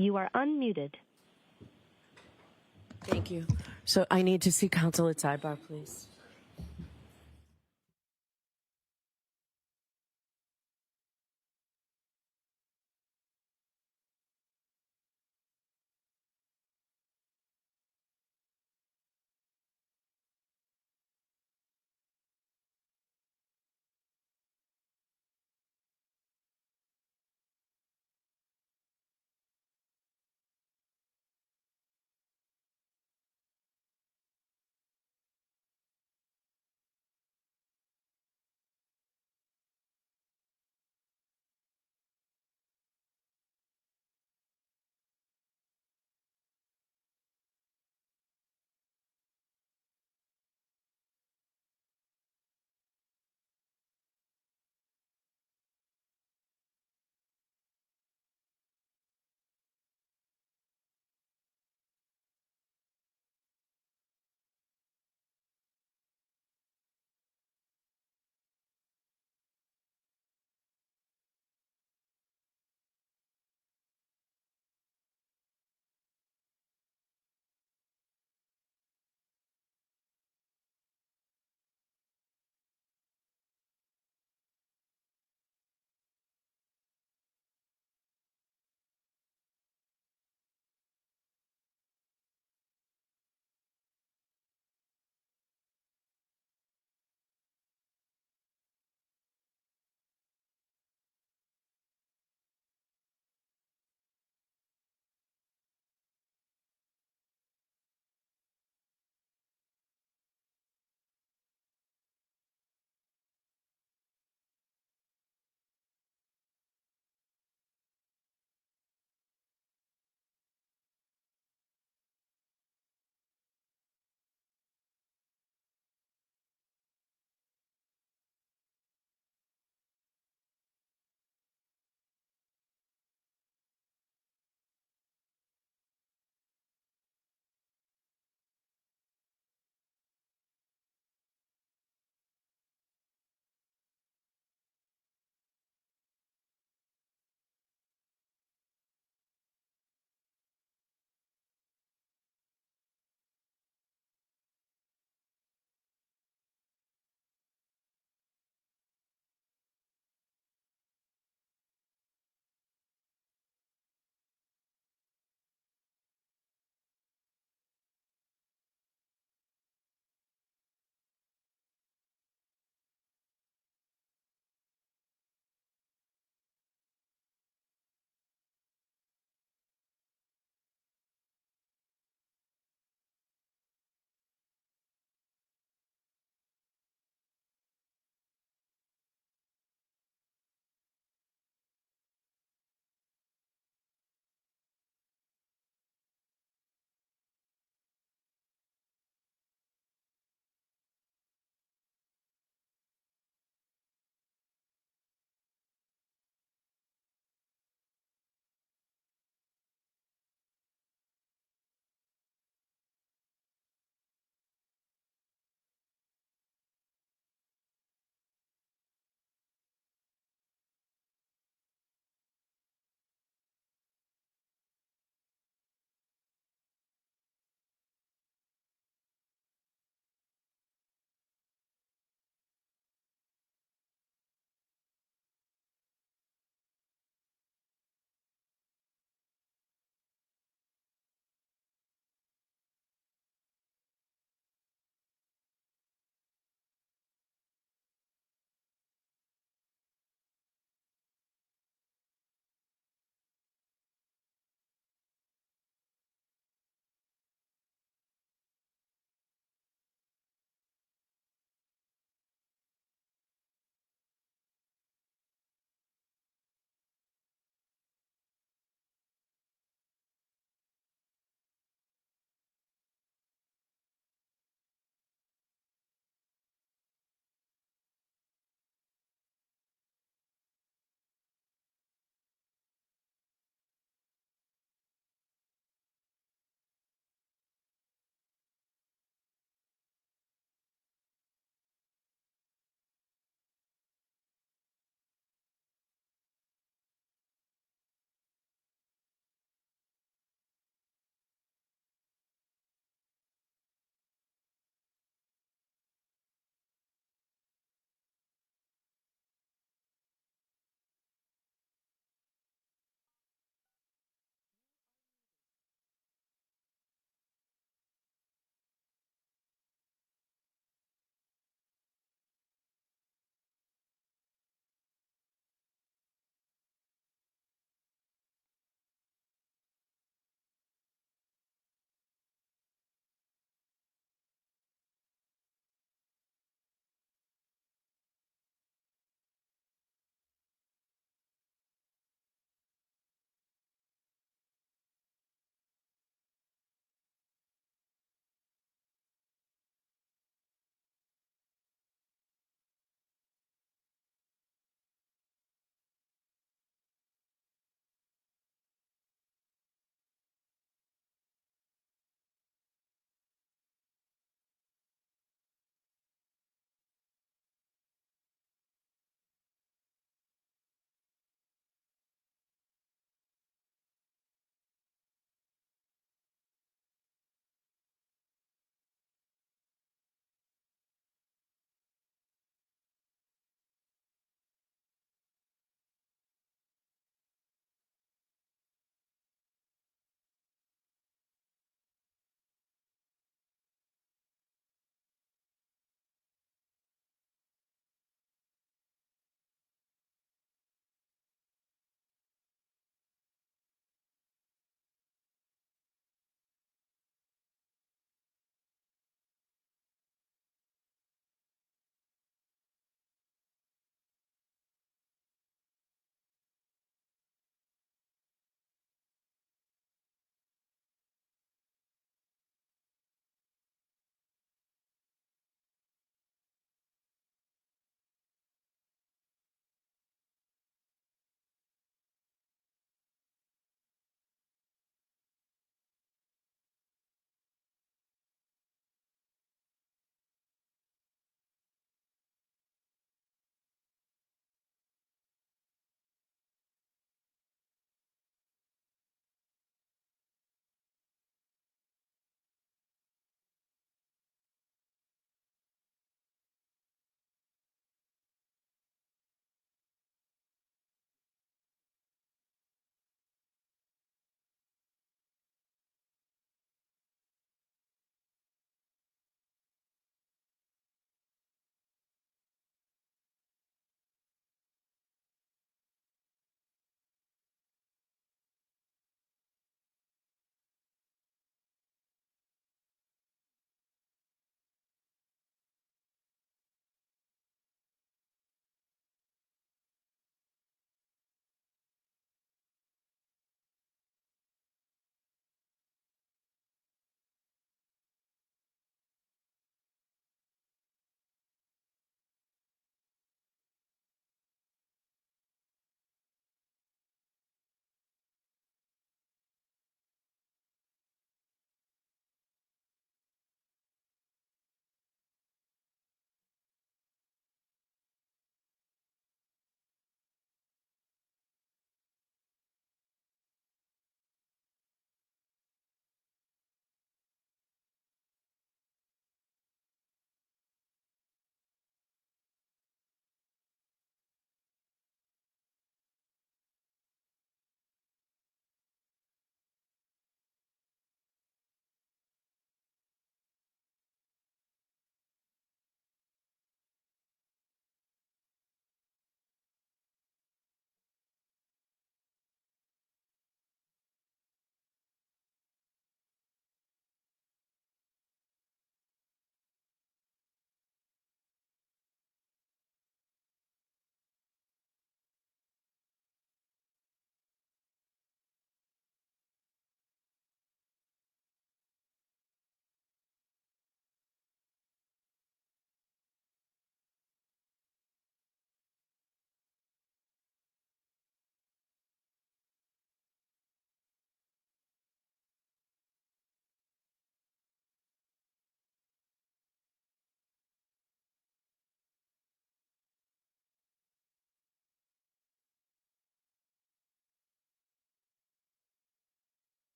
You are unmuted. Thank you. So I need to see counsel at sidebar, please.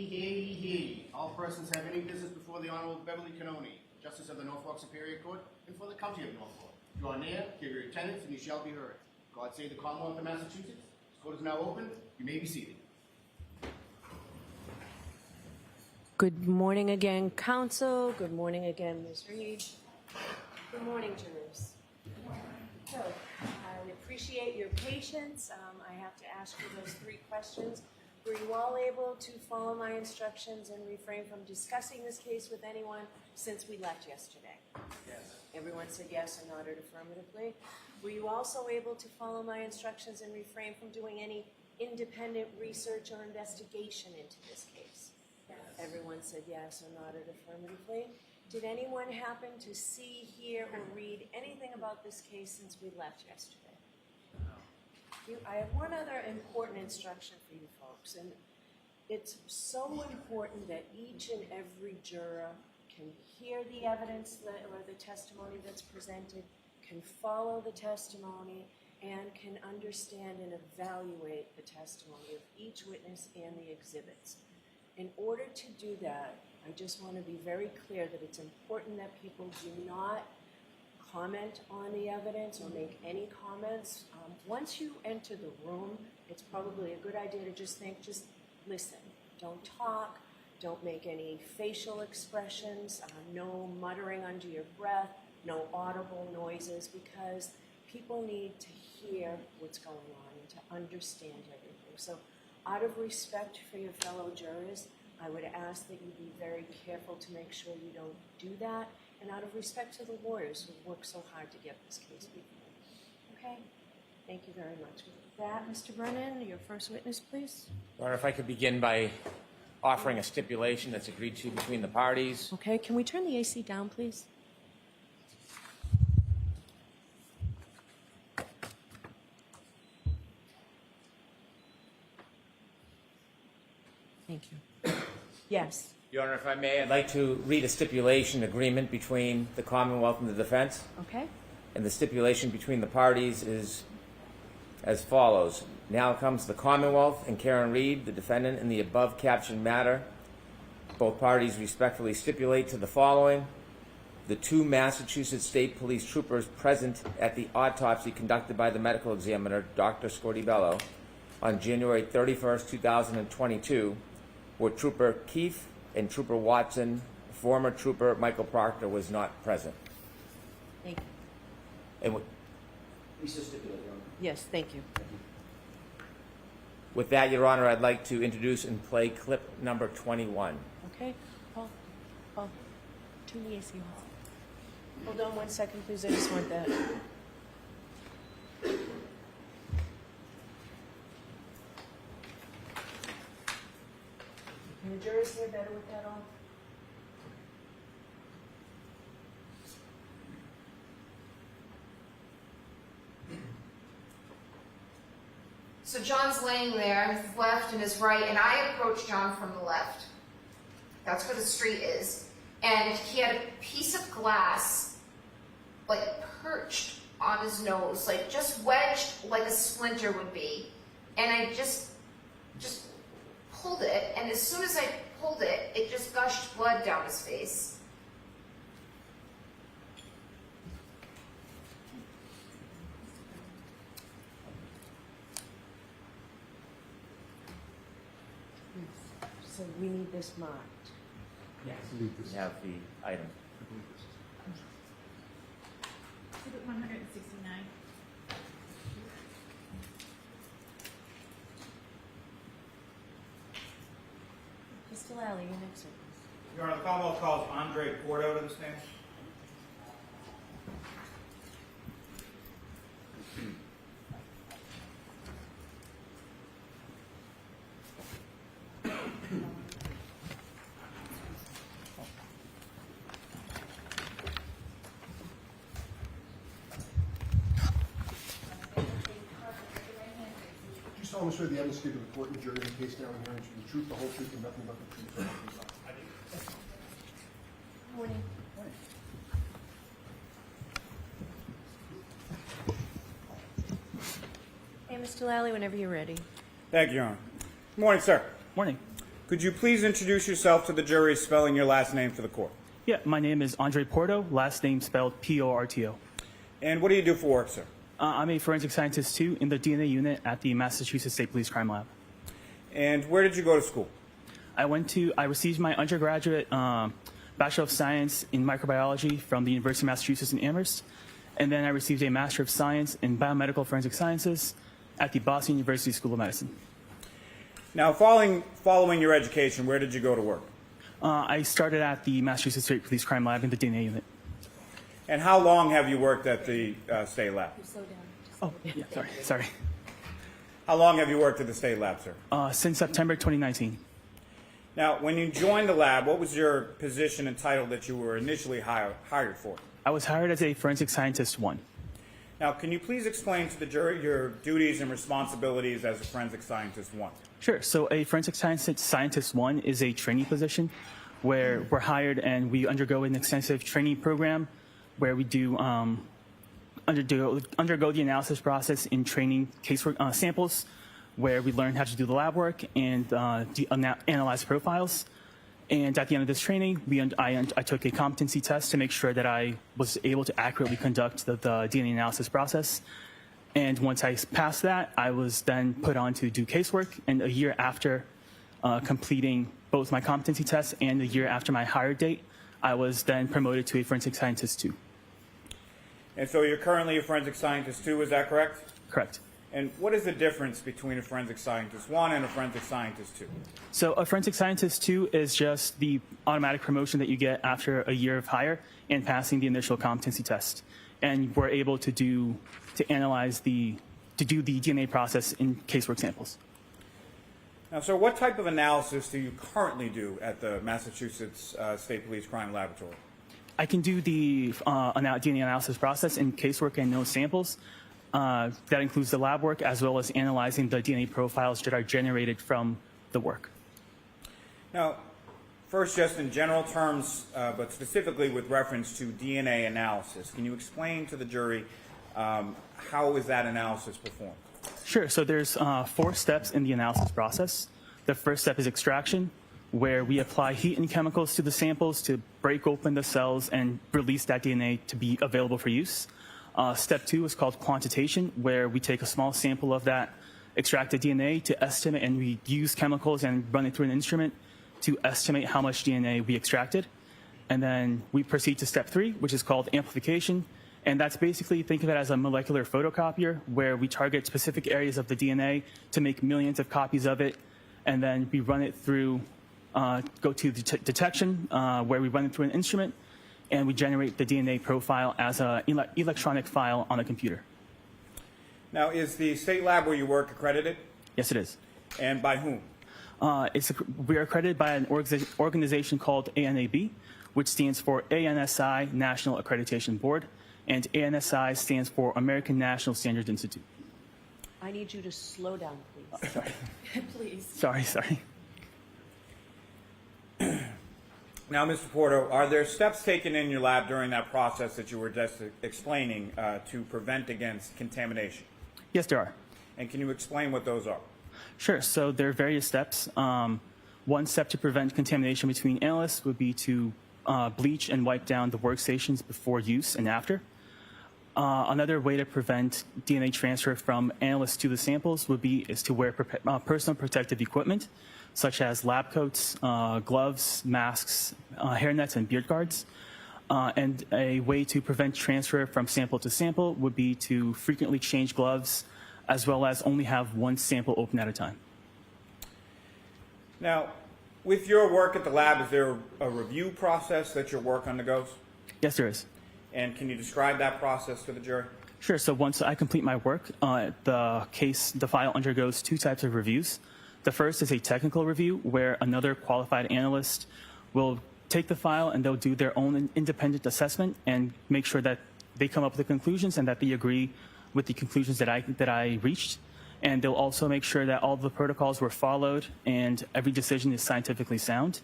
hear ye. All persons have any business before the Honorable Beverly Cannoni, Justice of the Norfolk Superior Court, and for the County of Norfolk. Draw near, give your attendance, and you shall be heard. God save the Commonwealth of Massachusetts. This court is now open. You may be seated. Good morning again, counsel. Good morning again, Ms. Reed. Good morning, jurors. So, I appreciate your patience. I have to ask you those 3 questions. Were you all able to follow my instructions and refrain from discussing this case with anyone since we left yesterday? Yes. Everyone said yes and nodded affirmatively. Were you also able to follow my instructions and refrain from doing any independent research or investigation into this case? Yes. Everyone said yes or nodded affirmatively. Did anyone happen to see, hear, or read anything about this case since we left yesterday? I have one other important instruction for you folks, and it's so important that each and every juror can hear the evidence or the testimony that's presented, can follow the testimony, and can understand and evaluate the testimony of each witness and the exhibits. In order to do that, I just want to be very clear that it's important that people do not comment on the evidence or make any comments. Once you enter the room, it's probably a good idea to just listen. Don't talk, don't make any facial expressions, no muttering under your breath, no audible noises, because people need to hear what's going on and to understand everything. So out of respect for your fellow jurors, I would ask that you be very careful to make sure you don't do that, and out of respect to the lawyers who worked so hard to get this case before. Okay? Thank you very much. With that, Mr. Brennan, your first witness, please. Your Honor, if I could begin by offering a stipulation that's agreed to between the parties. Okay, can we turn the AC down, please? Thank you. Yes. Your Honor, if I may, I'd like to read a stipulation agreement between the Commonwealth and the defense. Okay. And the stipulation between the parties is as follows. Now comes the Commonwealth and Karen Reed, the defendant, in the above captioned matter. Both parties respectfully stipulate to the following. The 2 Massachusetts State Police troopers present at the autopsy conducted by the medical examiner, Dr. Scortibello, on January 31st, 2022, were Trooper Keefe and Trooper Watson. Former Trooper Michael Proctor was not present. Thank you. And Yes, thank you. with that, Your Honor, I'd like to introduce and play clip number 21. Okay. Paul, turn the AC off. Hold on 1 second, please. I just want that. Can the jurors hear better with that on? So John's laying there, his left and his right, and I approach John from the left. That's where the street is. And he had a piece of glass, like, perched on his nose, like, just wedged like a splinter would be. And I just pulled it, and as soon as I pulled it, it just gushed blood down his face. So we need this marked. Yes. We have the item. Exhibit 169. Mr. Lally, your next witness. Your Honor, the Commonwealth calls Andre Porto to the stand. Do you solemnly swear the evidence given to the court and jury in the case now and hearing the truth, the whole truth, and nothing but the truth? So help you God? I do. Morning. Hey, Mr. Lally, whenever you're ready. Thank you, Your Honor. Good morning, sir. Morning. Could you please introduce yourself to the jury, spelling your last name for the court? Yeah, my name is Andre Porto, last name spelled Porto. And what do you do for work, sir? I'm a forensic scientist too in the DNA unit at the Massachusetts State Police Crime Lab. And where did you go to school? I received my undergraduate Bachelor of Science in Microbiology from the University of Massachusetts in Amherst, and then I received a Master of Science in Biomedical Forensic Sciences at the Boston University School of Medicine. Now, following your education, where did you go to work? I started at the Massachusetts State Police Crime Lab in the DNA unit. And how long have you worked at the state lab? Oh, yeah, sorry. How long have you worked at the state lab, sir? Since September 2019. Now, when you joined the lab, what was your position and title that you were initially hired for? I was hired as a Forensic Scientist 1. Now, can you please explain to the jury your duties and responsibilities as a Forensic Scientist 1? Sure. So a Forensic Scientist 1 is a trainee position where we're hired and we undergo an extensive training program where we do undergo the analysis process in training casework samples, where we learn how to do the lab work and analyze profiles. And at the end of this training, I took a competency test to make sure that I was able to accurately conduct the DNA analysis process. And once I passed that, I was then put on to do casework. And a year after completing both my competency tests and a year after my hire date, I was then promoted to a Forensic Scientist 2. And so you're currently a Forensic Scientist 2, is that correct? Correct. And what is the difference between a Forensic Scientist 1 and a Forensic Scientist 2? So a Forensic Scientist 2 is just the automatic promotion that you get after a year of hire and passing the initial competency test. And we're able to do the DNA process in casework samples. Now, sir, what type of analysis do you currently do at the Massachusetts State Police Crime Laboratory? I can do the DNA analysis process in casework and known samples. That includes the lab work as well as analyzing the DNA profiles that are generated from the work. Now, first, just in general terms, but specifically with reference to DNA analysis, can you explain to the jury how is that analysis performed? Sure. So there's 4 steps in the analysis process. The first step is extraction, where we apply heat and chemicals to the samples to break open the cells and release that DNA to be available for use. Step 2 is called quantitation, where we take a small sample of that extracted DNA to estimate, and we use chemicals and run it through an instrument to estimate how much DNA we extracted. And then we proceed to step 3, which is called amplification. And that's basically, think of it as a molecular photocopier, where we target specific areas of the DNA to make millions of copies of it. And then we run it through, go to detection, where we run it through an instrument, and we generate the DNA profile as an electronic file on a computer. Now, is the state lab where you work accredited? Yes, it is. And by whom? We are accredited by an organization called ANAB, which stands for ANSI, National Accreditation Board, and ANSI stands for American National Standards Institute. I need you to slow down, please. Sorry. Please. Sorry. Now, Mr. Porto, are there steps taken in your lab during that process that you were just explaining to prevent against contamination? Yes, there are. And can you explain what those are? Sure. So there are various steps. One step to prevent contamination between analysts would be to bleach and wipe down the workstations before use and after. Another way to prevent DNA transfer from analysts to the samples is to wear personal protective equipment, such as lab coats, gloves, masks, hairnets, and beard guards. And a way to prevent transfer from sample to sample would be to frequently change gloves, as well as only have one sample open at a time. Now, with your work at the lab, is there a review process that your work undergoes? Yes, there is. And can you describe that process to the jury? Sure. So once I complete my work, the file undergoes 2 types of reviews. The first is a technical review, where another qualified analyst will take the file and they'll do their own independent assessment and make sure that they come up with the conclusions and that they agree with the conclusions that I reached. And they'll also make sure that all the protocols were followed and every decision is scientifically sound.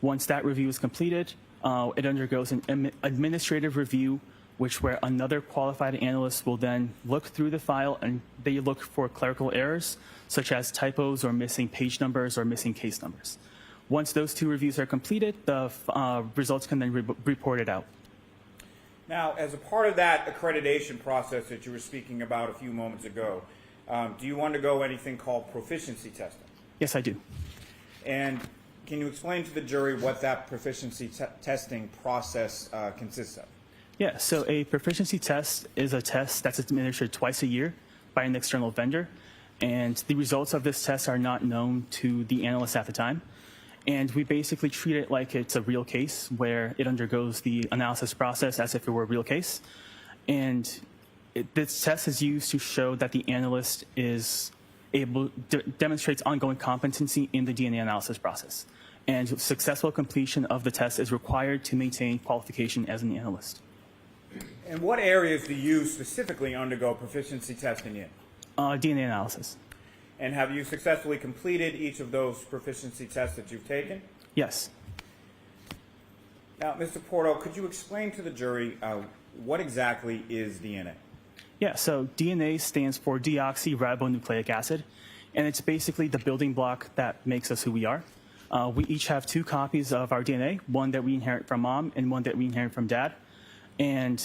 Once that review is completed, it undergoes an administrative review, where another qualified analyst will then look through the file and they look for clerical errors, such as typos or missing page numbers or missing case numbers. Once those 2 reviews are completed, the results can then be reported out. Now, as a part of that accreditation process that you were speaking about a few moments ago, do you undergo anything called proficiency testing? Yes, I do. And can you explain to the jury what that proficiency testing process consists of? Yeah, so a proficiency test is a test that's administered twice a year by an external vendor, and the results of this test are not known to the analyst at the time. And we basically treat it like it's a real case where it undergoes the analysis process as if it were a real case. And this test is used to show that the analyst is demonstrates ongoing competency in the DNA analysis process. And successful completion of the test is required to maintain qualification as an analyst. And what areas do you specifically undergo proficiency testing in? DNA analysis. And have you successfully completed each of those proficiency tests that you've taken? Yes. Now, Mr. Porto, could you explain to the jury what exactly is DNA? Yeah, so DNA stands for deoxyribonucleic acid, and it's basically the building block that makes us who we are. We each have 2 copies of our DNA, one that we inherit from mom and one that we inherit from dad. And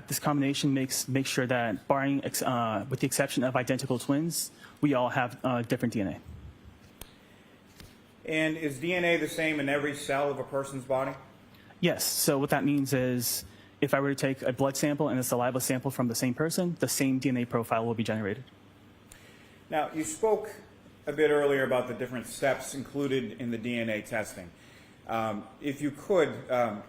this combination makes sure that, barring with the exception of identical twins, we all have different DNA. And is DNA the same in every cell of a person's body? Yes, so what that means is if I were to take a blood sample and a saliva sample from the same person, the same DNA profile will be generated. Now, you spoke a bit earlier about the different steps included in the DNA testing. If you could,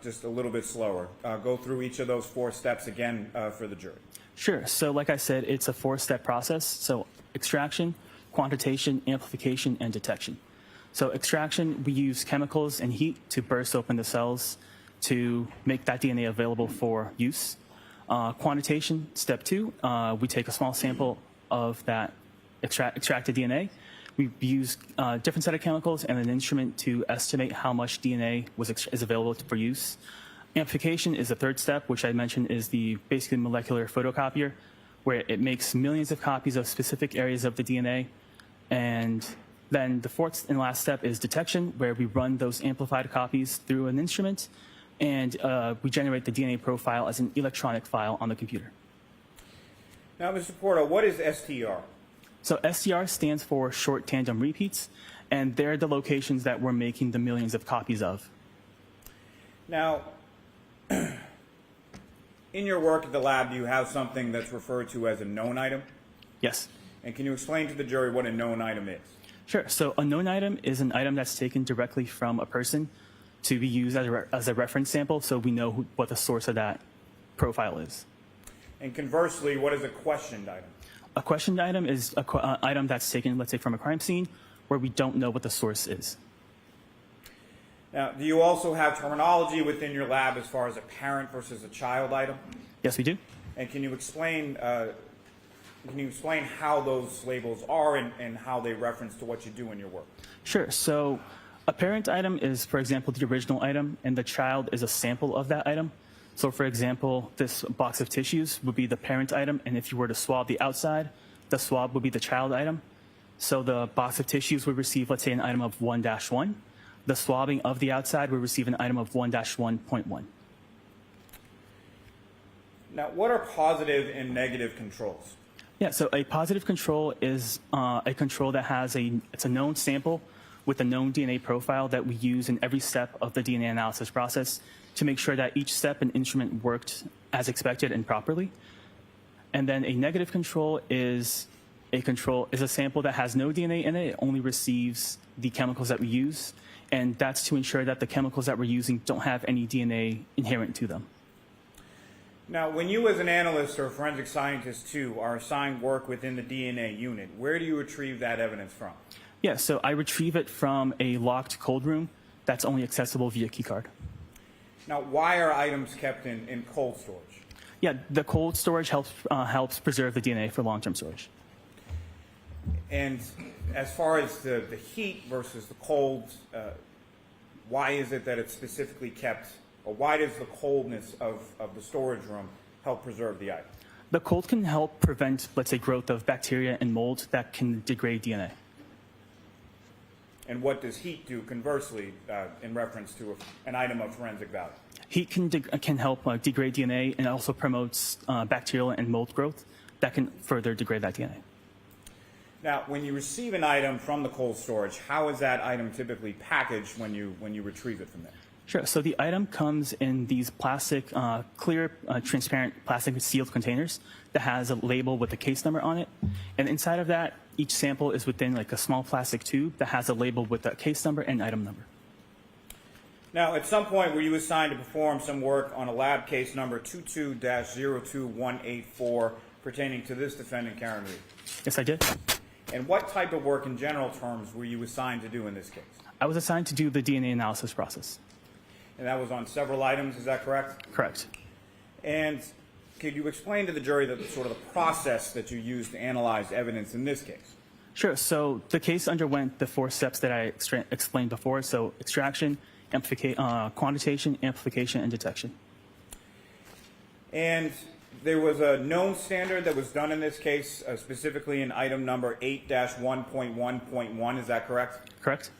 just a little bit slower, go through each of those 4 steps again for the jury. Sure. So like I said, it's a 4-step process. So extraction, quantitation, amplification, and detection. So extraction, we use chemicals and heat to burst open the cells to make that DNA available for use. Quantitation, step 2, we take a small sample of that extracted DNA. We use a different set of chemicals and an instrument to estimate how much DNA is available for use. Amplification is the 3rd step, which I mentioned is the basically molecular photocopier, where it makes millions of copies of specific areas of the DNA. And then the 4th and last step is detection, where we run those amplified copies through an instrument, and we generate the DNA profile as an electronic file on the computer. Now, Mr. Porto, what is STR? So STR stands for short tandem repeats, and they're the locations that we're making the millions of copies of. Now, in your work at the lab, do you have something that's referred to as a known item? Yes. And can you explain to the jury what a known item is? Sure. So a known item is an item that's taken directly from a person to be used as a reference sample, so we know what the source of that profile is. And conversely, what is a questioned item? A questioned item is an item that's taken, let's say, from a crime scene where we don't know what the source is. Now, do you also have terminology within your lab as far as a parent versus a child item? Yes, we do. And can you explain how those labels are and how they reference to what you do in your work? Sure. So a parent item is, for example, the original item, and the child is a sample of that item. So, for example, this box of tissues would be the parent item, and if you were to swab the outside, the swab would be the child item. So the box of tissues would receive, let's say, an item of 1-1. The swabbing of the outside would receive an item of 1-1.1. Now, what are positive and negative controls? Yeah, so a positive control is a control that has it's a known sample with a known DNA profile that we use in every step of the DNA analysis process to make sure that each step and instrument worked as expected and properly. And then a negative control is a sample that has no DNA in it. It only receives the chemicals that we use, and that's to ensure that the chemicals that we're using don't have any DNA inherent to them. Now, when you as an analyst or a forensic scientist, too, are assigned work within the DNA unit, where do you retrieve that evidence from? Yeah, so I retrieve it from a locked cold room that's only accessible via keycard. Now, why are items kept in cold storage? Yeah, the cold storage helps preserve the DNA for long-term storage. And as far as the heat versus the cold, why is it that it's specifically kept, or why does the coldness of the storage room help preserve the item? The cold can help prevent, let's say, growth of bacteria and mold that can degrade DNA. And what does heat do conversely in reference to an item of forensic value? Heat can help degrade DNA, and also promotes bacterial and mold growth that can further degrade that DNA. Now, when you receive an item from the cold storage, how is that item typically packaged when you retrieve it from there? Sure. So the item comes in these plastic, clear, transparent plastic sealed containers that has a label with a case number on it. And inside of that, each sample is within like a small plastic tube that has a label with a case number and item number. Now, at some point, were you assigned to perform some work on a lab case number 22-02184 pertaining to this defendant, Karen Reed? Yes, I did. And what type of work in general terms were you assigned to do in this case? I was assigned to do the DNA analysis process. And that was on several items, is that correct? Correct. And could you explain to the jury the sort of the process that you used to analyze evidence in this case? Sure. So the case underwent the 4 steps that I explained before. So extraction, quantitation, amplification, and detection. And there was a known standard that was done in this case, specifically in item number 8-1.1.1, is that correct? Correct.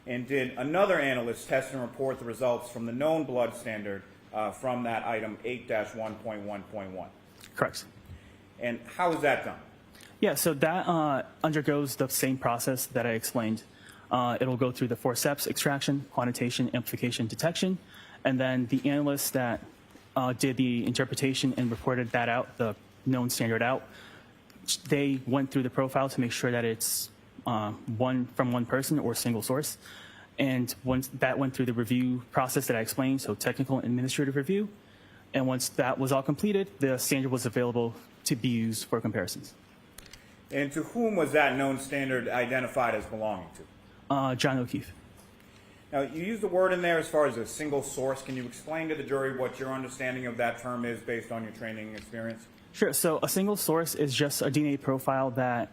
And did another analyst test and report the results from the known blood standard from that item 8-1.1.1? Correct. And how is that done? Yeah, so that undergoes the same process that I explained. It'll go through the 4 steps: extraction, quantitation, amplification, detection, and then the analyst that did the interpretation and reported that out, the known standard out, they went through the profile to make sure that it's one person or single source. And once that went through the review process that I explained, so technical and administrative review, and once that was all completed, the standard was available to be used for comparisons. And to whom was that known standard identified as belonging to? John O'Keefe. Now, you used the word in there as far as a single source. Can you explain to the jury what your understanding of that term is based on your training and experience? Sure. So a single source is just a DNA profile that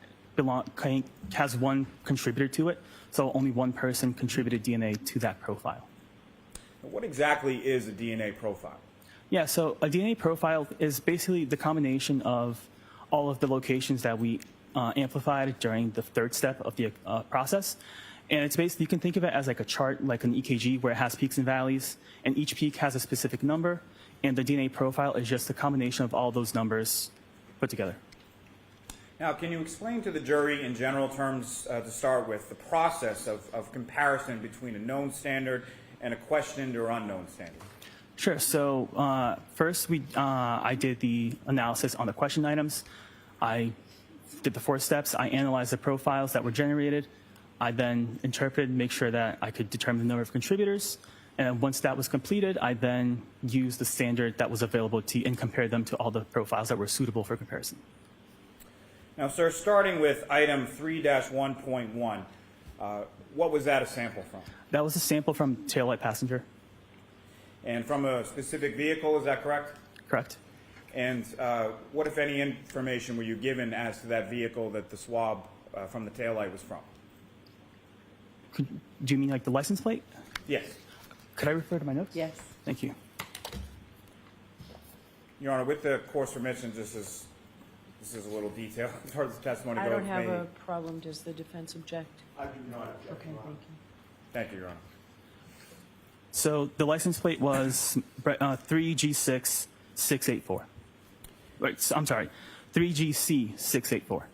has one contributor to it. So only one person contributed DNA to that profile. What exactly is a DNA profile? Yeah, so a DNA profile is basically the combination of all of the locations that we amplified during the 3rd step of the process. And it's basically, you can think of it as like a chart, like an EKG, where it has peaks and valleys, and each peak has a specific number, and the DNA profile is just a combination of all those numbers put together. Now, can you explain to the jury in general terms, to start with, the process of comparison between a known standard and a questioned or unknown standard? Sure. So first, I did the analysis on the question items. I did the 4 steps. I analyzed the profiles that were generated. I then interpreted, make sure that I could determine the number of contributors. And once that was completed, I then used the standard that was available and compared them to all the profiles that were suitable for comparison. Now, sir, starting with item 3-1.1, what was that a sample from? That was a sample from taillight passenger. And from a specific vehicle, is that correct? Correct. And what, if any, information were you given as to that vehicle that the swab from the taillight was from? Do you mean like the license plate? Yes. Could I refer to my notes? Yes. Thank you. Your Honor, with the court's permission, this is a little detail as far as the testimony goes. I don't have a problem. Does the defense object? I do not object, Okay, Your Honor. thank you. Thank you, Your Honor. So the license plate was 3G6684. Right, so, I'm sorry, 3GC684.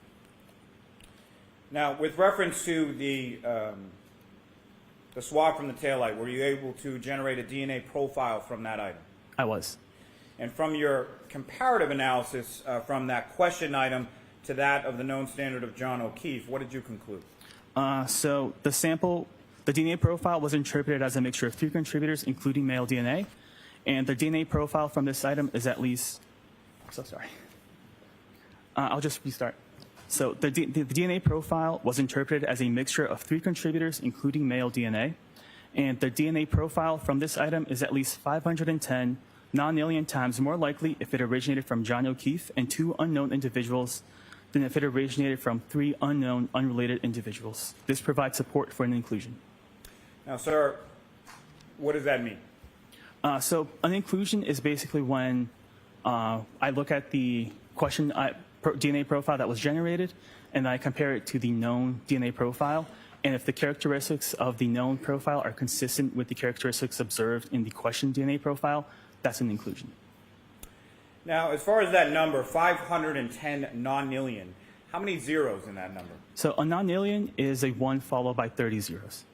Now, with reference to the swab from the taillight, were you able to generate a DNA profile from that item? I was. And from your comparative analysis from that question item to that of the known standard of John O'Keefe, what did you conclude? So the sample, the DNA profile was interpreted as a mixture of 3 contributors, including male DNA. And the DNA profile from this item is at least, I'm so sorry. I'll just restart. So the DNA profile was interpreted as a mixture of 3 contributors, including male DNA. And the DNA profile from this item is at least 510 non-alien times more likely if it originated from John O'Keefe and 2 unknown individuals than if it originated from 3 unknown, unrelated individuals. This provides support for an inclusion. Now, sir, what does that mean? So an inclusion is basically when I look at the DNA profile that was generated, and I compare it to the known DNA profile, and if the characteristics of the known profile are consistent with the characteristics observed in the question DNA profile, that's an inclusion. Now, as far as that number, 510 nonillion, how many zeros in that number? So a nonillion is a 1 followed by 30 zeros.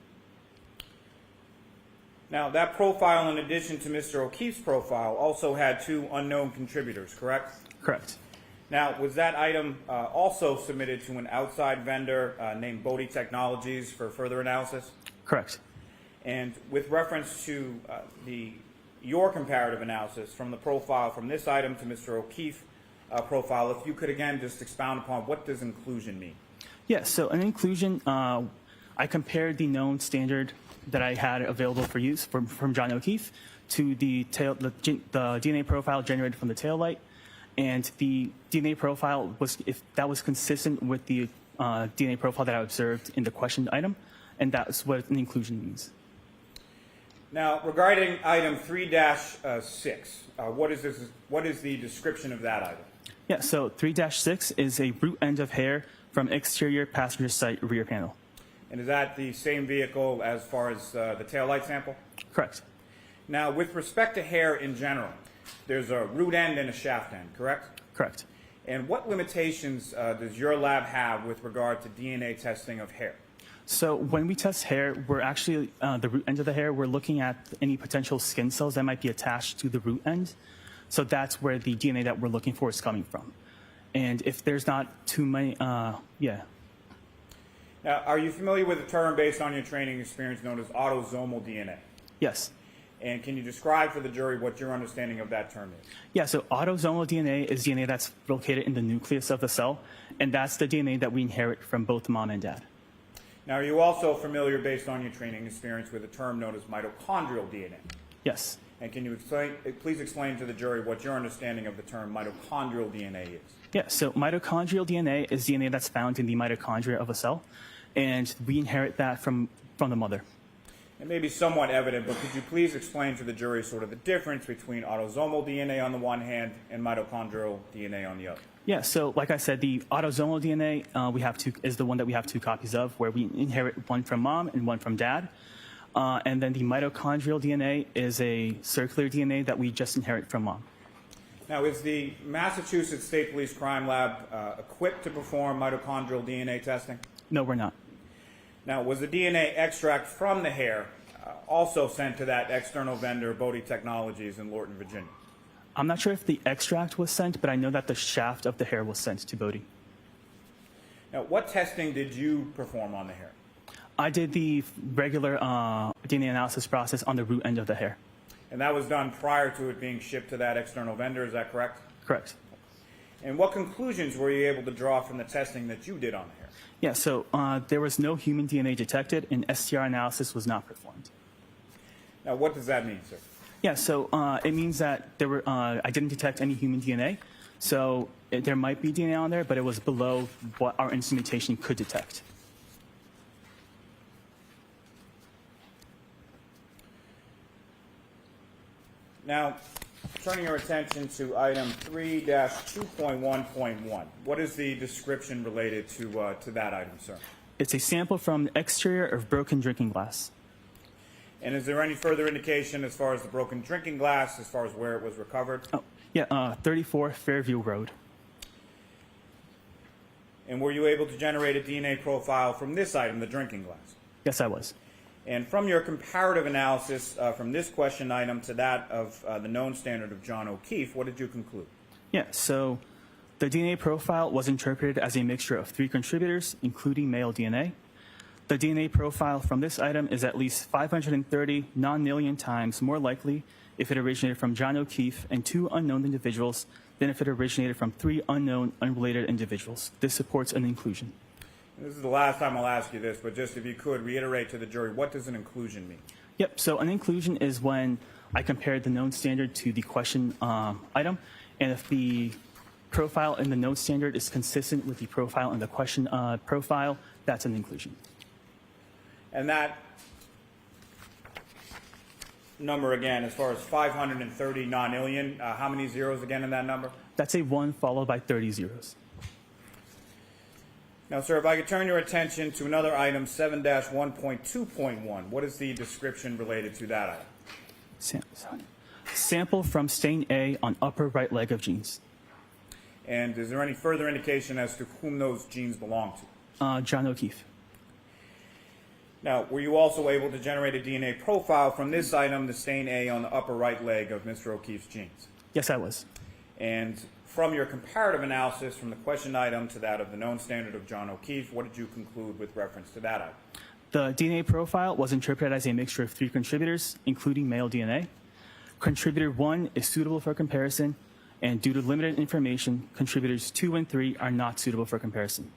Now, that profile, in addition to Mr. O'Keefe's profile, also had 2 unknown contributors, correct? Correct. Now, was that item also submitted to an outside vendor named Bodhi Technologies for further analysis? Correct. And with reference to your comparative analysis from the profile from this item to Mr. O'Keefe's profile, if you could again just expound upon what does inclusion mean? Yeah, so an inclusion, I compared the known standard that I had available for use from John O'Keefe to the DNA profile generated from the tail light. And the DNA profile was, if that was consistent with the DNA profile that I observed in the questioned item, and that's what an inclusion means. Now, regarding item 3-6, what is the description of that item? Yeah, so 3-6 is a root end of hair from exterior passenger side rear panel. And is that the same vehicle as far as the taillight sample? Correct. Now, with respect to hair in general, there's a root end and a shaft end, correct? Correct. And what limitations does your lab have with regard to DNA testing of hair? So when we test hair, we're actually, the root end of the hair, we're looking at any potential skin cells that might be attached to the root end. So that's where the DNA that we're looking for is coming from. And if there's not too many, yeah. Now, are you familiar with the term based on your training experience known as autosomal DNA? Yes. And can you describe for the jury what your understanding of that term is? Yeah, so autosomal DNA is DNA that's located in the nucleus of the cell, and that's the DNA that we inherit from both mom and dad. Now, are you also familiar, based on your training experience, with a term known as mitochondrial DNA? Yes. And can you please explain to the jury what your understanding of the term mitochondrial DNA is? Yeah, so mitochondrial DNA is DNA that's found in the mitochondria of a cell, and we inherit that from the mother. It may be somewhat evident, but could you please explain to the jury sort of the difference between autosomal DNA on the one hand and mitochondrial DNA on the other? Yeah, so like I said, the autosomal DNA is the one that we have 2 copies of, where we inherit one from mom and one from dad. And then the mitochondrial DNA is a circular DNA that we just inherit from mom. Now, is the Massachusetts State Police Crime Lab equipped to perform mitochondrial DNA testing? No, we're not. Now, was the DNA extract from the hair also sent to that external vendor, Bodhi Technologies, in Lorton, Virginia? I'm not sure if the extract was sent, but I know that the shaft of the hair was sent to Bodhi. Now, what testing did you perform on the hair? I did the regular DNA analysis process on the root end of the hair. And that was done prior to it being shipped to that external vendor, is that correct? Correct. And what conclusions were you able to draw from the testing that you did on the hair? Yeah, so there was no human DNA detected, and STR analysis was not performed. Now, what does that mean, sir? Yeah, so it means that I didn't detect any human DNA. So there might be DNA on there, but it was below what our instrumentation could detect. Now, turning your attention to item 3-2.1.1, what is the description related to that item, sir? It's a sample from the exterior of broken drinking glass. And is there any further indication as far as the broken drinking glass, as far as where it was recovered? Oh, yeah, 34 Fairview Road. And were you able to generate a DNA profile from this item, the drinking glass? Yes, I was. And from your comparative analysis from this question item to that of the known standard of John O'Keefe, what did you conclude? Yeah, so the DNA profile was interpreted as a mixture of 3 contributors, including male DNA. The DNA profile from this item is at least 530 non-nillion times more likely if it originated from John O'Keefe and 2 unknown individuals than if it originated from 3 unknown, unrelated individuals. This supports an inclusion. This is the last time I'll ask you this, but just if you could reiterate to the jury, what does an inclusion mean? Yep, so an inclusion is when I compared the known standard to the question item, and if the profile in the known standard is consistent with the profile in the question profile, that's an inclusion. And that number again, as far as 530 non-alien, how many zeros again in that number? That's a 1 followed by 30 zeros. Now, sir, if I could turn your attention to another item, 7-1.2.1. What is the description related to that item? Sample from stain A on upper right leg of jeans. And is there any further indication as to whom those jeans belong to? John O'Keefe. Now, were you also able to generate a DNA profile from this item, the stain A on the upper right leg of Mr. O'Keefe's jeans? Yes, I was. And from your comparative analysis from the question item to that of the known standard of John O'Keefe, what did you conclude with reference to that item? The DNA profile was interpreted as a mixture of 3 contributors, including male DNA. Contributor 1 is suitable for comparison, and due to limited information, contributors 2 and 3 are not suitable for comparison.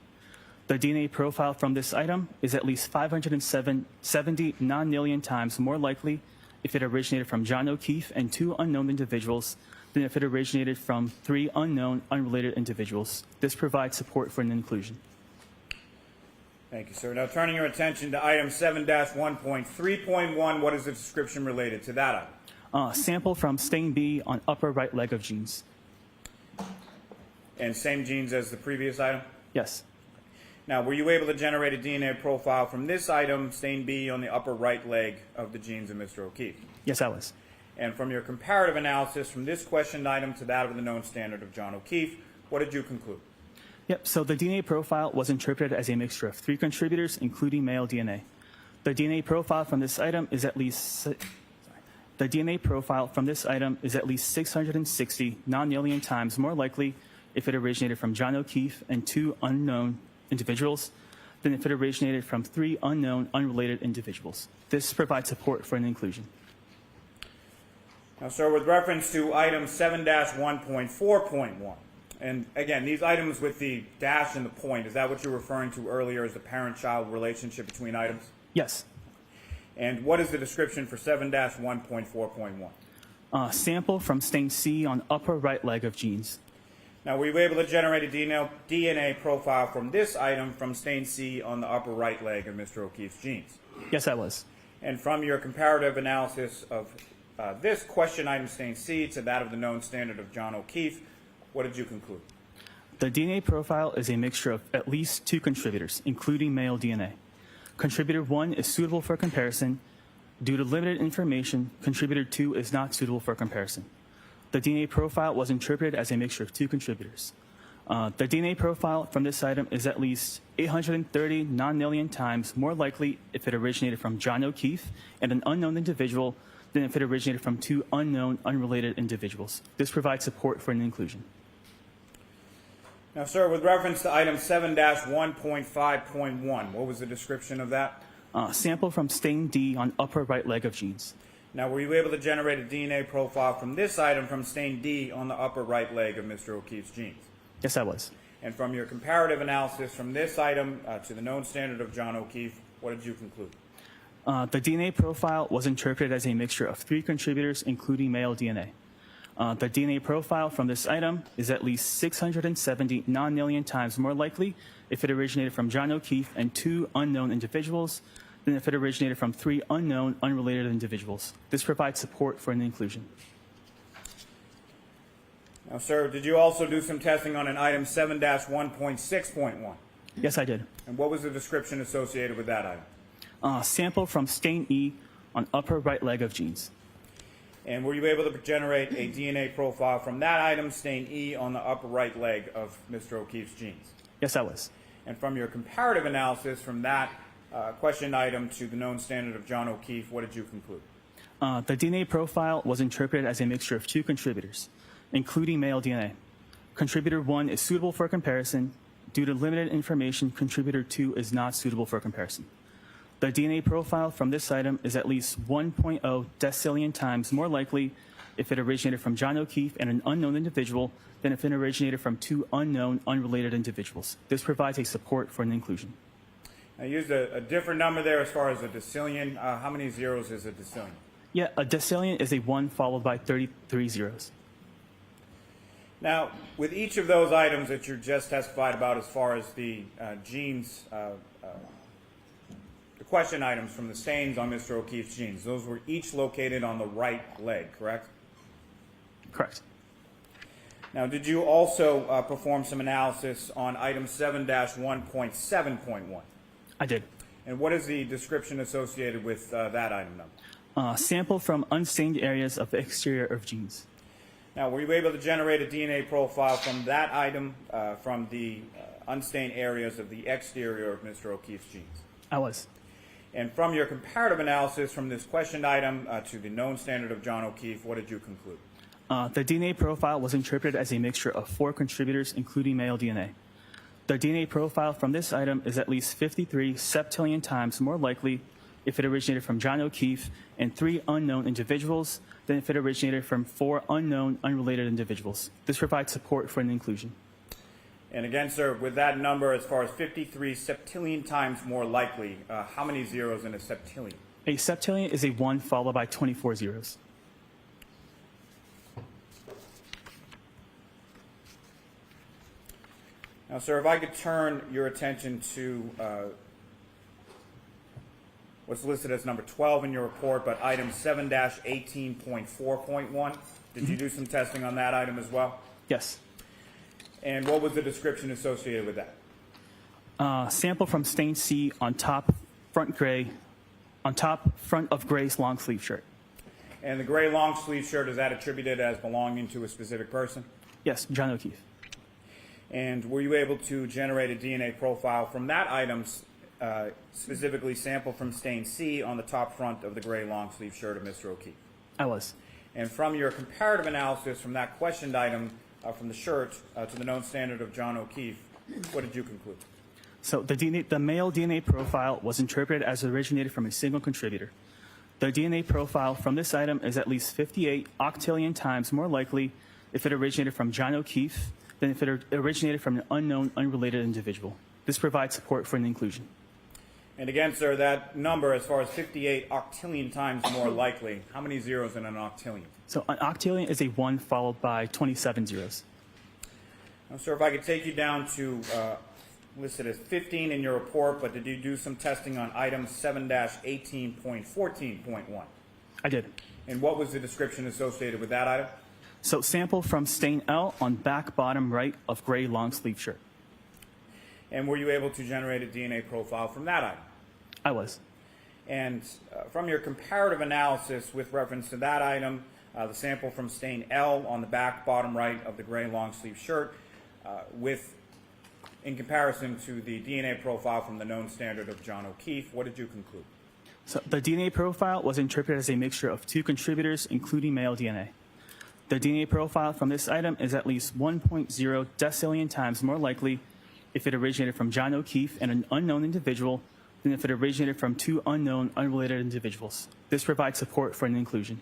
The DNA profile from this item is at least 570 non-alien times more likely if it originated from John O'Keefe and 2 unknown individuals than if it originated from 3 unknown, unrelated individuals. This provides support for an inclusion. Thank you, sir. Now, turning your attention to item 7-1.3.1, what is the description related to that item? Sample from stain B on upper right leg of jeans. And same genes as the previous item? Yes. Now, were you able to generate a DNA profile from this item, stain B, on the upper right leg of the genes of Mr. O'Keefe? Yes, I was. And from your comparative analysis from this questioned item to that of the known standard of John O'Keefe, what did you conclude? Yep, so the DNA profile was interpreted as a mixture of 3 contributors, including male DNA. The DNA profile from this item is at least 660 non-alien times more likely if it originated from John O'Keefe and 2 unknown individuals than if it originated from 3 unknown, unrelated individuals. This provides support for an inclusion. Now, sir, with reference to item 7-1.4.1, and again, these items with the dash and the point, is that what you were referring to earlier as the parent-child relationship between items? Yes. And what is the description for 7-1.4.1? Sample from stain C on upper right leg of jeans. Now, were you able to generate a DNA profile from this item from stain C on the upper right leg of Mr. O'Keefe's jeans? Yes, I was. And from your comparative analysis of this question item, stain C, to that of the known standard of John O'Keefe, what did you conclude? The DNA profile is a mixture of at least 2 contributors, including male DNA. Contributor 1 is suitable for comparison. Due to limited information, contributor 2 is not suitable for comparison. The DNA profile was interpreted as a mixture of 2 contributors. The DNA profile from this item is at least 830 non-alien times more likely if it originated from John O'Keefe and an unknown individual than if it originated from 2 unknown, unrelated individuals. This provides support for an inclusion. Now, sir, with reference to item 7-1.5.1, what was the description of that? Sample from stain D on upper right leg of jeans. Now, were you able to generate a DNA profile from this item from stain D on the upper right leg of Mr. O'Keefe's jeans? Yes, I was. And from your comparative analysis from this item to the known standard of John O'Keefe, what did you conclude? The DNA profile was interpreted as a mixture of 3 contributors, including male DNA. The DNA profile from this item is at least 670 non-alien times more likely if it originated from John O'Keefe and 2 unknown individuals than if it originated from 3 unknown, unrelated individuals. This provides support for an inclusion. Now, sir, did you also do some testing on an item 7-1.6.1? Yes, I did. And what was the description associated with that item? Sample from stain E on upper right leg of jeans. And were you able to generate a DNA profile from that item, stain E, on the upper right leg of Mr. O'Keefe's jeans? Yes, I was. And from your comparative analysis from that question item to the known standard of John O'Keefe, what did you conclude? The DNA profile was interpreted as a mixture of 2 contributors, including male DNA. Contributor 1 is suitable for comparison. Due to limited information, contributor 2 is not suitable for comparison. The DNA profile from this item is at least 1.0 decillion times more likely if it originated from John O'Keefe and an unknown individual than if it originated from 2 unknown, unrelated individuals. This provides a support for an inclusion. I used a different number there as far as a decillion. How many zeros is a decillion? Yeah, a decillion is a 1 followed by 33 zeros. Now, with each of those items that you just testified about as far as the genes, the question items from the stains on Mr. O'Keefe's jeans, those were each located on the right leg, correct? Correct. Now, did you also perform some analysis on item 7-1.7.1? I did. And what is the description associated with that item number? Sample from unstained areas of the exterior of jeans. Now, were you able to generate a DNA profile from that item, from the unstained areas of the exterior of Mr. O'Keefe's jeans? I was. And from your comparative analysis from this questioned item to the known standard of John O'Keefe, what did you conclude? The DNA profile was interpreted as a mixture of 4 contributors, including male DNA. The DNA profile from this item is at least 53 septillion times more likely if it originated from John O'Keefe and 3 unknown individuals than if it originated from 4 unknown, unrelated individuals. This provides support for an inclusion. And again, sir, with that number, as far as 53 septillion times more likely, how many zeros in a septillion? A septillion is a 1 followed by 24 zeros. Now, sir, if I could turn your attention to what's listed as number 12 in your report, but item 7-18.4.1. Did you do some testing on that item as well? Yes. And what was the description associated with that? Sample from stain C on top front of Gray's long sleeve shirt. And the gray long sleeve shirt, is that attributed as belonging to a specific person? Yes, John O'Keefe. And were you able to generate a DNA profile from that item, specifically sample from stain C on the top front of the gray long sleeve shirt of Mr. O'Keefe? I was. And from your comparative analysis from that questioned item from the shirt to the known standard of John O'Keefe, what did you conclude? So the male DNA profile was interpreted as originated from a single contributor. The DNA profile from this item is at least 58 octillion times more likely if it originated from John O'Keefe than if it originated from an unknown, unrelated individual. This provides support for an inclusion. And again, sir, that number, as far as 58 octillion times more likely, how many zeros in an octillion? So an octillion is a 1 followed by 27 zeros. Now, sir, if I could take you down to listed as 15 in your report, but did you do some testing on item 7-18.14.1? I did. And what was the description associated with that item? So sample from stain L on back bottom right of gray long sleeve shirt. And were you able to generate a DNA profile from that item? I was. And from your comparative analysis with reference to that item, the sample from stain L on the back bottom right of the gray long sleeve shirt, in comparison to the DNA profile from the known standard of John O'Keefe, what did you conclude? So the DNA profile was interpreted as a mixture of 2 contributors, including male DNA. The DNA profile from this item is at least 1.0 decillion times more likely if it originated from John O'Keefe and an unknown individual than if it originated from 2 unknown, unrelated individuals. This provides support for an inclusion.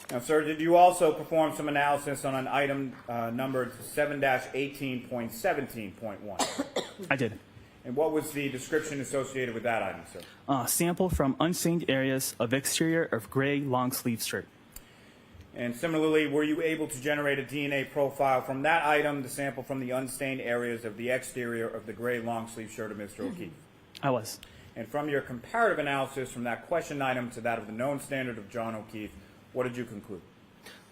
Now, sir, did you also perform some analysis on an item numbered 7-18.17.1? I did. And what was the description associated with that item, sir? Sample from unstained areas of exterior of gray long sleeve shirt. And similarly, were you able to generate a DNA profile from that item, the sample from the unstained areas of the exterior of the gray long sleeve shirt of Mr. O'Keefe? I was. And from your comparative analysis from that question item to that of the known standard of John O'Keefe, what did you conclude?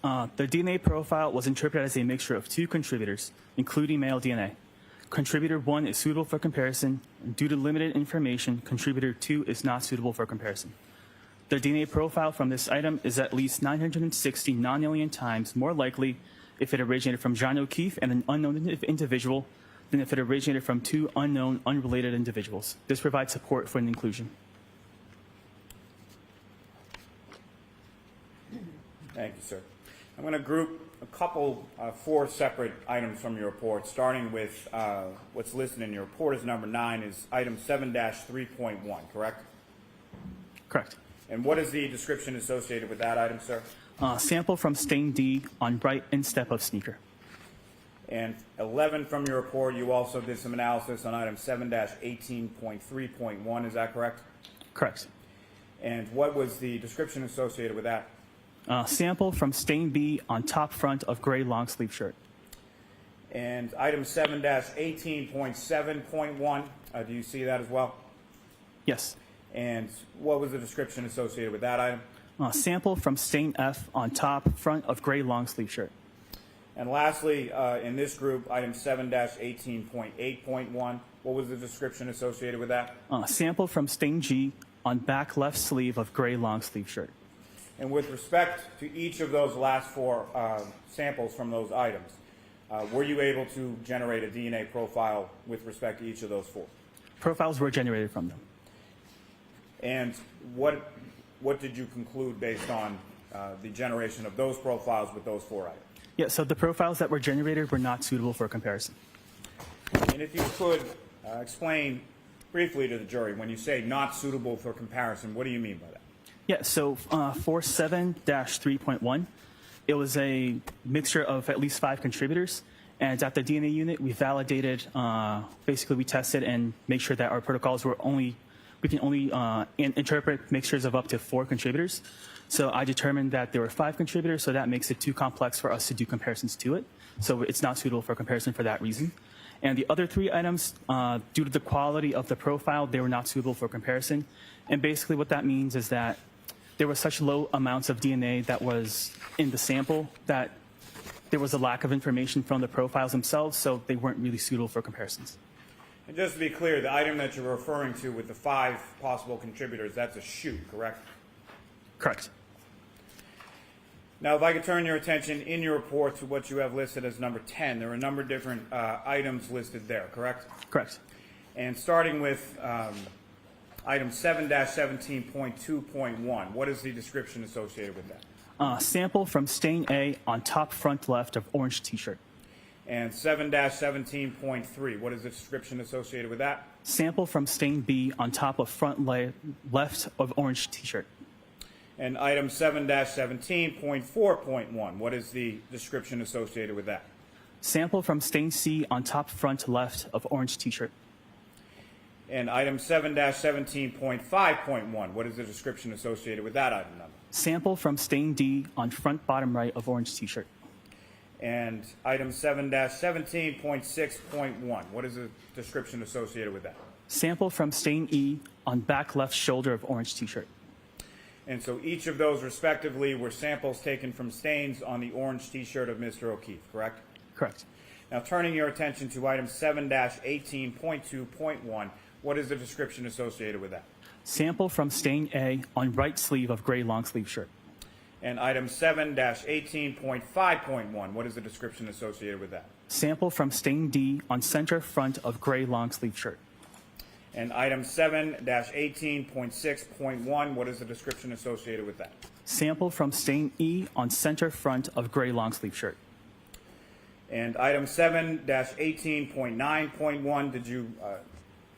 The DNA profile was interpreted as a mixture of 2 contributors, including male DNA. Contributor 1 is suitable for comparison. Due to limited information, contributor 2 is not suitable for comparison. The DNA profile from this item is at least 960 nonillion times more likely if it originated from John O'Keefe and an unknown individual than if it originated from 2 unknown, unrelated individuals. This provides support for an inclusion. Thank you, sir. I'm going to group a couple, 4 separate items from your report, starting with what's listed in your report as number 9 is item 7-3.1, correct? Correct. And what is the description associated with that item, sir? Sample from stain D on right instep of sneaker. And 11 from your report, you also did some analysis on item 7-18.3.1, is that correct? Correct. And what was the description associated with that? Sample from stain B on top front of gray long sleeve shirt. And item 7-18.7.1, do you see that as well? Yes. And what was the description associated with that item? Sample from stain F on top front of gray long sleeve shirt. And lastly, in this group, item 7-18.8.1, what was the description associated with that? Sample from stain G on back left sleeve of gray long sleeve shirt. And with respect to each of those last four samples from those items, were you able to generate a DNA profile with respect to each of those four? Profiles were generated from them. And what did you conclude based on the generation of those profiles with those four items? Yeah, so the profiles that were generated were not suitable for comparison. And if you could explain briefly to the jury, when you say not suitable for comparison, what do you mean by that? Yeah, so for 7-3.1, it was a mixture of at least 5 contributors. And at the DNA unit, we validated, basically we tested and make sure that our protocols were we can only interpret mixtures of up to 4 contributors. So I determined that there were 5 contributors, so that makes it too complex for us to do comparisons to it. So it's not suitable for comparison for that reason. And the other 3 items, due to the quality of the profile, they were not suitable for comparison. And basically what that means is that there were such low amounts of DNA that was in the sample that there was a lack of information from the profiles themselves, so they weren't really suitable for comparisons. And just to be clear, the item that you're referring to with the 5 possible contributors, that's a shoot, correct? Correct. Now, if I could turn your attention in your report to what you have listed as number 10, there are a number of different items listed there, correct? Correct. And starting with item 7-17.2.1, what is the description associated with that? Sample from stain A on top front left of orange t-shirt. And 7-17.3, what is the description associated with that? Sample from stain B on top of front left of orange t-shirt. And item 7-17.4.1, what is the description associated with that? Sample from stain C on top front left of orange t-shirt. And item 7-17.5.1, what is the description associated with that item number? Sample from stain D on front bottom right of orange t-shirt. And item 7-17.6.1, what is the description associated with that? Sample from stain E on back left shoulder of orange t-shirt. And so each of those respectively were samples taken from stains on the orange t-shirt of Mr. O'Keefe, correct? Correct. Now turning your attention to item 7-18.2.1, what is the description associated with that? Sample from stain A on right sleeve of gray long sleeve shirt. And item 7-18.5.1, what is the description associated with that? Sample from stain D on center front of gray long sleeve shirt. And item 7-18.6.1, what is the description associated with that? Sample from stain E on center front of gray long sleeve shirt. And item 7-18.9.1, did you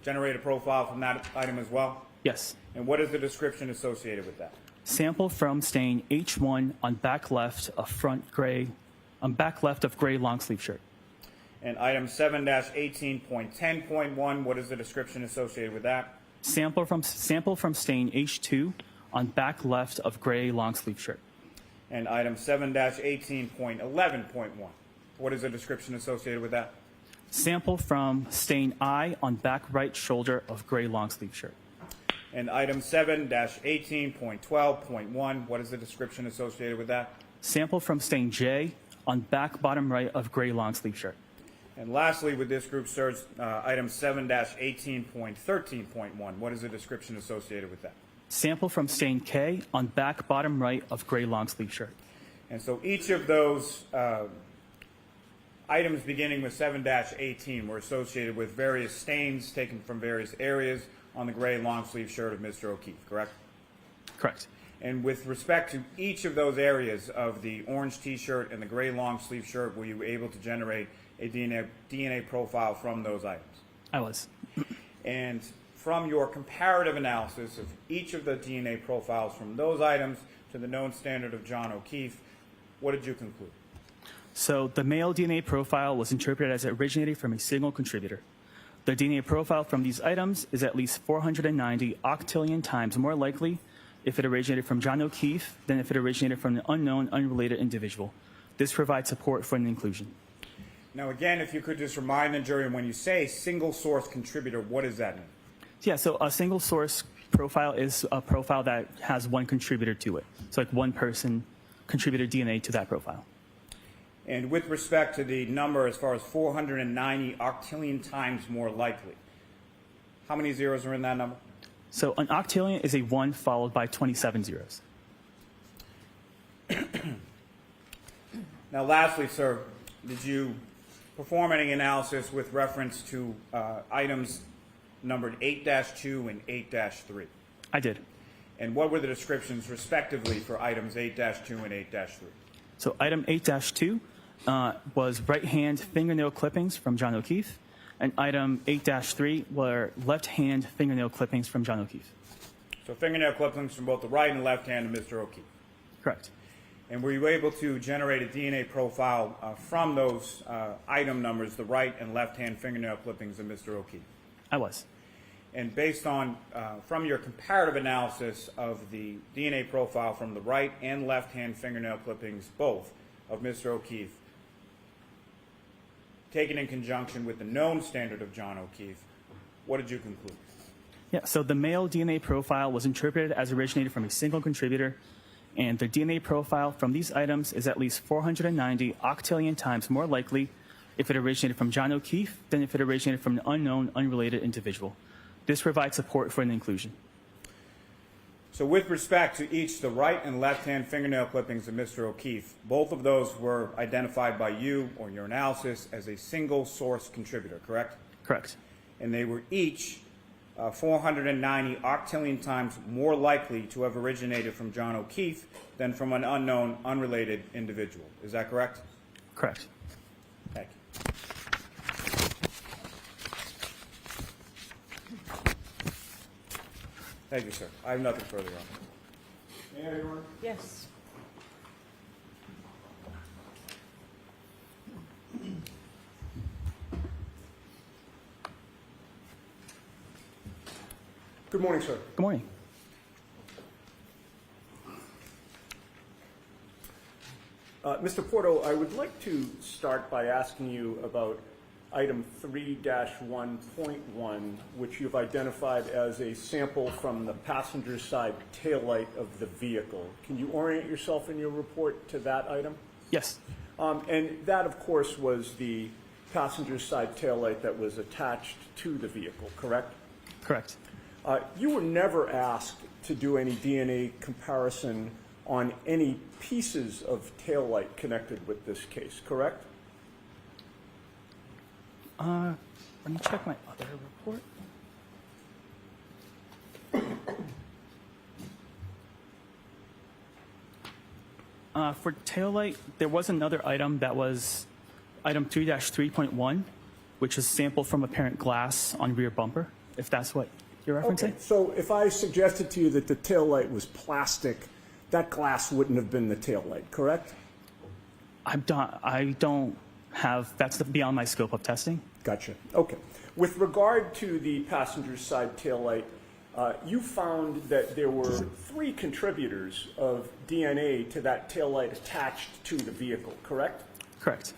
generate a profile from that item as well? Yes. And what is the description associated with that? Sample from stain H1 on back left of gray long sleeve shirt. And item 7-18.10.1, what is the description associated with that? Sample from stain H2 on back left of gray long sleeve shirt. And item 7-18.11.1, what is the description associated with that? Sample from stain I on back right shoulder of gray long sleeve shirt. And item 7-18.12.1, what is the description associated with that? Sample from stain J on back bottom right of gray long sleeve shirt. And lastly, with this group, sirs, item 7-18.13.1, what is the description associated with that? Sample from stain K on back bottom right of gray long sleeve shirt. And so each of those items beginning with 7-18 were associated with various stains taken from various areas on the gray long sleeve shirt of Mr. O'Keefe, correct? Correct. And with respect to each of those areas of the orange t-shirt and the gray long sleeve shirt, were you able to generate a DNA profile from those items? I was. And from your comparative analysis of each of the DNA profiles from those items to the known standard of John O'Keefe, what did you conclude? So the male DNA profile was interpreted as originating from a single contributor. The DNA profile from these items is at least 490 octillion times more likely if it originated from John O'Keefe than if it originated from an unknown, unrelated individual. This provides support for an inclusion. Now again, if you could just remind the jury, when you say single source contributor, what does that mean? Yeah, so a single source profile is a profile that has one contributor to it. So like one person contributed DNA to that profile. And with respect to the number as far as 490 octillion times more likely, how many zeros are in that number? So an octillion is a 1 followed by 27 zeros. Now, lastly, sir, did you perform any analysis with reference to items numbered 8-2 and 8-3? I did. And what were the descriptions, respectively, for items 8-2 and 8-3? So item 8-2 was right hand fingernail clippings from John O'Keefe, and item 8-3 were left hand fingernail clippings from John O'Keefe. So fingernail clippings from both the right and left hand of Mr. O'Keefe. Correct. And were you able to generate a DNA profile from those item numbers, the right and left hand fingernail clippings of Mr. O'Keefe? I was. And based on, from your comparative analysis of the DNA profile from the right and left hand fingernail clippings, both of Mr. O'Keefe, taken in conjunction with the known standard of John O'Keefe, what did you conclude? Yeah, so the male DNA profile was interpreted as originated from a single contributor, and the DNA profile from these items is at least 490 octillion times more likely if it originated from John O'Keefe than if it originated from an unknown, unrelated individual. This provides support for an inclusion. So with respect to each the right and left hand fingernail clippings of Mr. O'Keefe, both of those were identified by you or your analysis as a single source contributor, correct? Correct. And they were each 490 octillion times more likely to have originated from John O'Keefe than from an unknown, unrelated individual. Is that correct? Correct. Thank you. Thank you, sir. I have nothing further on. May I, Your Honor? Yes. Good morning, sir. Good morning. Mr. Porto, I would like to start by asking you about item 3-1.1, which you've identified as a sample from the passenger side taillight of the vehicle. Can you orient yourself in your report to that item? Yes. And that, of course, was the passenger side taillight that was attached to the vehicle, correct? Correct. You were never asked to do any DNA comparison on any pieces of taillight connected with this case, correct? Let me check my other report. For taillight, there was another item that was item 3-3.1, which is sampled from apparent glass on rear bumper, if that's what you're referencing. Okay, so if I suggested to you that the taillight was plastic, that glass wouldn't have been the taillight, correct? I don't have, that's beyond my scope of testing. Gotcha. Okay. With regard to the passenger side taillight, you found that there were 3 contributors of DNA to that taillight attached to the vehicle, correct? Correct.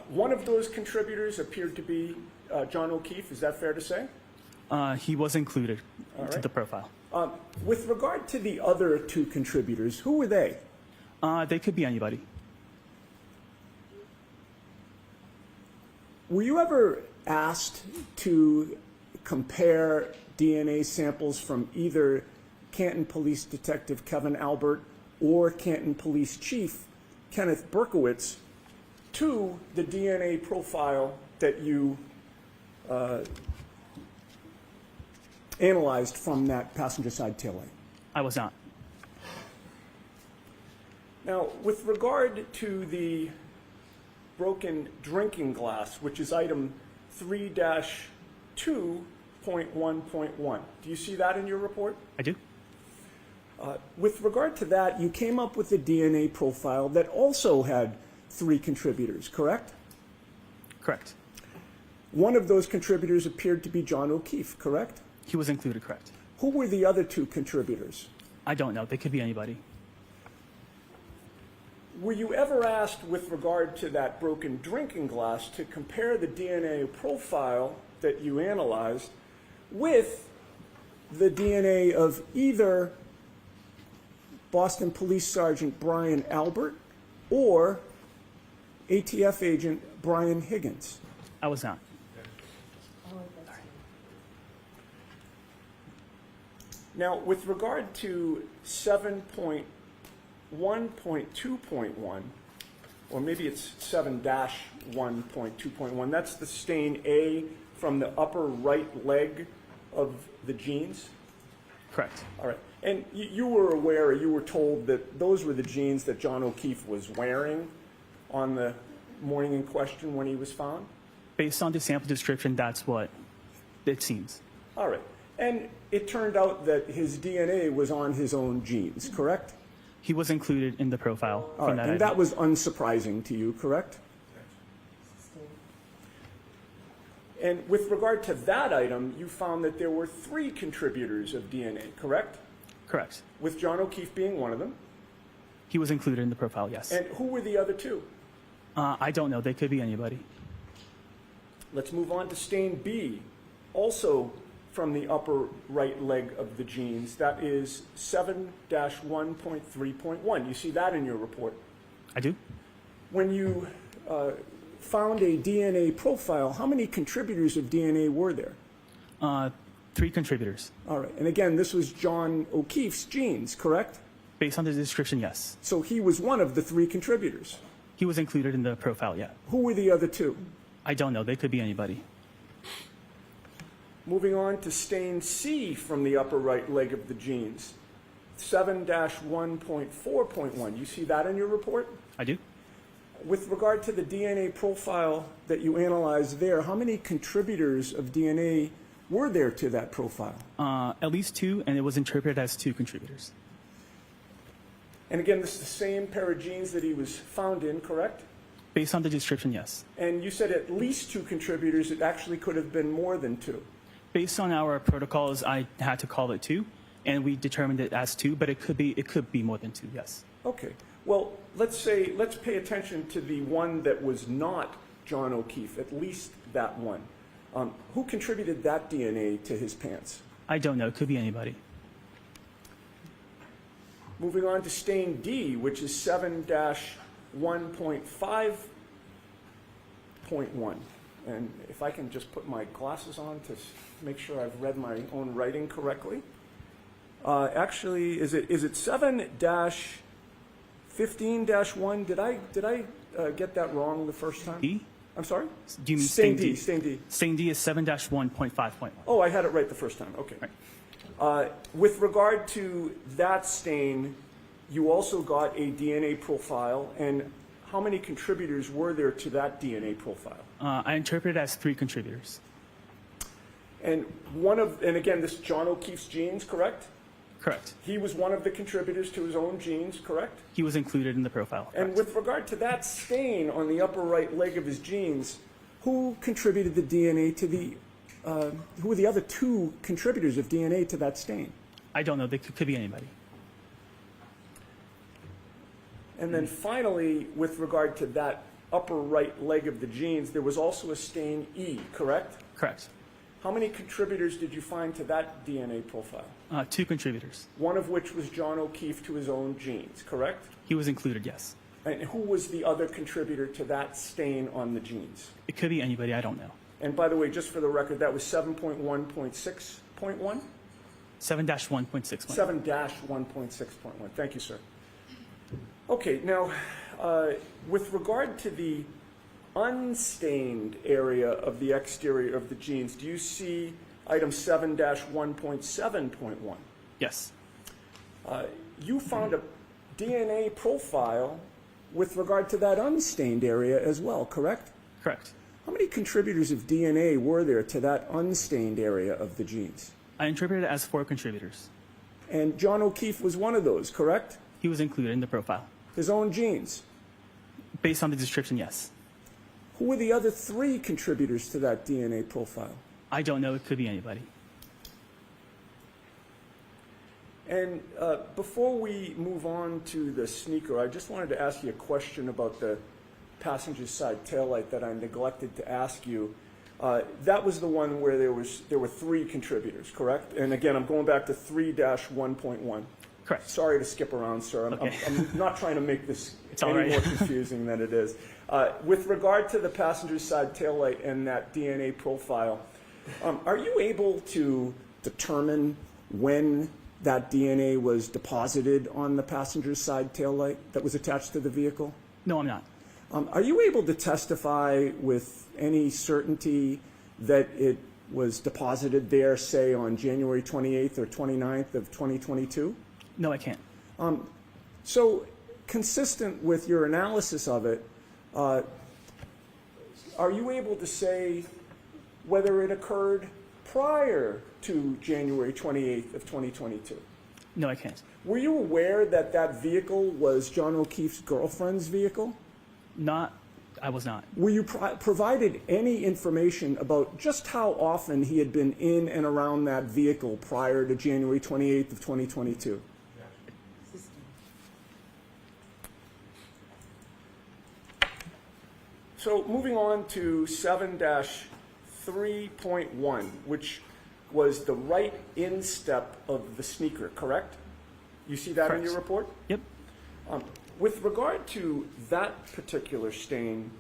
One of those contributors appeared to be John O'Keefe. Is that fair to say? He was included All to right. the profile. With regard to the other 2 contributors, who were they? They could be anybody. Were you ever asked to compare DNA samples from either Canton Police Detective Kevin Albert or Canton Police Chief Kenneth Berkowitz to the DNA profile that you analyzed from that passenger side taillight? I was not. Now, with regard to the broken drinking glass, which is item 3-2.1.1, do you see that in your report? I do. With regard to that, you came up with a DNA profile that also had 3 contributors, correct? Correct. One of those contributors appeared to be John O'Keefe, correct? He was included, correct. Who were the other 2 contributors? I don't know. They could be anybody. Were you ever asked with regard to that broken drinking glass to compare the DNA profile that you analyzed with the DNA of either Boston Police Sergeant Brian Albert or ATF agent Brian Higgins? I was not. Now, with regard to 7.1.2.1, or maybe it's 7-1.2.1, that's the stain A from the upper right leg of the jeans? Correct. All right. And you were aware, you were told that those were the jeans that John O'Keefe was wearing on the morning in question when he was found? Based on the sample description, that's what it seems. All right. And it turned out that his DNA was on his own jeans, correct? He was included in the profile All from right. that And item. that was unsurprising to you, correct? And with regard to that item, you found that there were 3 contributors of DNA, correct? Correct. With John O'Keefe being one of them. He was included in the profile, yes. And who were the other 2? I don't know. They could be anybody. Let's move on to stain B, also from the upper right leg of the jeans. That is 7-1.3.1. You see that in your report. I do? When you found a DNA profile, how many contributors of DNA were there? 3 contributors. All right. And again, this was John O'Keefe's genes, correct? Based on the description, yes. So he was one of the 3 contributors. He was included in the profile, yeah. Who were the other 2? I don't know. They could be anybody. Moving on to stain C from the upper right leg of the jeans. 7-1.4.1. You see that in your report? I do? With regard to the DNA profile that you analyzed there, how many contributors of DNA were there to that profile? At least 2, and it was interpreted as 2 contributors. And again, this is the same pair of jeans that he was found in, correct? Based on the description, yes. And you said at least 2 contributors. It actually could have been more than 2. Based on our protocols, I had to call it 2, and we determined it as 2, but it could be more than 2, yes. Okay. Well, let's pay attention to the one that was not John O'Keefe, at least that one. Who contributed that DNA to his pants? I don't know. It could be anybody. Moving on to stain D, which is 7-1.5.1. And if I can just put my glasses on to make sure I've read my own writing correctly. Actually, is it 7-15-1? Did I get that wrong the first time? D? I'm sorry? Do you mean stain stain D? Stain D. Stain D is 7-1.5.1. Oh, I had it right the first time. Okay. Right. With regard to that stain, you also got a DNA profile, and how many contributors were there to that DNA profile? I interpret it as 3 contributors. And again, this is John O'Keefe's genes, correct? Correct. He was one of the contributors to his own genes, correct? He was included in the profile. And with regard to that stain on the upper right leg of his genes, who contributed the DNA to the, who were the other 2 contributors of DNA to that stain? I don't know. They could be anybody. And then finally, with regard to that upper right leg of the genes, there was also a stain E, correct? Correct. How many contributors did you find to that DNA profile? 2 contributors. One of which was John O'Keefe to his own genes, correct? He was included, yes. And who was the other contributor to that stain on the genes? It could be anybody. I don't know. And by the way, just for the record, that was 7.1.6.1? 7-1.6. 7-1.6.1. Thank you, sir. Okay, now, with regard to the unstained area of the exterior of the genes, do you see item 7-1.7.1? Yes. You found a DNA profile with regard to that unstained area as well, correct? Correct. How many contributors of DNA were there to that unstained area of the genes? I interpret it as 4 contributors. And John O'Keefe was one of those, correct? He was included in the profile. His own genes. Based on the description, yes. Who were the other 3 contributors to that DNA profile? I don't know. It could be anybody. And before we move on to the sneaker, I just wanted to ask you a question about the passenger side taillight that I neglected to ask you. That was the one where there were 3 contributors, correct? And again, I'm going back to 3-1.1. Correct. Sorry to skip around, sir. Okay. I'm not trying to make this It's all any right. more confusing than it is. With regard to the passenger side taillight and that DNA profile, are you able to determine when that DNA was deposited on the passenger side taillight that was attached to the vehicle? No, I'm not. Are you able to testify with any certainty that it was deposited there, say, on January 28th or 29th of 2022? No, I can't. So, consistent with your analysis of it, are you able to say whether it occurred prior to January 28th of 2022? No, I can't. Were you aware that that vehicle was John O'Keefe's girlfriend's vehicle? I was not. Were you provided any information about just how often he had been in and around that vehicle prior to January 28th of 2022? So moving on to 7-3.1, which was the right instep of the sneaker, correct? You see that in Correct. your report? Yep. With regard to that particular stain,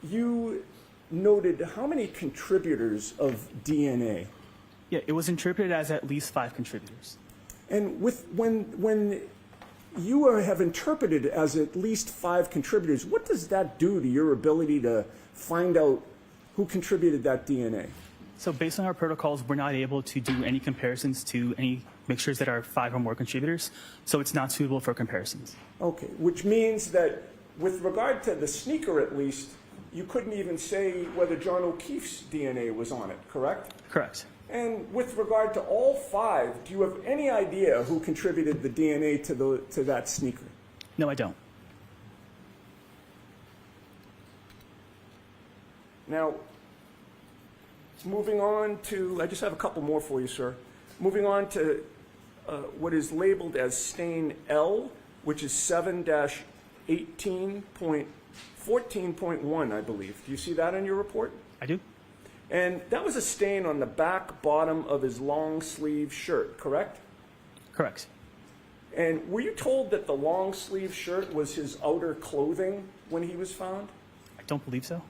you noted how many contributors of DNA? Yeah, it was interpreted as at least 5 contributors. And when you have interpreted as at least 5 contributors, what does that do to your ability to find out who contributed that DNA? So based on our protocols, we're not able to do any comparisons to any mixtures that are 5 or more contributors, so it's not suitable for comparisons. Okay, which means that with regard to the sneaker at least, you couldn't even say whether John O'Keefe's DNA was on it, correct? Correct. And with regard to all 5, do you have any idea who contributed the DNA to that sneaker? No, I don't. Now, moving on to, I just have a couple more for you, sir. Moving on to what is labeled as stain L, which is 7-18.14.1, I believe. Do you see that in your report? I do? And that was a stain on the back bottom of his long sleeve shirt, correct? Correct. And were you told that the long sleeve shirt was his outer clothing when he was found? I don't believe so.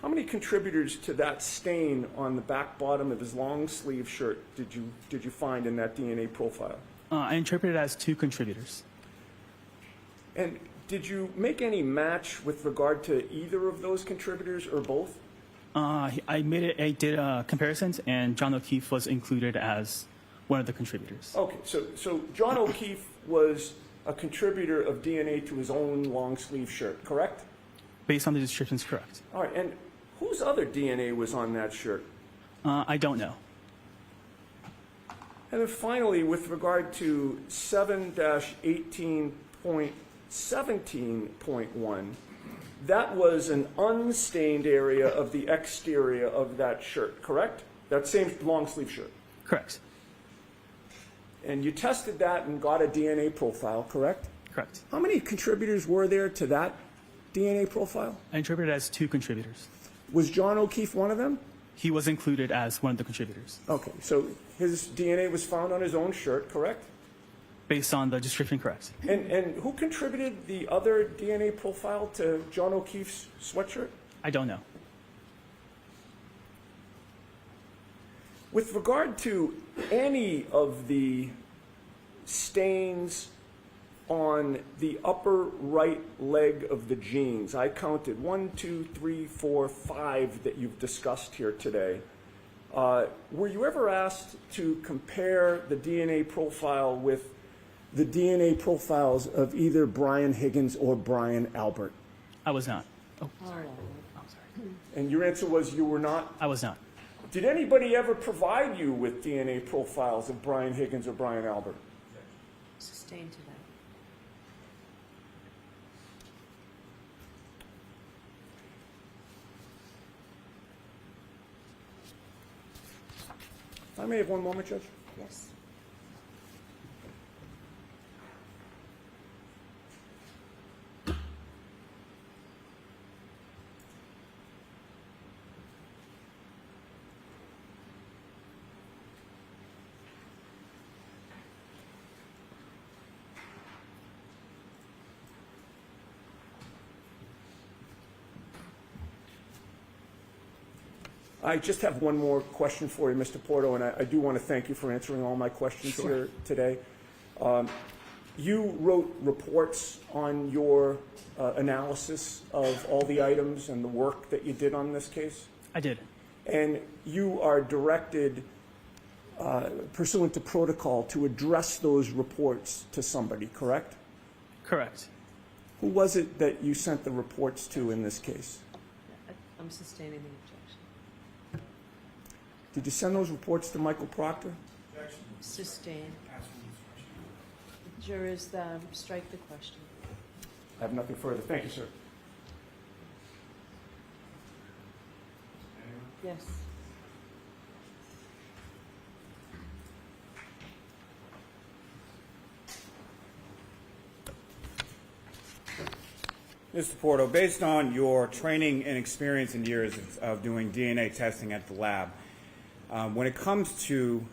How many contributors to that stain on the back bottom of his long sleeve shirt did you find in that DNA profile? I interpreted it as 2 contributors. And did you make any match with regard to either of those contributors or both? I did comparisons, and John O'Keefe was included as one of the contributors. Okay, so John O'Keefe was a contributor of DNA to his own long sleeve shirt, correct? Based on the descriptions, correct. All right, and whose other DNA was on that shirt? I don't know. And then finally, with regard to 7-18.17.1, that was an unstained area of the exterior of that shirt, correct? That same long sleeve shirt. Correct. And you tested that and got a DNA profile, correct? Correct. How many contributors were there to that DNA profile? I interpreted it as 2 contributors. Was John O'Keefe one of them? He was included as one of the contributors. Okay, so his DNA was found on his own shirt, correct? Based on the description, correct. And who contributed the other DNA profile to John O'Keefe's sweatshirt? I don't know. With regard to any of the stains on the upper right leg of the jeans, I counted 1, 2, 3, 4, 5 that you've discussed here today. Were you ever asked to compare the DNA profile with the DNA profiles of either Brian Higgins or Brian Albert? I was not. Oh, All right. sorry. And your answer was you were not? I was not. Did anybody ever provide you with DNA profiles of Brian Higgins or Brian Albert? Sustain to that. I may have one moment, Judge. Yes. I just have one more question for you, Mr. Porto, and I do want to thank you for answering all my questions here today. You wrote reports on your analysis of all the items and the work that you did on this case? I did. And you are directed, pursuant to protocol, to address those reports to somebody, correct? Correct. Who was it that you sent the reports to in this case? I'm sustaining the objection. Did you send those reports to Michael Proctor? Sustain. Jurors, strike the question. I have nothing further. Thank you, sir. Yes. Mr. Porto, based on your training and experience and years of doing DNA testing at the lab, when it comes to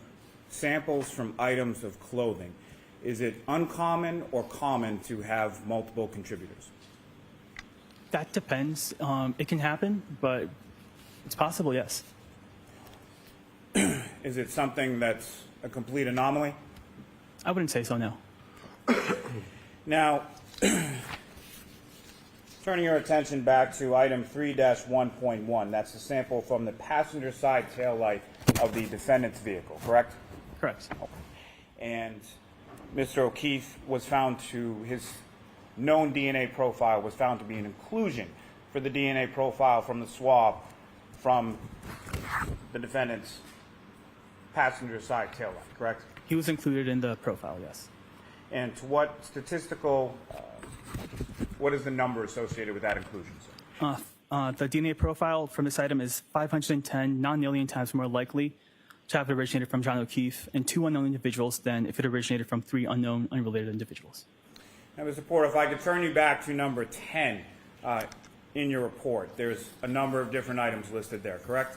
samples from items of clothing, is it uncommon or common to have multiple contributors? That depends. It can happen, but it's possible, yes. Is it something that's a complete anomaly? I wouldn't say so, no. Now, turning your attention back to item 3-1.1, that's the sample from the passenger side tail light of the defendant's vehicle, correct? Correct. And Mr. O'Keefe was found to, his known DNA profile was found to be an inclusion for the DNA profile from the swab from the defendant's passenger side tail light, correct? He was included in the profile, yes. And to what statistical, what is the number associated with that inclusion, sir? The DNA profile from this item is 510 non-alien times more likely to have it originated from John O'Keefe and 2 unknown individuals than if it originated from 3 unknown, unrelated individuals. Now, Mr. Porter, if I could turn you back to number 10 in your report, there's a number of different items listed there, correct?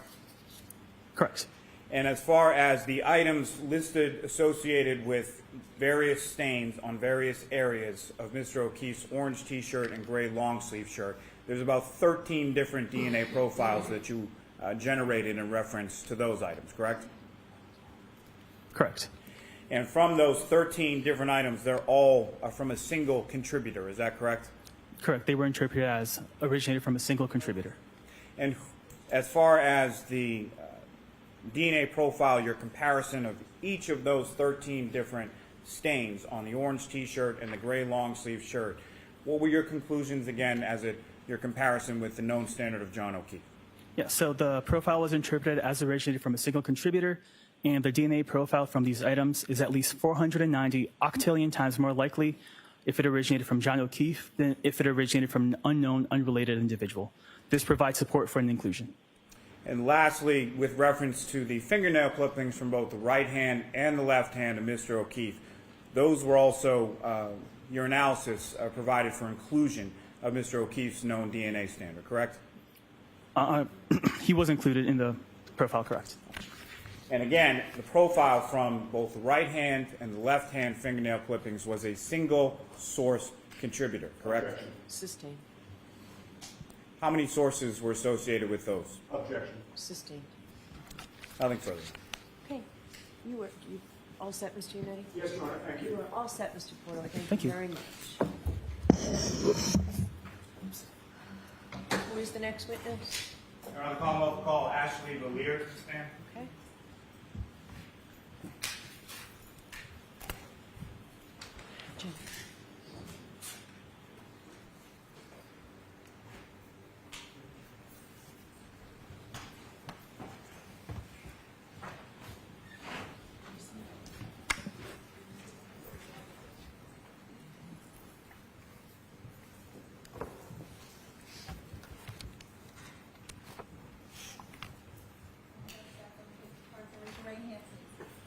Correct. And as far as the items listed associated with various stains on various areas of Mr. O'Keefe's orange T-shirt and gray long sleeve shirt, there's about 13 different DNA profiles that you generated in reference to those items, correct? Correct. And from those 13 different items, they're all from a single contributor, is that correct? Correct. They were interpreted as originated from a single contributor. And as far as the DNA profile, your comparison of each of those 13 different stains on the orange T-shirt and the gray long sleeve shirt, what were your conclusions again as your comparison with the known standard of John O'Keefe? Yeah, so the profile was interpreted as originated from a single contributor, and the DNA profile from these items is at least 490 octillion times more likely if it originated from John O'Keefe than if it originated from an unknown, unrelated individual. This provides support for an inclusion. And lastly, with reference to the fingernail clippings from both the right hand and the left hand of Mr. O'Keefe, those were also, your analysis provided for inclusion of Mr. O'Keefe's known DNA standard, correct? He was included in the profile, correct. And again, the profile from both the right hand and the left hand fingernail clippings was a single source contributor, correct? Sustain. How many sources were associated with those? Objection. Sustain. Nothing further. Okay. You all set, Mr. Unetti? Yes, Your Honor, thank You are all set, Mr. Porto. Thank you. Very much. Who is the next witness? Your Honor, the Commonwealth will call Ashley Valier to stand. Okay. Jim.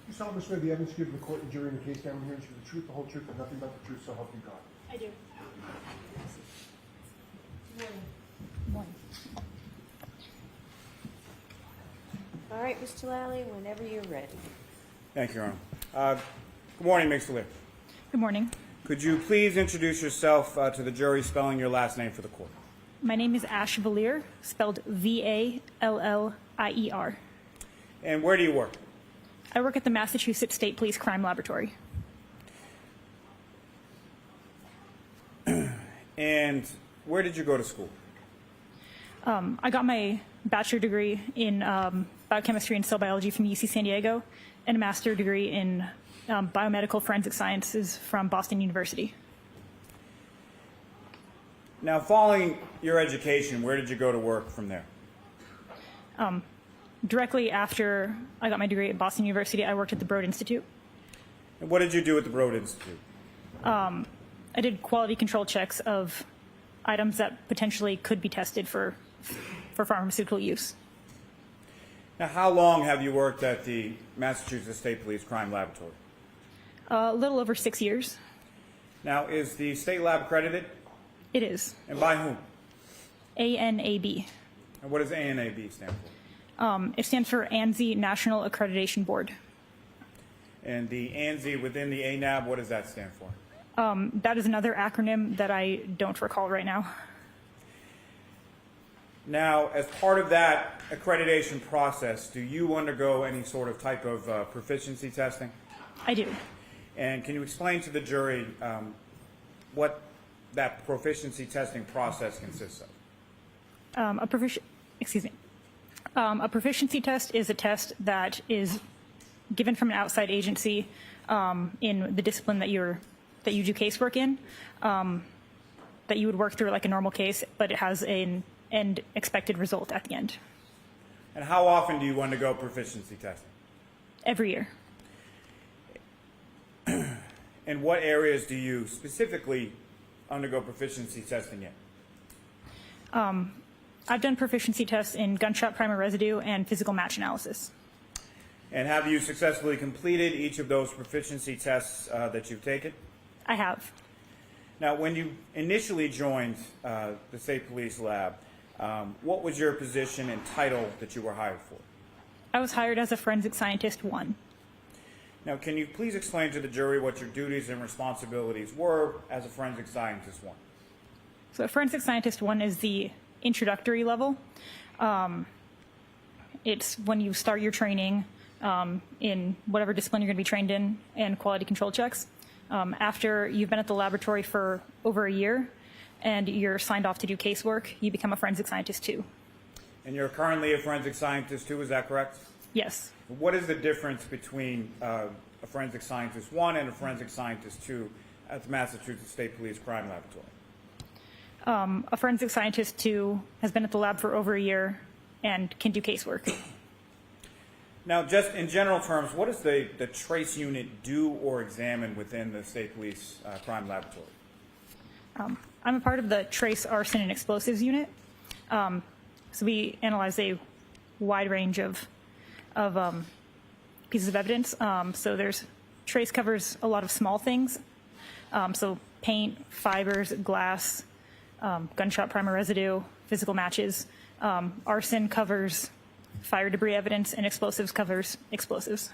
You solemnly swear the evidence given to the court and jury in the case now hearing should be the truth, the whole truth, and nothing but the truth, so help you God. I do. All right, Mr. Lally, whenever you're ready. Thank you, Your Honor. Good morning, Ms. Valier. Good morning. Could you please introduce yourself to the jury, spelling your last name for the court? My name is Ash Valier, spelled Vallier. And where do you work? I work at the Massachusetts State Police Crime Laboratory. And where did you go to school? I got my bachelor degree in biochemistry and cell biology from UC San Diego, and a master's degree in biomedical forensic sciences from Boston University. Now, following your education, where did you go to work from there? Directly after I got my degree at Boston University, I worked at the Broad Institute. And what did you do at the Broad Institute? I did quality control checks of items that potentially could be tested for pharmaceutical use. Now, how long have you worked at the Massachusetts State Police Crime Laboratory? A little over 6 years. Now, is the state lab accredited? It is. And by whom? ANAB. And what does ANAB stand for? It stands for ANSI National Accreditation Board. And the ANSI within the ANAB, what does that stand for? That is another acronym that I don't recall right now. Now, as part of that accreditation process, do you undergo any sort of type of proficiency testing? I do. And can you explain to the jury what that proficiency testing process consists of? A proficiency test is a test that is given from an outside agency in the discipline that you do casework in, that you would work through like a normal case, but it has an end expected result at the end. And how often do you undergo proficiency testing? Every year. And what areas do you specifically undergo proficiency testing in? I've done proficiency tests in gunshot primer residue and physical match analysis. And have you successfully completed each of those proficiency tests that you've taken? I have. Now, when you initially joined the State Police Lab, what was your position and title that you were hired for? I was hired as a forensic scientist 1. Now, can you please explain to the jury what your duties and responsibilities were as a forensic scientist 1? So a forensic scientist 1 is the introductory level. It's when you start your training in whatever discipline you're going to be trained in and quality control checks. After you've been at the laboratory for over a year and you're signed off to do casework, you become a forensic scientist 2. And you're currently a forensic scientist 2, is that correct? Yes. What is the difference between a forensic scientist 1 and a forensic scientist 2 at the Massachusetts State Police Crime Laboratory? A forensic scientist 2 has been at the lab for over a year and can do casework. Now, just in general terms, what does the trace unit do or examine within the State Police Crime Laboratory? I'm a part of the Trace, Arson, and Explosives unit. So we analyze a wide range of pieces of evidence. So trace covers a lot of small things. So paint, fibers, glass, gunshot primer residue, physical matches. Arson covers fire debris evidence, and explosives covers explosives.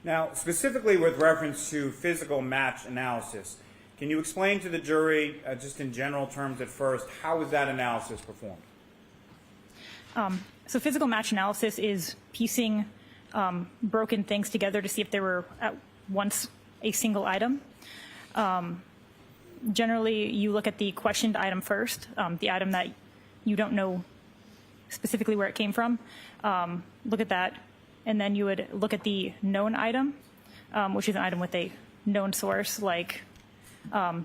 Now, specifically with reference to physical match analysis, can you explain to the jury, just in general terms at first, how is that analysis performed? So physical match analysis is piecing broken things together to see if they were at once a single item. Generally, you look at the questioned item first, the item that you don't know specifically where it came from. Look at that, and then you would look at the known item, which is an item with a known source, like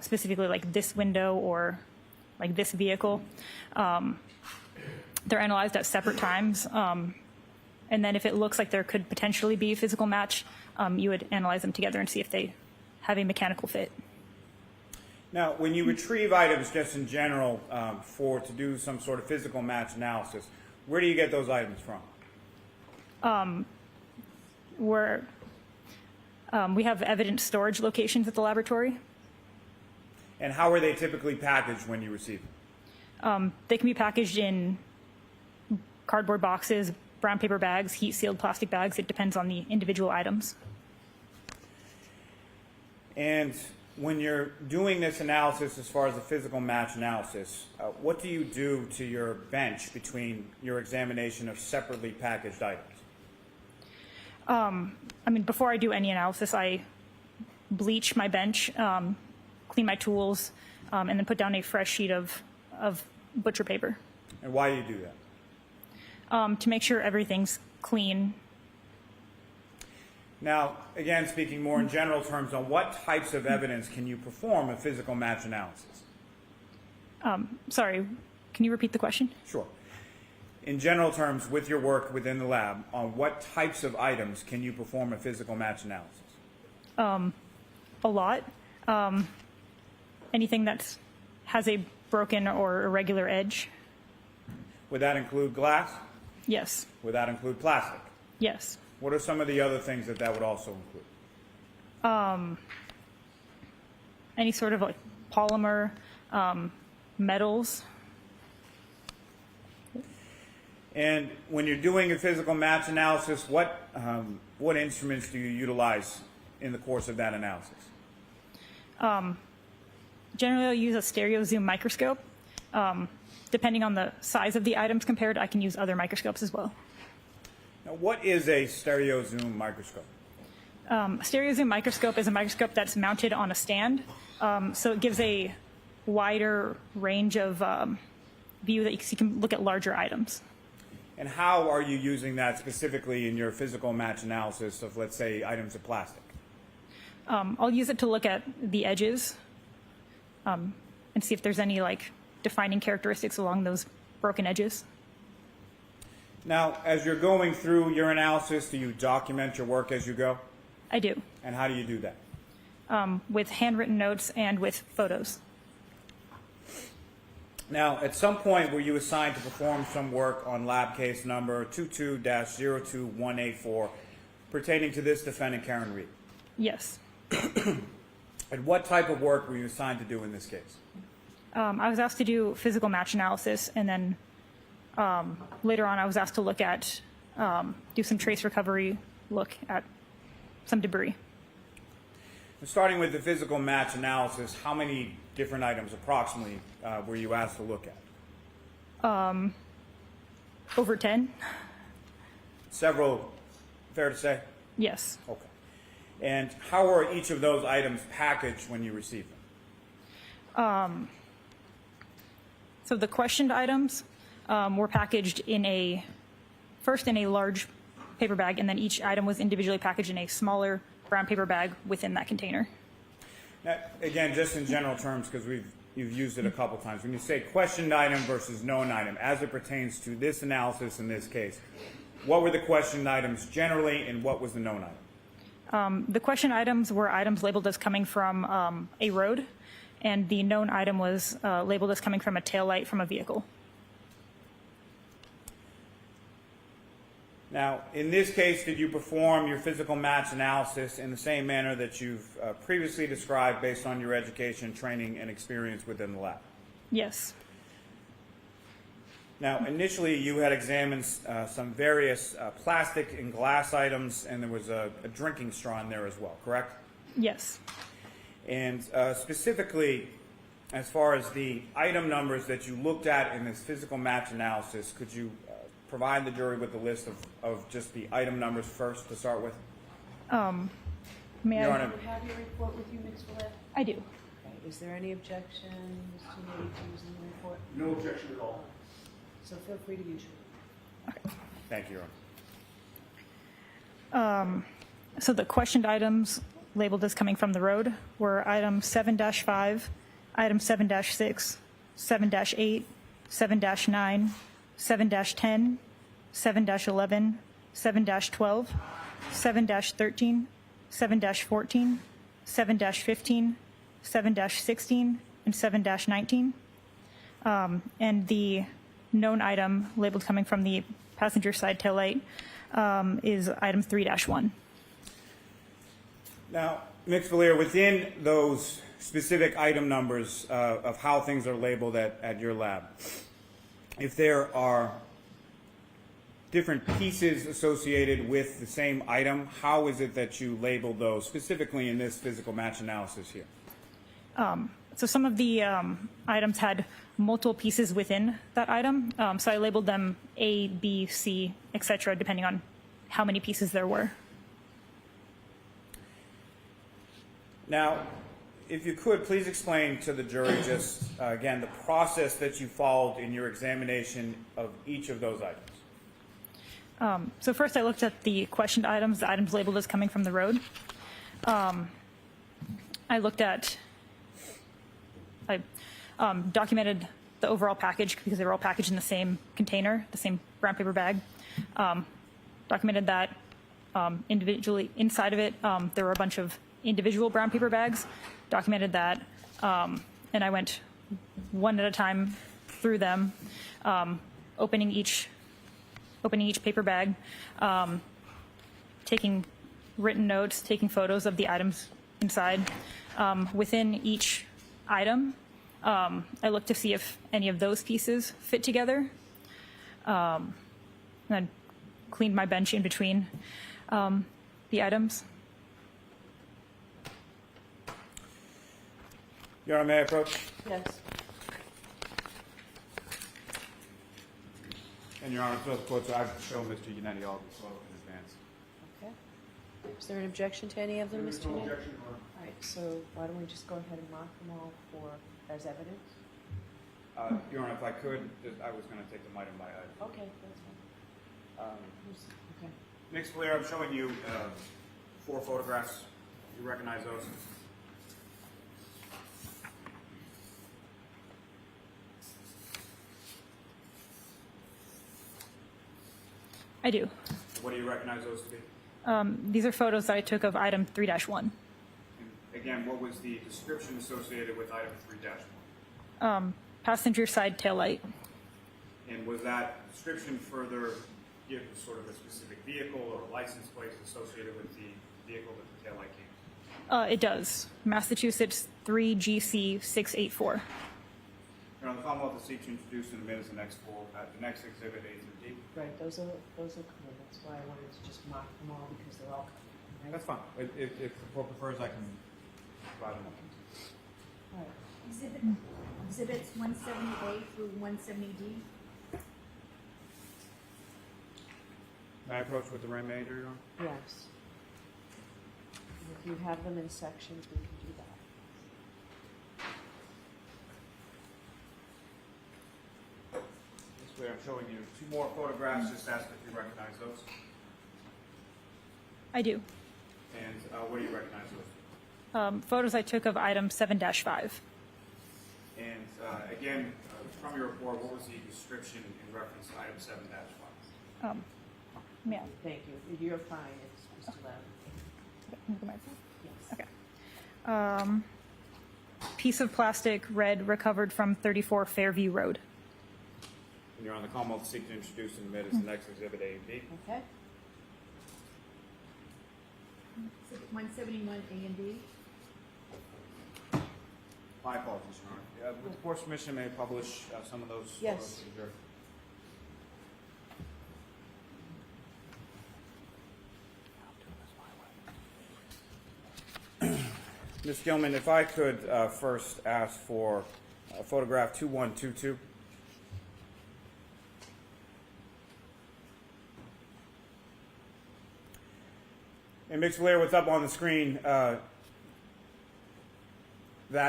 specifically like this window or like this vehicle. They're analyzed at separate times, and then if it looks like there could potentially be a physical match, you would analyze them together and see if they have a mechanical fit. Now, when you retrieve items just in general to do some sort of physical match analysis, where do you get those items from? We have evidence storage locations at the laboratory. And how are they typically packaged when you receive them? They can be packaged in cardboard boxes, brown paper bags, heat-sealed plastic bags. It depends on the individual items. And when you're doing this analysis as far as the physical match analysis, what do you do to your bench between your examination of separately packaged items? I mean, before I do any analysis, I bleach my bench, clean my tools, and then put down a fresh sheet of butcher paper. And why do you do that? To make sure everything's clean. Now, again, speaking more in general terms, on what types of evidence can you perform a physical match analysis? Sorry, can you repeat the question? Sure. In general terms, with your work within the lab, on what types of items can you perform a physical match analysis? A lot. Anything that has a broken or irregular edge. Would that include glass? Yes. Would that include plastic? Yes. What are some of the other things that would also include? Any sort of like polymer, metals. And when you're doing a physical match analysis, what instruments do you utilize in the course of that analysis? Generally, I'll use a stereo zoom microscope. Depending on the size of the items compared, I can use other microscopes as well. Now, what is a stereo zoom microscope? A stereo zoom microscope is a microscope that's mounted on a stand, so it gives a wider range of view that you can look at larger items. And how are you using that specifically in your physical match analysis of, let's say, items of plastic? I'll use it to look at the edges and see if there's any like defining characteristics along those broken edges. Now, as you're going through your analysis, do you document your work as you go? I do, And how do you do that? with handwritten notes and with photos. Now, at some point were you assigned to perform some work on lab case number 22-02184 pertaining to this defendant, Karen Reed? Yes. And what type of work were you assigned to do in this case? I was asked to do physical match analysis, and then later on I was asked to look at, do some trace recovery, look at some debris. Starting with the physical match analysis, how many different items approximately were you asked to look at? Over 10? Several, fair to say? Yes. Okay. And how were each of those items packaged when you received them? So the questioned items were packaged first in a large paper bag, and then each item was individually packaged in a smaller brown paper bag within that container. Now, again, just in general terms, because you've used it a couple times, when you say questioned item versus known item, as it pertains to this analysis in this case, what were the questioned items generally, and what was the known item? The question items were items labeled as coming from a road, and the known item was labeled as coming from a taillight from a vehicle. Now, in this case, did you perform your physical match analysis in the same manner that you've previously described based on your education, training, and experience within the lab? Yes. Now, initially, you had examined some various plastic and glass items, and there was a drinking straw in there as well, correct? Yes. And specifically, as far as the item numbers that you looked at in this physical match analysis, could you provide the jury with a list of just the item numbers first to start with? May Your I? Honor. Do you have your report with you, Ms. Willett? I do. Okay. Is there any objection, Mr. Nady, to using the report? No objection at all. So feel free to use your report. Thank you, Your Honor. So the questioned items labeled as coming from the road were item 7-5, item 7-6, 7-8, 7-9, 7-10, 7-11, 7-12, 7-13, 7-14, 7-15, 7-16, and 7-19. And the known item labeled coming from the passenger side taillight is item 3-1. Now, Ms. Valier, within those specific item numbers of how things are labeled at your lab, if there are different pieces associated with the same item, how is it that you label those, specifically in this physical match analysis here? So some of the items had multiple pieces within that item. So I labeled them A, B, C, etc., depending on how many pieces there were. Now, if you could, please explain to the jury just, again, the process that you followed in your examination of each of those items. So first I looked at the questioned items, the items labeled as coming from the road. I looked at, I documented the overall package because they were all packaged in the same container, the same brown paper bag. Documented that individually. Inside of it, there were a bunch of individual brown paper bags. Documented that, and I went one at a time through them, opening each paper bag, taking written notes, taking photos of the items inside. Within each item, I looked to see if any of those pieces fit together. And I cleaned my bench in between the items. Your Honor, may I approach? Yes. And Your Honor, of course, I've shown Mr. Yannetti all these photos in advance. Okay. Is there an objection to any of them, Mr. No Nate? objection, Your Honor. All right, so why don't we just go ahead and mark them all as evidence? Your Honor, if I could, I was going to take them item by item. Okay, that's fine. Okay. Nick Spalier, I'm showing you 4 photographs. You recognize those? I do. What do you recognize those to be? These are photos that I took of item 3-1. And again, what was the description associated with item 3-1? Passenger side taillight. And was that description further given sort of a specific vehicle or a license plate associated with the vehicle that the taillight came? It does. Massachusetts 3GC684. Your Honor, the Commonwealth is seeking to introduce in the minutes the next exhibit A through D. Right, those are common. That's why I wanted to just mark them all because they're all common. Right? That's fine. If the court prefers, I can provide them. All right. Exhibits 170A through 170D. May I approach with the remainder, Your Honor? Yes. And if you have them in sections, we can do that. This way, I'm showing you 2 more photographs. Just ask if you recognize those. I do. And what do you recognize those? Photos I took of item 7-5. And again, from your report, what was the description in reference to item 7-5? Yeah. Thank you. You're fine. It's Mr. Loud. Yes. Okay. Piece of plastic, red, recovered from 34 Fairview Road. And Your Honor, the Commonwealth is seeking to introduce in the minutes the next exhibit A and B. Okay. Exhibit 171A and B. My apologies, Your Honor. With the court's permission, may I publish some of those Yes. photos to the jury? Ms. Gilman, if I could first ask for photograph 2122. And Ms. Blair, what's up on the screen, that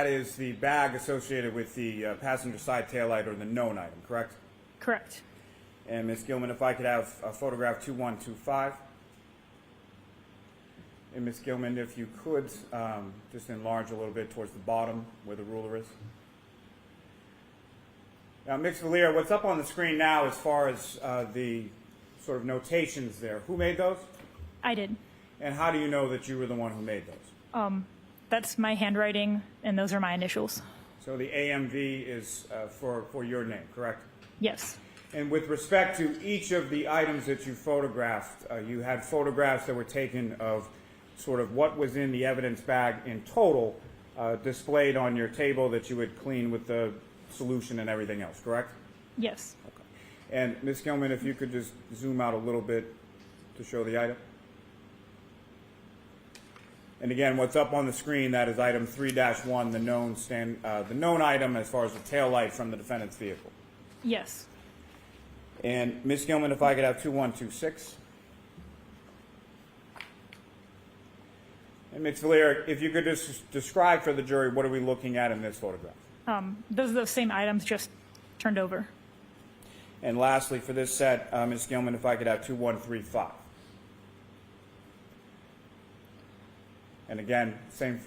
is the bag associated with the passenger side taillight or the known item, correct? Correct. And Ms. Gilman, if I could have photograph 2125. And Ms. Gilman, if you could just enlarge a little bit towards the bottom where the ruler is. Now, Ms. Valier, what's up on the screen now as far as the sort of notations there, who made those? I did. And how do you know that you were the one who made those? That's my handwriting, and those are my initials. So the AMV is for your name, correct? Yes. And with respect to each of the items that you photographed, you had photographs that were taken of sort of what was in the evidence bag in total, displayed on your table that you would clean with the solution and everything else, correct? Yes. Okay. And Ms. Gilman, if you could just zoom out a little bit to show the item. And again, what's up on the screen, that is item 3-1, the known item as far as the tail light from the defendant's vehicle. Yes. And Ms. Gilman, if I could have 2126. And Ms. Valier, if you could just describe for the jury, what are we looking at in this photograph? Those are those same items, just turned over. And lastly, for this set, Ms. Gilman, if I could have 2135. And again, same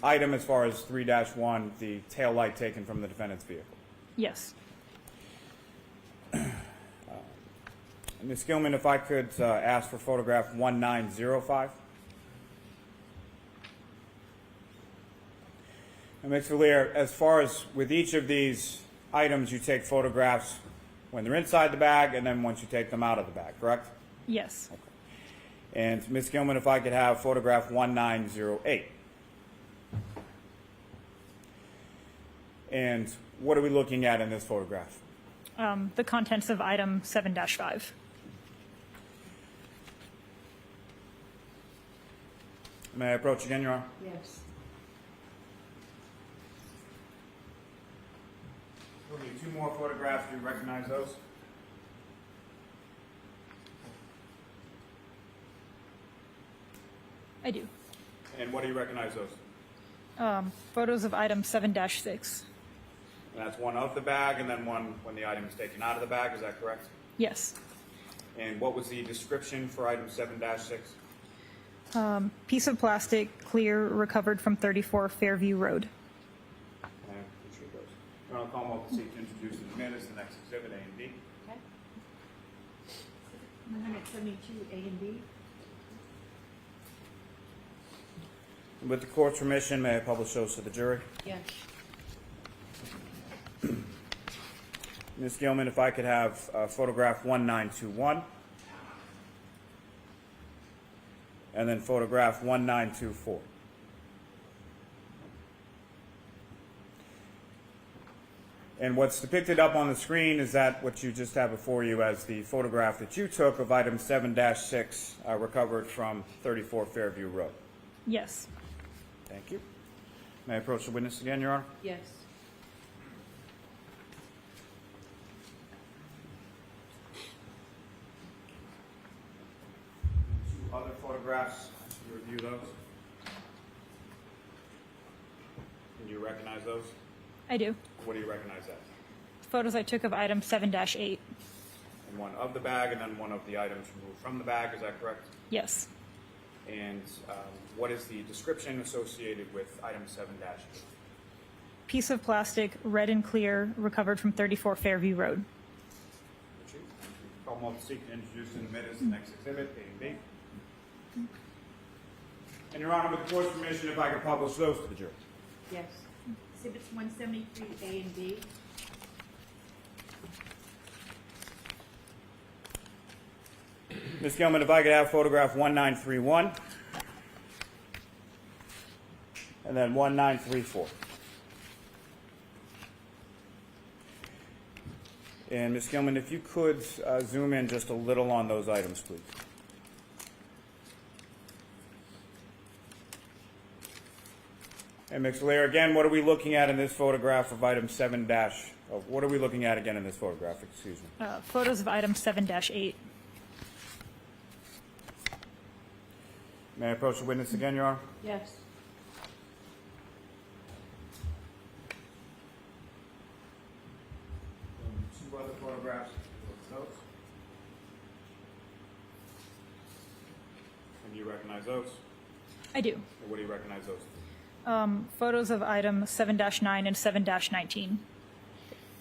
item as far as 3-1, the tail light taken from the defendant's vehicle. Yes. Ms. Gilman, if I could ask for photograph 1905. And Ms. Valier, as far as with each of these items, you take photographs when they're inside the bag and then once you take them out of the bag, correct? Yes. Okay. And Ms. Gilman, if I could have photograph 1908. And what are we looking at in this photograph? The contents of item 7-5. May I approach again, Your Honor? Yes. We'll need two more photographs. Do you recognize those? I do. And what do you recognize those? Photos of item 7-6. And that's one of the bag and then one when the item is taken out of the bag. Is that correct? Yes. And what was the description for item 7-6? Piece of plastic, clear, recovered from 34 Fairview Road. I appreciate those. Your Honor, call to seek to introduce in a minute the next exhibit, A and B. Okay. 172 A and B. And with the court's permission, may I publish those to the jury? Yes. Ms. Gilman, if I could have photograph 1921, and then photograph 1924. And what's depicted up on the screen is that what you just have before you as the photograph that you took of item 7-6 recovered from 34 Fairview Road. Yes. Thank you. May I approach the witness again, Your Honor? Yes. Two other photographs. You review those. Can you recognize those? I do. What do you recognize as? Photos I took of item 7-8. And one of the bag and then one of the items removed from the bag. Is that correct? Yes. And what is the description associated with item 7-8? Piece of plastic, red and clear, recovered from 34 Fairview Road. Call them to seek to introduce in a minute as the next exhibit, A and B. And Your Honor, with the court's permission, if I could publish those to the jury. Yes. Exhibits 173 A and B. Ms. Gilman, if I could have photograph 1931 and then 1934. And Ms. Gilman, if you could zoom in just a little on those items, please. And Ms. Valier, again, what are we looking at in this photograph of item 7 dash? What are we looking at again in this photograph? Excuse me. Photos of item 7-8. May I approach the witness again, Your Honor? Yes. Two other photographs. Those. And do you recognize those? I do. Or what do you recognize those? Photos of item 7-9 and 7-19.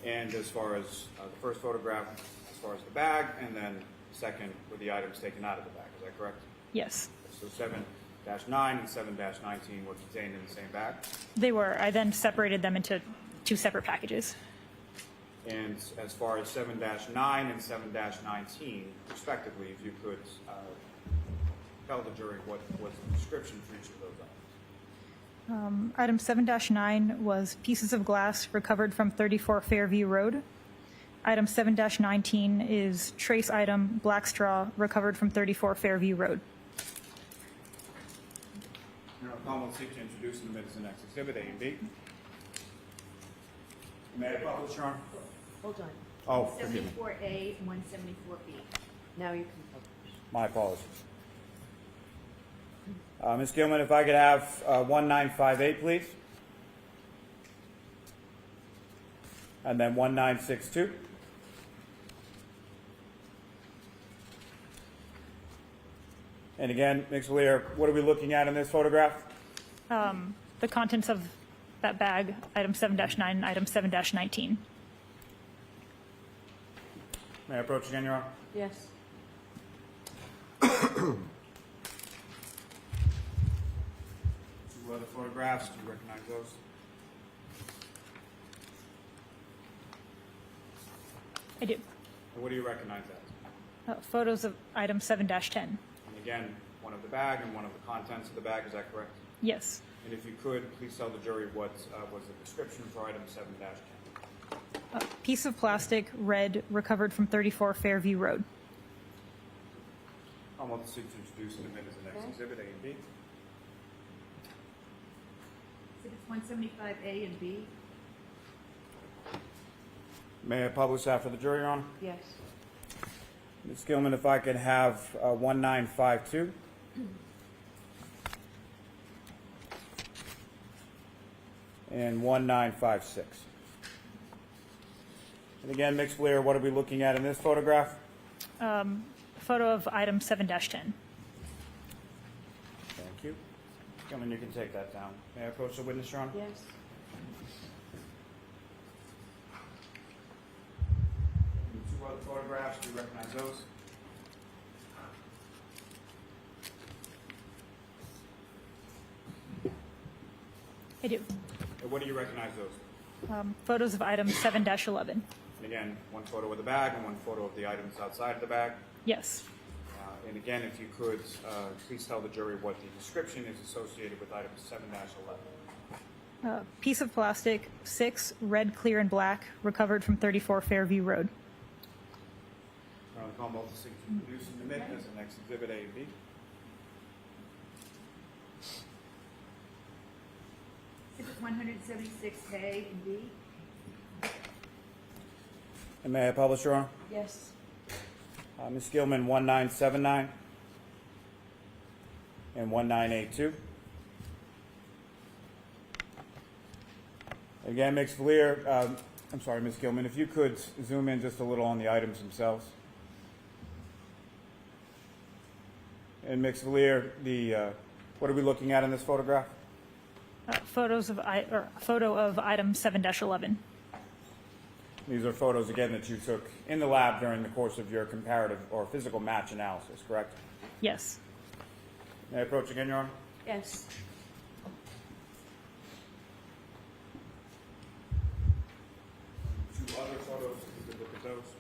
And as far as the first photograph, as far as the bag, and then second with the items taken out of the bag. Is that correct? Yes. So 7-9 and 7-19 were contained in the same bag. They were. I then separated them into two separate packages. And as far as 7-9 and 7-19, respectively, if you could tell the jury what was the description for each of those items. Item 7-9 was pieces of glass recovered from 34 Fairview Road. Item 7-19 is trace item, black straw, recovered from 34 Fairview Road. Commonwealth seek to introduce in the minutes the next exhibit, A and B. May I publish, Your Honor? Hold on. Oh, forgive me. 74A and 174B. Now you can publish. My apologies. Ms. Gilman, if I could have 1958, please. And then 1962. And again, Ms. Lear, what are we looking at in this photograph? The contents of that bag, item 7-9 and item 7-19. May I approach again, Your Honor? Yes. Two other photographs. Do you recognize those? I do. And what do you recognize as? Photos of item 7-10. And again, one of the bag and one of the contents of the bag. Is that correct? Yes. And if you could, please tell the jury what was the description for item 7-10. Piece of plastic, red, recovered from 34 Fairview Road. Commonwealth seek to introduce in the minutes the next exhibit, A and B. Exhibits 175A and B. May I publish that for the jury, Your Honor? Yes. Ms. Gilman, if I could have 1952. And 1956. And again, Ms. Blair, what are we looking at in this photograph? Photo of item 7-10. Thank you. Gilman, you can take that down. May I approach the witness, Your Honor? Yes. Two other photographs. Do you recognize those? I do. And what do you recognize those? Photos of item 7-11. And again, one photo of the bag and one photo of the items outside of the bag. Yes. And again, if you could, please tell the jury what the description is associated with item 7-11. Piece of plastic, 6, red, clear, and black, recovered from 34 Fairview Road. Your Honor, the Commonwealth is seeking to introduce in the minute as the next exhibit, A and B. Exhibits 176A and B. And may I publish, Your Honor? Yes. Ms. Gilman, 1979 and 1982. Again, Ms. Valier, I'm sorry, Ms. Gilman, if you could zoom in just a little on the items themselves. And Ms. Valier, what are we looking at in this photograph? Photo of item 7-11. These are photos, again, that you took in the lab during the course of your comparative or physical match analysis, correct? Yes. May I approach again, Your Honor? Yes. Two other photos, if you could look at those.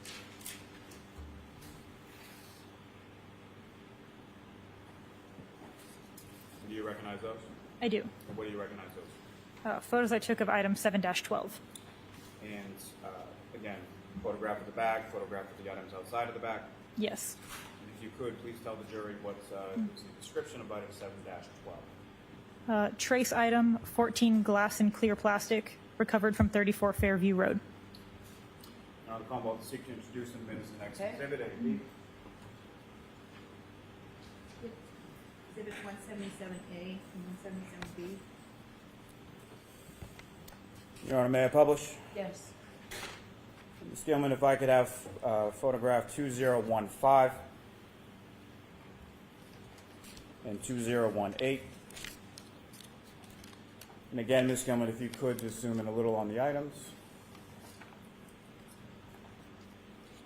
Do you recognize those? I do. And what do you recognize those? Photos I took of item 7-12. And again, photograph of the bag, photograph of the items outside of the bag. Yes. And if you could, please tell the jury what's the description of item 7-12. Trace item, 14 glass and clear plastic, recovered from 34 Fairview Road. Now, the Commonwealth will seek to introduce in minutes the next Okay. exhibit, A and B. Exhibits 177A and 177B. Your Honor, may I publish? Yes. Ms. Gilman, if I could have photograph 2015 and 2018. And again, Ms. Gilman, if you could just zoom in a little on the items.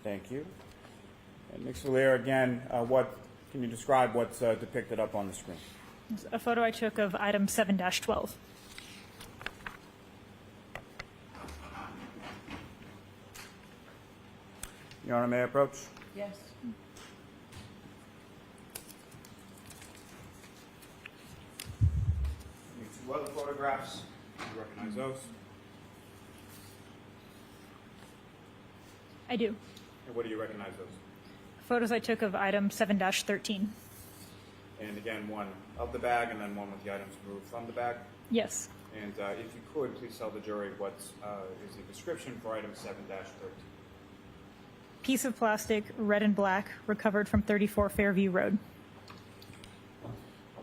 Thank you. And Ms. Valier, again, can you describe what's depicted up on the screen? A photo I took of item 7-12. Your Honor, may I approach? Yes. Need two other photographs. Do you recognize those? I do. And what do you recognize those? Photos I took of item 7-13. And again, one of the bag and then one with the items removed from the bag. Yes. And if you could, please tell the jury what is the description for item 7-13. Piece of plastic, red and black, recovered from 34 Fairview Road.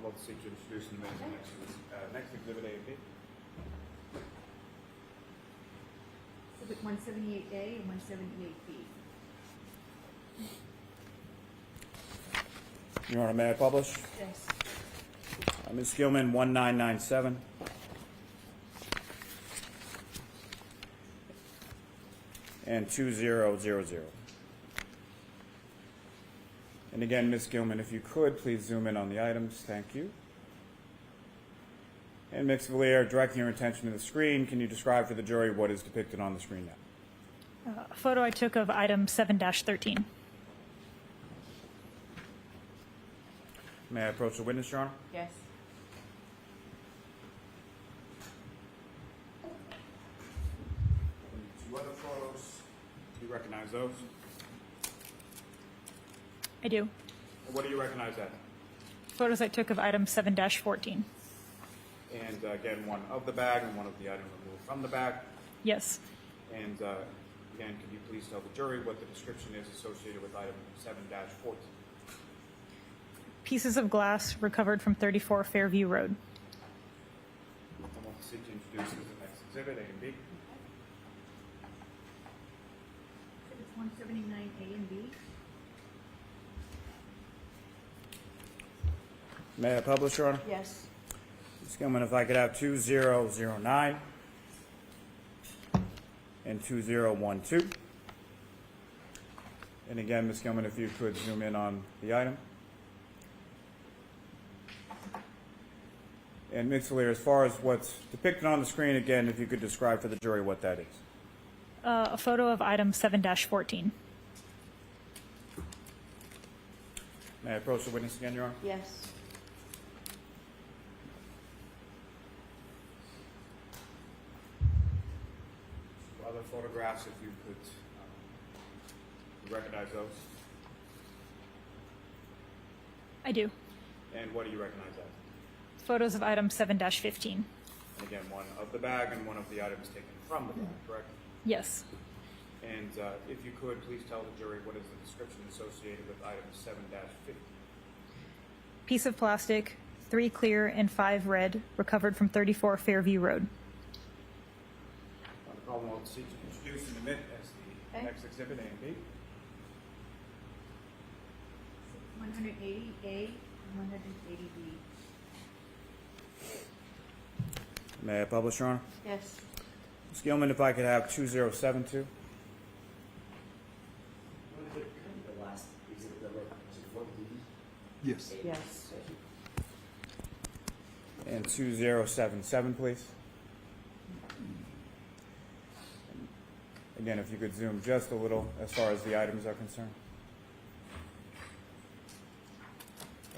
I'll seek to introduce in a minute next exhibit A and B. Exhibit 178A and 178B. Your Honor, may I publish? Yes. Ms. Gilman, 1997. And 2000. And again, Ms. Gilman, if you could, please zoom in on the items. Thank you. And Ms. Villiers, directing your attention to the screen, can you describe for the jury what is depicted on the screen now? A photo I took of item 7-13. May I approach the witness, Your Honor? Yes. Two other photos. Do you recognize those? I do. What do you recognize that? Photos I took of item 7-14. And again, one of the bag and one of the item removed from the bag. Yes. And again, could you please tell the jury what the description is associated with item 7-14? Pieces of glass recovered from 34 Fairview Road. I want to seek to introduce the next exhibit, A and B. Exhibits 179A and B. May I publish, Your Honor? Yes. Ms. Gilman, if I could have 2009 and 2012. And again, Ms. Gilman, if you could zoom in on the item. And Ms. Villiers, as far as what's depicted on the screen, again, if you could describe for the jury what that is. A photo of item 7-14. May I approach the witness again, Your Honor? Yes. Other photographs, if you could recognize those. I do. And what do you recognize as? Photos of item 7-15. And again, one of the bag and one of the items taken from the bag, correct? Yes. And if you could, please tell the jury what is the description associated with item 7-15. Piece of plastic, 3 clear and 5 red, recovered from 34 Fairview Road. The problem I'll seek to introduce in a minute as the next exhibit, A and B. 180A and 180B. May I publish, Your Honor? Yes. Ms. Gilman, if I could have 2072. Yes. Yes. And 2077, please. Again, if you could zoom just a little as far as the items are concerned.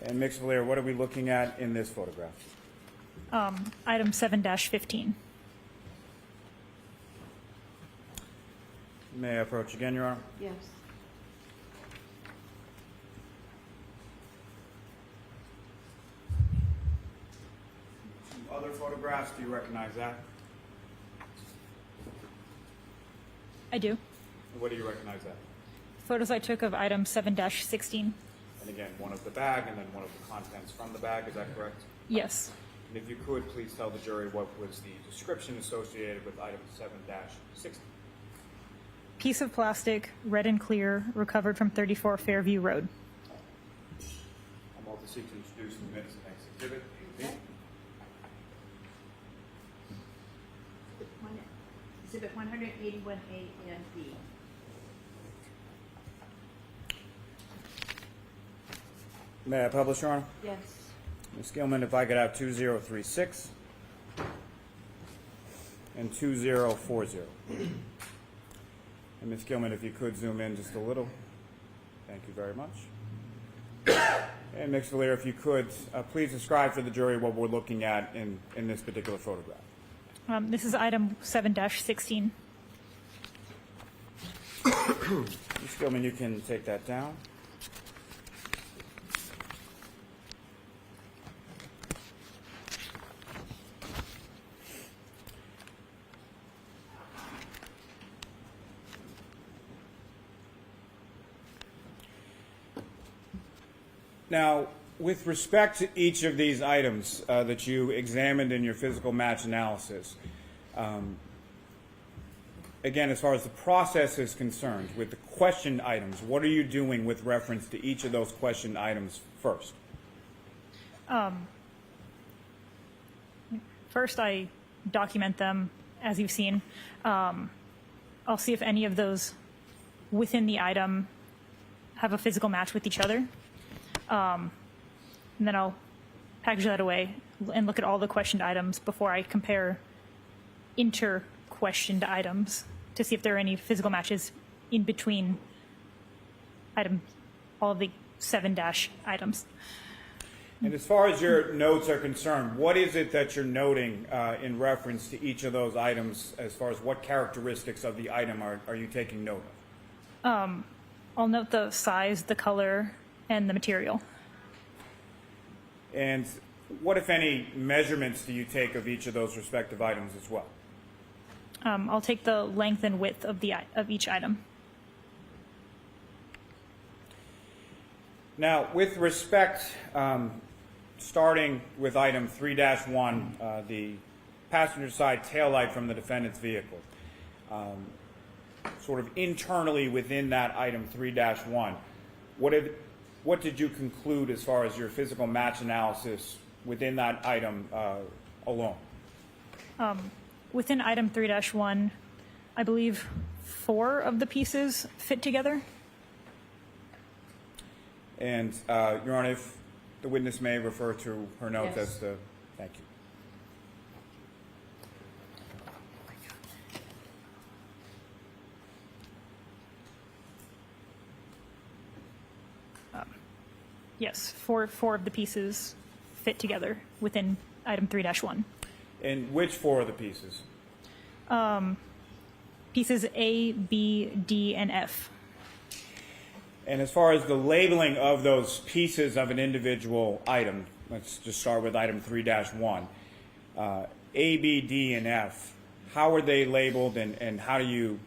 And Ms. Villiers, what are we looking at in this photograph? Item 7-15. May I approach again, Your Honor? Yes. Two other photographs, do you recognize that? I do. What do you recognize that? Photos I took of item 7-16. And again, one of the bag and then one of the contents from the bag, is that correct? Yes. And if you could, please tell the jury what was the description associated with item 7-16. Piece of plastic, red and clear, recovered from 34 Fairview Road. I'm also seeking to introduce in the minutes the next exhibit, A and B. Exhibit 181A and B. May I publish, Your Honor? Yes. Ms. Gilman, if I could have 2036 and 2040. And Ms. Gilman, if you could zoom in just a little. Thank you very much. And Ms. Villiers, if you could, please describe for the jury what we're looking at in this particular photograph. This is item 7-16. Ms. Gilman, you can take that down. Now, with respect to each of these items that you examined in your physical match analysis, again, as far as the process is concerned, with the questioned items, what are you doing with reference to each of those questioned items first? First, I document them, as you've seen. I'll see if any of those within the item have a physical match with each other. And then I'll package that away and look at all the questioned items before I compare inter-questioned items to see if there are any physical matches in between all of the 7- items. And as far as your notes are concerned, what is it that you're noting in reference to each of those items, as far as what characteristics of the item are you taking note of? I'll note the size, the color, and the material. And what, if any, measurements do you take of each of those respective items as well? I'll take the length and width of each item. Now, with respect, starting with item 3-1, the passenger side taillight from the defendant's vehicle, sort of internally within that item 3-1, what did you conclude as far as your physical match analysis within that item alone? Within item 3-1, I believe 4 of the pieces fit together. And, Your Honor, if the witness may refer to her notes Yes. as to, thank you. Yes, four of the pieces fit together within item 3-1. And which 4 of the pieces? Pieces A, B, D, and F. And as far as the labeling of those pieces of an individual item, let's just start with item 3-1. A, B, D, and F, how are they labeled, and how do you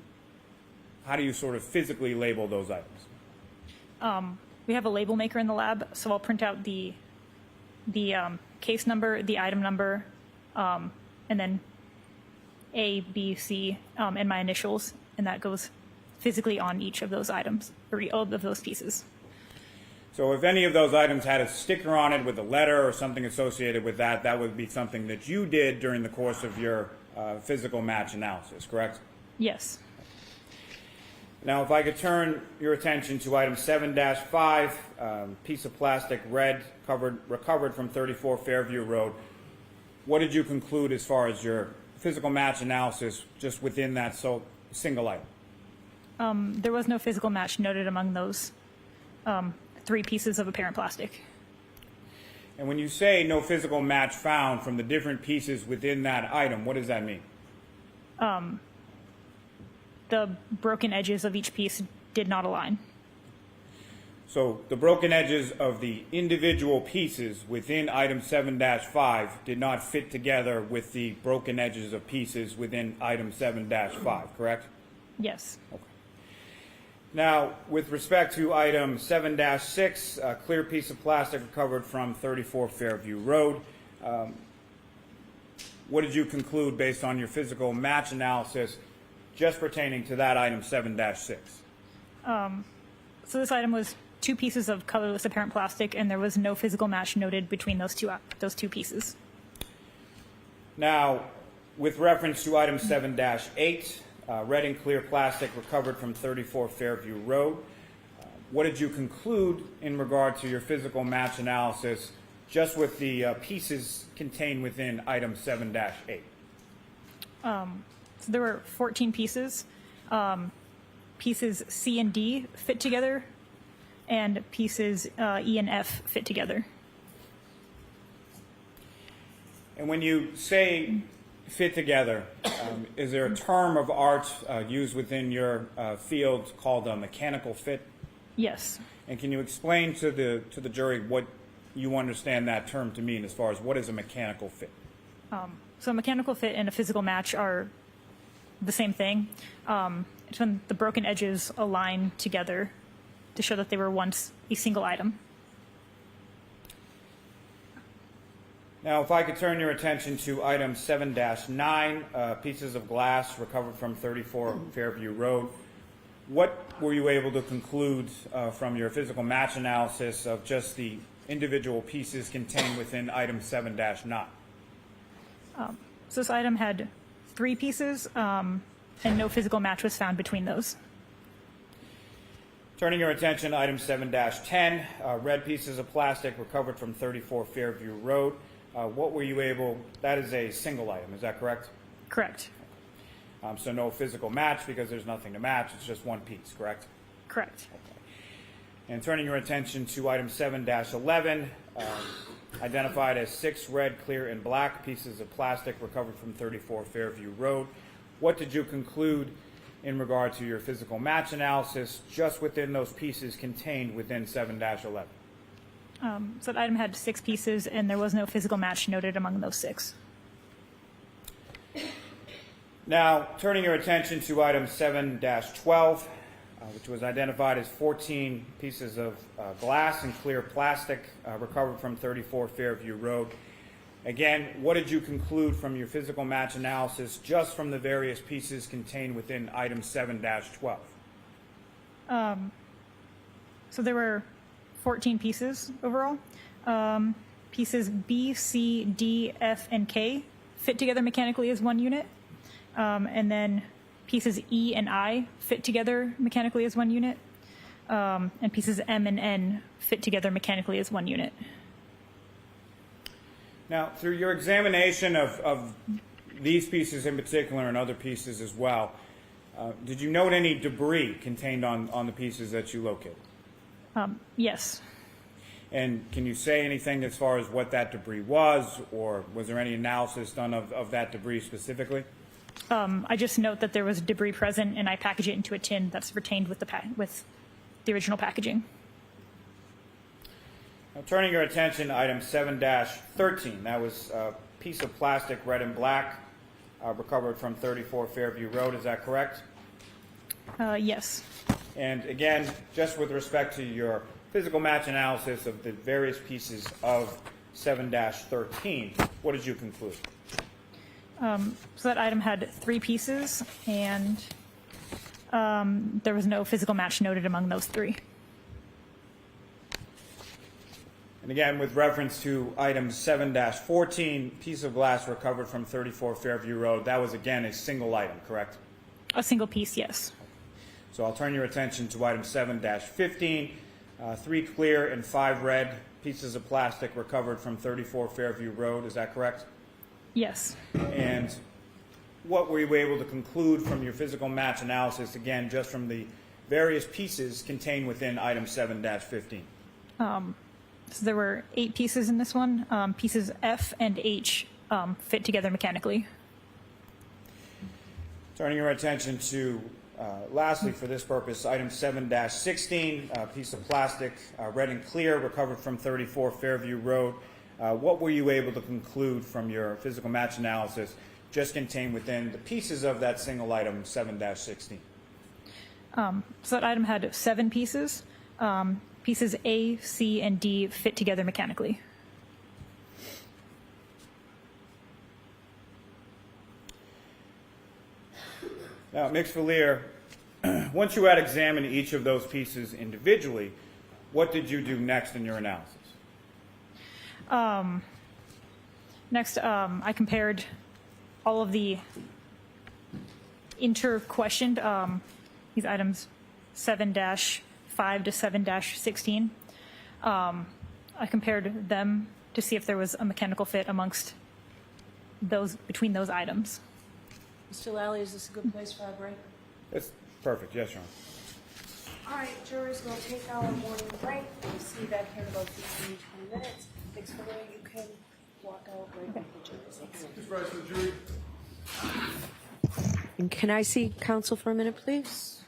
sort of physically label those items? We have a label maker in the lab, so I'll print out the case number, the item number, and then A, B, C, and my initials, and that goes physically on each of those items, or all of those pieces. So if any of those items had a sticker on it with a letter or something associated with that, that would be something that you did during the course of your physical match analysis, correct? Yes. Now, if I could turn your attention to item 7-5, piece of plastic red recovered from 34 Fairview Road. What did you conclude as far as your physical match analysis just within that single item? There was no physical match noted among those 3 pieces of apparent plastic. And when you say no physical match found from the different pieces within that item, what does that mean? The broken edges of each piece did not align. So the broken edges of the individual pieces within item 7-5 did not fit together with the broken edges of pieces within item 7-5, correct? Yes. Okay. Now, with respect to item 7-6, a clear piece of plastic recovered from 34 Fairview Road, what did you conclude based on your physical match analysis just pertaining to that item 7-6? So this item was 2 pieces of colorless apparent plastic, and there was no physical match noted between those two pieces. Now, with reference to item 7-8, red and clear plastic recovered from 34 Fairview Road, what did you conclude in regard to your physical match analysis just with the pieces contained within item 7-8? So there were 14 pieces. Pieces C and D fit together, and pieces E and F fit together. And when you say fit together, is there a term of art used within your field called a mechanical fit? Yes. And can you explain to the jury what you understand that term to mean as far as what is a mechanical fit? So a mechanical fit and a physical match are the same thing. It's when the broken edges align together to show that they were once a single item. Now, if I could turn your attention to item 7-9, pieces of glass recovered from 34 Fairview Road. What were you able to conclude from your physical match analysis of just the individual pieces contained within item 7-9? So this item had 3 pieces, and no physical match was found between those. Turning your attention to item 7-10, red pieces of plastic recovered from 34 Fairview Road. What were you able, that is a single item, is that correct? Correct. So no physical match because there's nothing to match, it's just one piece, correct? Correct. And turning your attention to item 7-11, identified as 6 red, clear, and black pieces of plastic recovered from 34 Fairview Road. What did you conclude in regard to your physical match analysis just within those pieces contained within 7-11? So that item had 6 pieces, and there was no physical match noted among those 6. Now, turning your attention to item 7-12, which was identified as 14 pieces of glass and clear plastic recovered from 34 Fairview Road. Again, what did you conclude from your physical match analysis just from the various pieces contained within item 7-12? So there were 14 pieces overall. Pieces B, C, D, F, and K fit together mechanically as one unit. And then pieces E and I fit together mechanically as one unit. And pieces M and N fit together mechanically as one unit. Now, through your examination of these pieces in particular and other pieces as well, did you note any debris contained on the pieces that you located? Yes. And can you say anything as far as what that debris was, or was there any analysis done of that debris specifically? I just note that there was debris present, and I package it into a tin that's retained with the original packaging. Now, turning your attention to item 7-13, that was a piece of plastic, red and black, recovered from 34 Fairview Road. Is that correct? Yes. And again, just with respect to your physical match analysis of the various pieces of 7-13, what did you conclude? So that item had 3 pieces, and there was no physical match noted among those 3. And again, with reference to item 7-14, piece of glass recovered from 34 Fairview Road, that was again a single item, correct? A single piece, yes. So I'll turn your attention to item 7-15, 3 clear and 5 red pieces of plastic recovered from 34 Fairview Road, is that correct? Yes. And what were you able to conclude from your physical match analysis, again, just from the various pieces contained within item 7-15? So there were 8 pieces in this one. Pieces F and H fit together mechanically. Turning your attention to, lastly for this purpose, item 7-16, a piece of plastic, red and clear, recovered from 34 Fairview Road. What were you able to conclude from your physical match analysis just contained within the pieces of that single item, 7-16? So that item had 7 pieces. Pieces A, C, and D fit together mechanically. Now, Ms. Valier, once you had examined each of those pieces individually, what did you do next in your analysis? Next, I compared all of the inter-questioned, these items 7-5 to 7-16. I compared them to see if there was a mechanical fit amongst those, between those items. Mr. Lally, is this a good place for our break? That's perfect. Yes, Your Honor. All right, jurors, we'll take our morning break. We'll see you back here in about 15, 20 minutes. Ms. Fuller, you can walk out right with the jurors. Just rise for the jury. And can I see counsel for a minute, please?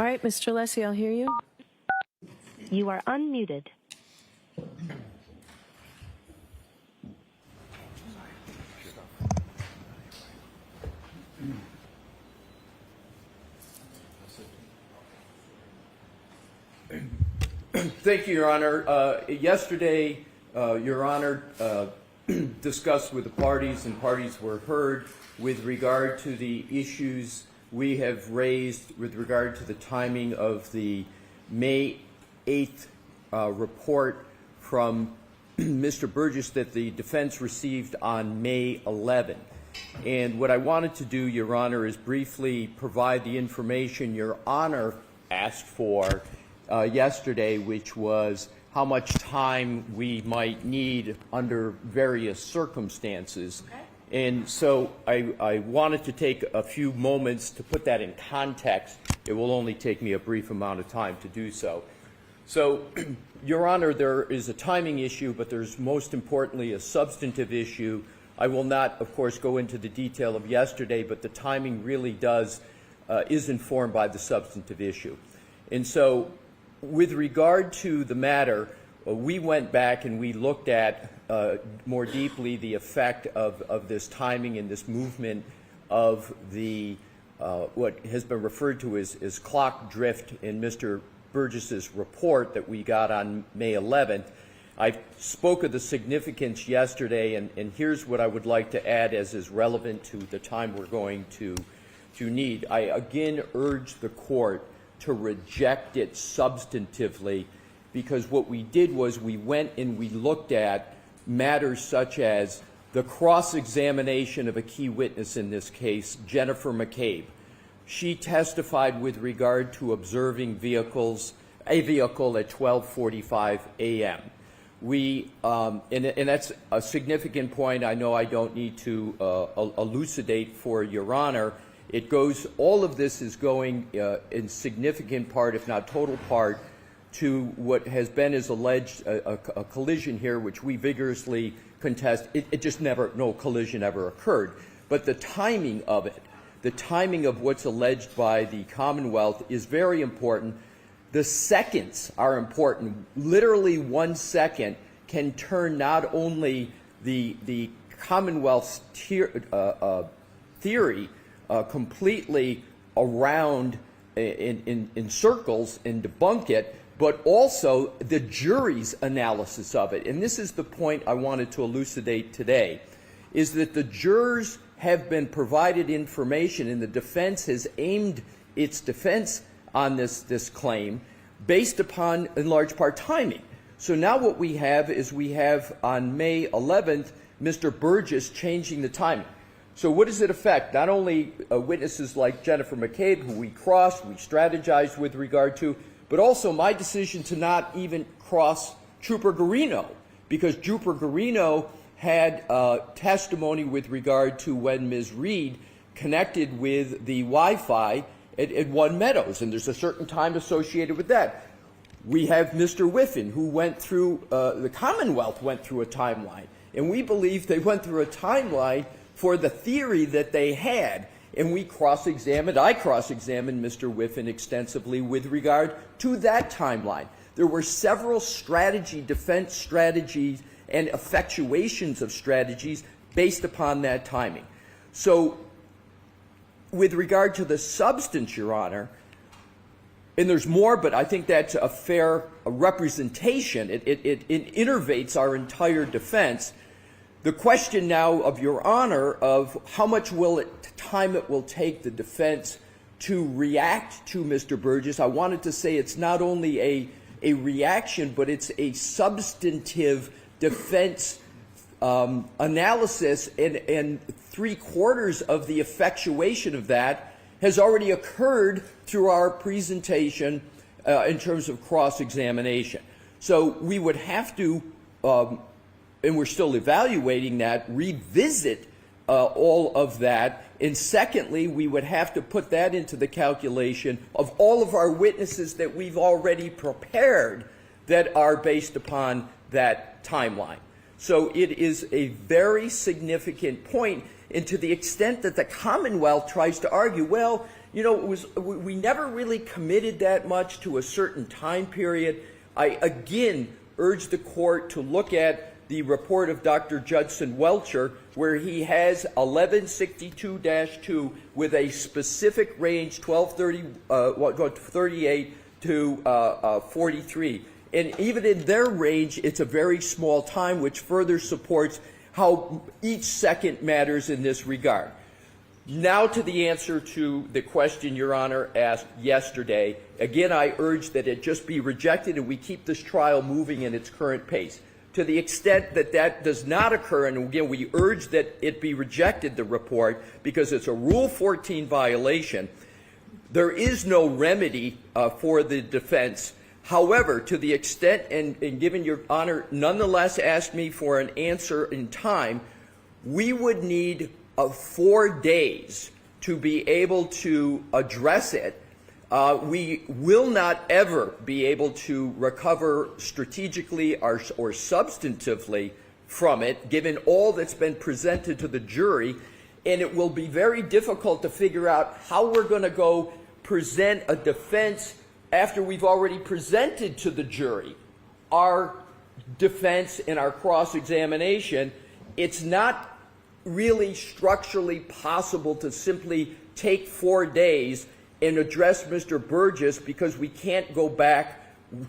All right, Mr. Lessie, I'll hear you. You are unmuted. Thank you, Your Honor. Yesterday, Your Honor discussed with the parties, and parties were heard with regard to the issues we have raised with regard to the timing of the May 8th report from Mr. Burgess that the defense received on May 11th. And what I wanted to do, Your Honor, is briefly provide the information Your Honor asked for yesterday, which was how much time we might need under various circumstances. Okay. And so I wanted to take a few moments to put that in context. It will only take me a brief amount of time to do so. So, Your Honor, there is a timing issue, but there's most importantly a substantive issue. I will not, of course, go into the detail of yesterday, but the timing really is informed by the substantive issue. And so, with regard to the matter, we went back and we looked at more deeply the effect of this timing and this movement of the what has been referred to as clock drift in Mr. Burgess's report that we got on May 11th. I spoke of the significance yesterday, and here's what I would like to add as is relevant to the time we're going to need. I again urge the court to reject it substantively, because what we did was we went and we looked at matters such as the cross-examination of a key witness in this case, Jennifer McCabe. She testified with regard to observing a vehicle at 12:45 a.m. And that's a significant point. I know I don't need to elucidate for Your Honor. All of this is going in significant part, if not total part, to what has been as alleged a collision here, which we vigorously contest. No collision ever occurred. But the timing of it, the timing of what's alleged by the Commonwealth is very important. The seconds are important. Literally 1 second can turn not only the Commonwealth's theory completely around in circles and debunk it, but also the jury's analysis of it. And this is the point I wanted to elucidate today, is that the jurors have been provided information, and the defense has aimed its defense on this claim based upon, in large part, timing. So now what we have is on May 11th, Mr. Burgess changing the timing. So what does it affect? Not only witnesses like Jennifer McCabe, who we crossed, we strategized with regard to, but also my decision to not even cross Trooper Garino, because Trooper Garino had testimony with regard to when Ms. Reed connected with the Wi-Fi at One Meadows, and there's a certain time associated with that. We have Mr. Whiffen, who went through, the Commonwealth went through a timeline, and we believe they went through a timeline for the theory that they had. And I cross-examined Mr. Whiffen extensively with regard to that timeline. There were several defense strategies, and effectuations of strategies based upon that timing. So, with regard to the substance, Your Honor, and there's more, but I think that's a fair representation. It innervates our entire defense. The question now of Your Honor of how much time it will take the defense to react to Mr. Burgess, I wanted to say it's not only a reaction, but it's a substantive defense analysis, and 3/4 of the effectuation of that has already occurred through our presentation in terms of cross-examination. So we would have to, and we're still evaluating that, revisit all of that. And secondly, we would have to put that into the calculation of all of our witnesses that we've already prepared that are based upon that timeline. So it is a very significant point, and to the extent that the Commonwealth tries to argue, well, You know, we never really committed that much to a certain time period. I again urge the court to look at the report of Dr. Judson Welcher, where he has 1162-2 with a specific range 38 to 43. And even in their range, it's a very small time, which further supports how each second matters in this regard. Now to the answer to the question Your Honor asked yesterday. Again, I urge that it just be rejected and we keep this trial moving in its current pace. To the extent that that does not occur, and again, we urge that it be rejected, the report, because it's a Rule 14 violation, there is no remedy for the defense. However, to the extent, and given Your Honor nonetheless asked me for an answer in time, we would need 4 days to be able to address it. We will not ever be able to recover strategically or substantively from it, given all that's been presented to the jury, and it will be very difficult to figure out how we're going to go present a defense after we've already presented to the jury our defense and our cross-examination. It's not really structurally possible to simply take 4 days and address Mr. Burgess, because we can't go back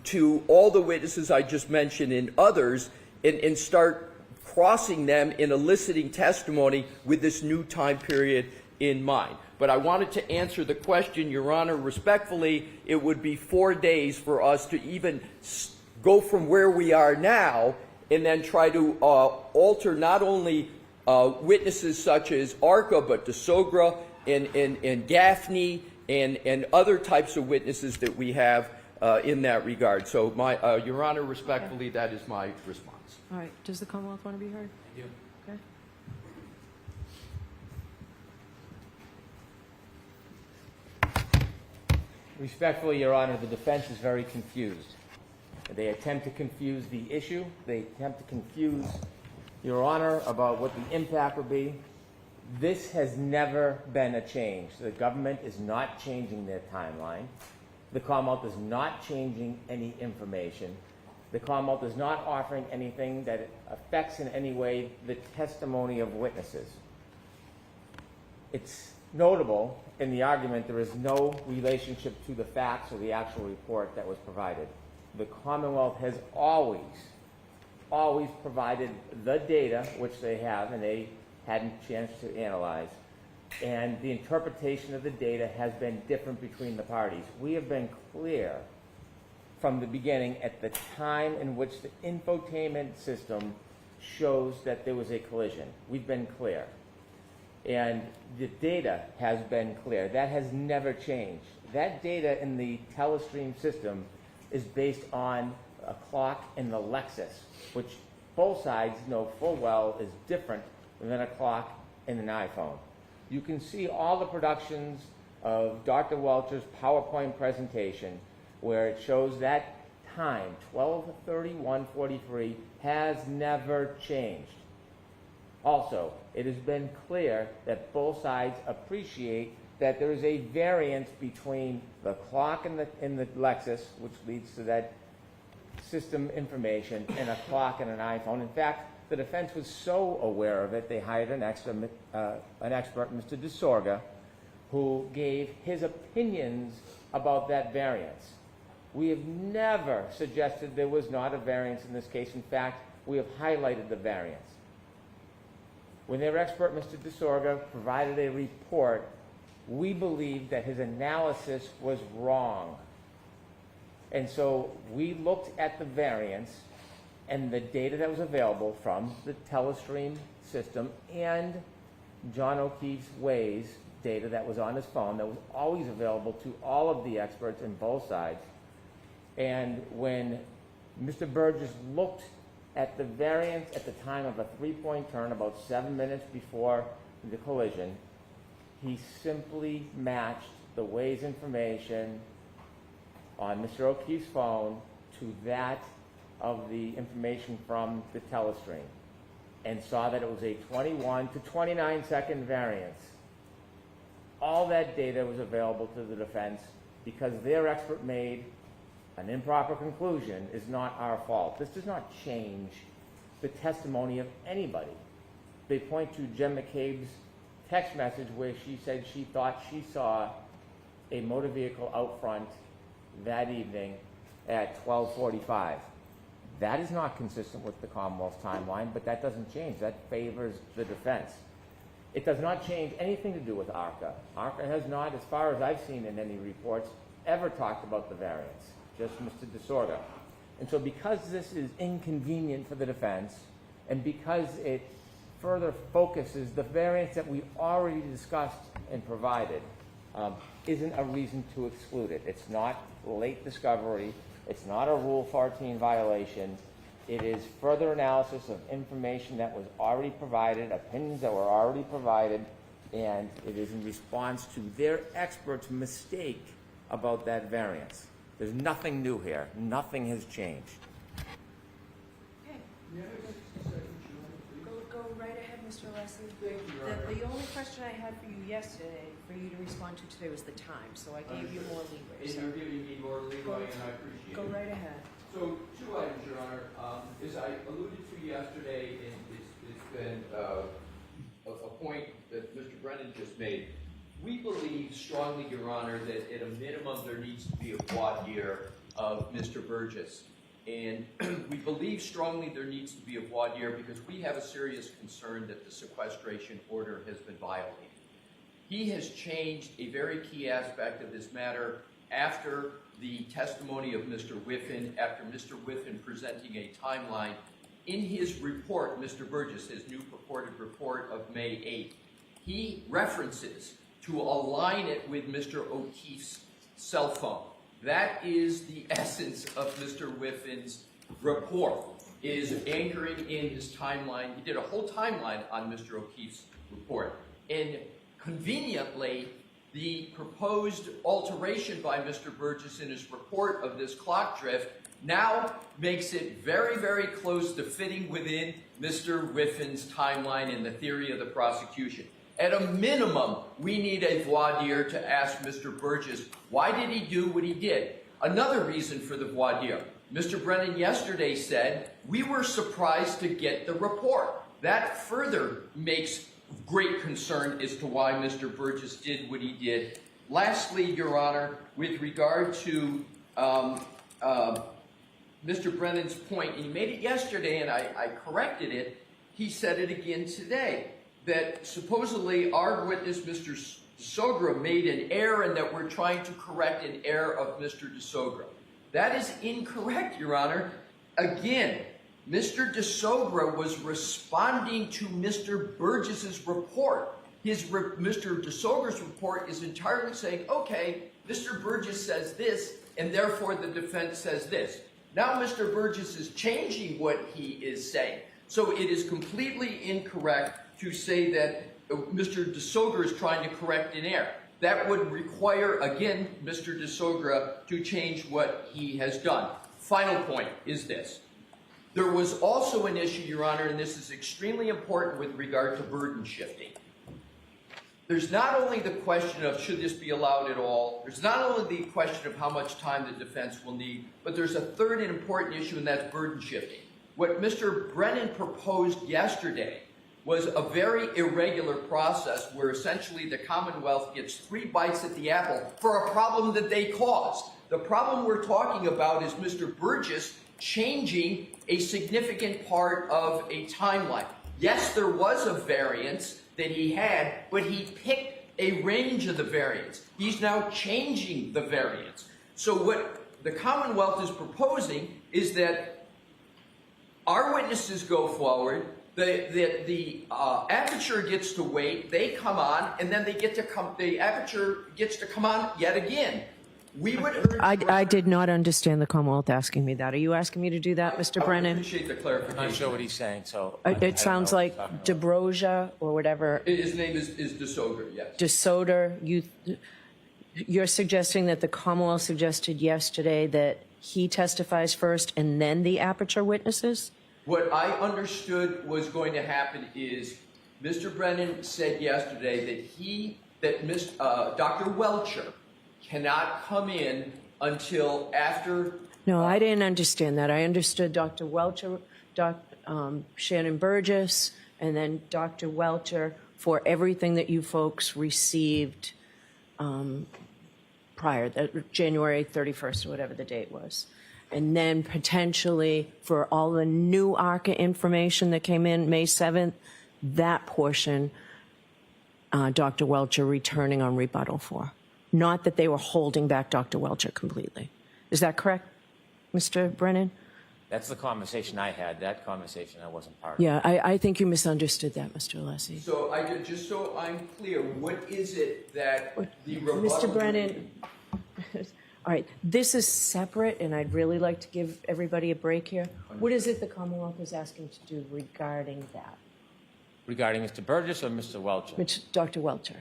to all the witnesses I just mentioned and others and start crossing them in eliciting testimony with this new time period in mind. But I wanted to answer the question, Your Honor, respectfully. It would be 4 days for us to even go from where we are now and then try to alter not only witnesses such as Arca, but DeSogra and Gaffney and other types of witnesses that we have in that regard. So, Your Honor, respectfully, that is my response. All right. Does the Commonwealth want to be heard? I do. Okay. Respectfully, Your Honor, the defense is very confused. They attempt to confuse the issue. They attempt to confuse Your Honor about what the impact would be. This has never been a change. The government is not changing their timeline. The Commonwealth is not changing any information. The Commonwealth is not offering anything that affects in any way the testimony of witnesses. It's notable in the argument there is no relationship to the facts or the actual report that was provided. The Commonwealth has always provided the data, which they have, and they hadn't a chance to analyze. And the interpretation of the data has been different between the parties. We have been clear from the beginning at the time in which the infotainment system shows that there was a collision. We've been clear. And the data has been clear. That has never changed. That data in the telestream system is based on a clock in the Lexus, which both sides know full well is different than a clock in an iPhone. You can see all the productions of Dr. Welcher's PowerPoint presentation where it shows that time, 12:31:43, has never changed. Also, it has been clear that both sides appreciate that there is a variance between the clock in the Lexus, which leads to that system information, and a clock in an iPhone. In fact, the defense was so aware of it, they hired an expert, Mr. DeSorga, who gave his opinions about that variance. We have never suggested there was not a variance in this case. In fact, we have highlighted the variance. When their expert, Mr. DeSorga, provided a report, we believed that his analysis was wrong. And so we looked at the variance and the data that was available from the telestream system and John O'Keefe's Waze data that was on his phone that was always available to all of the experts in both sides. And when Mr. Burgess looked at the variance at the time of a three-point turn about 7 minutes before the collision, he simply matched the Waze information on Mr. O'Keefe's phone to that of the information from the telestream and saw that it was a 21 to 29 second variance. all that data was available to the defense because their expert made an improper conclusion is not our fault. This does not change the testimony of anybody. They point to Jen McCabe's text message where she said she thought she saw a motor vehicle out front that evening at 12:45. That is not consistent with the Commonwealth's timeline, but that doesn't change. That favors the defense. It does not change anything to do with ARCA. ARCA has not, as far as I've seen in any reports, ever talked about the variance, just Mr. DeSorda. And so because this is inconvenient for the defense, and because it further focuses the variance that we already discussed and provided, isn't a reason to exclude it. It's not late discovery. It's not a Rule 14 violation. It is further analysis of information that was already provided, opinions that were already provided, and it is in response to their expert's mistake about that variance. There's nothing new here. Nothing has changed. Go right ahead, Mr. Leslie. The only question I had for you yesterday, for you to respond to today, was the time, so I gave you more leeway. And So you're giving me more leeway, and I appreciate it. go right ahead. So, two items, Your Honor. As I alluded to yesterday, and it's been a point that Mr. Brennan just made, we believe strongly, Your Honor, that at a minimum there needs to be a voir dire of Mr. Burgess. And we believe strongly there needs to be a voir dire because we have a serious concern that the sequestration order has been violated. He has changed a very key aspect of this matter after the testimony of Mr. Whiffen, after Mr. Whiffen presenting a timeline. In his report, Mr. Burgess, his new purported report of May 8th, he references to align it with Mr. O'Keefe's cell phone. That is the essence of Mr. Whiffen's report, is anchoring in his timeline. He did a whole timeline on Mr. O'Keefe's report. And conveniently, the proposed alteration by Mr. Burgess in his report of this clock drift now makes it very, very close to fitting within Mr. Whiffen's timeline and the theory of the prosecution. At a minimum, we need a voir dire to ask Mr. Burgess, why did he do what he did? Another reason for the voir dire. Mr. Brennan yesterday said, we were surprised to get the report. That further makes great concern as to why Mr. Burgess did what he did. Lastly, Your Honor, with regard to Mr. Brennan's point, he made it yesterday and I corrected it, he said it again today, that supposedly our witness, Mr. DeSogra, made an error and that we're trying to correct an error of Mr. DeSogra. That is incorrect, Your Honor. Again, Mr. DeSogra was responding to Mr. Burgess's report. Mr. DeSogra's report is entirely saying, okay, Mr. Burgess says this, and therefore the defense says this. Now Mr. Burgess is changing what he is saying. So it is completely incorrect to say that Mr. DeSogra is trying to correct an error. That would require, again, Mr. DeSogra to change what he has done. Final point is this. There was also an issue, Your Honor, and this is extremely important with regard to burden shifting. There's not only the question of should this be allowed at all, there's not only the question of how much time the defense will need, but there's a third and important issue, and that's burden shifting. What Mr. Brennan proposed yesterday was a very irregular process where essentially the Commonwealth gets 3 bites at the apple for a problem that they caused. The problem we're talking about is Mr. Burgess changing a significant part of a timeline. Yes, there was a variance that he had, but he picked a range of the variance. He's now changing the variance. So what the Commonwealth is proposing is that our witnesses go forward, the aperture gets to wait, they come on, and then they get to come, the aperture gets to come on yet again. We would urge I did not understand the Commonwealth asking me that. Are you asking me to do that, Mr. Brennan? I appreciate the clarification. I'm not sure what he's saying, so. It sounds like DeBroja or whatever. His name is DeSogra, yes. DeSoder, you're suggesting that the Commonwealth suggested yesterday that he testifies first and then the aperture witnesses? What I understood was going to happen is Mr. Brennan said yesterday that he that Dr. Welcher cannot come in until after. No, I didn't understand that. I understood Dr. Welcher, Shannon Burgess, and then Dr. Welcher for everything that you folks received prior, January 31st or whatever the date was. And then potentially for all the new ARCA information that came in May 7th, that portion, Dr. Welcher returning on rebuttal for. Not that they were holding back Dr. Welcher completely. Is that correct, Mr. Brennan? That's the conversation I had. That conversation I wasn't part of. Yeah, I think you misunderstood that, Mr. Alessi. So just so I'm clear, what is it that the rebuttal? Mr. Brennan, all right, this is separate, and I'd really like to give everybody a break here. What is it the Commonwealth is asking to do regarding that? Regarding Mr. Burgess or Mr. Welcher? Dr. Welcher.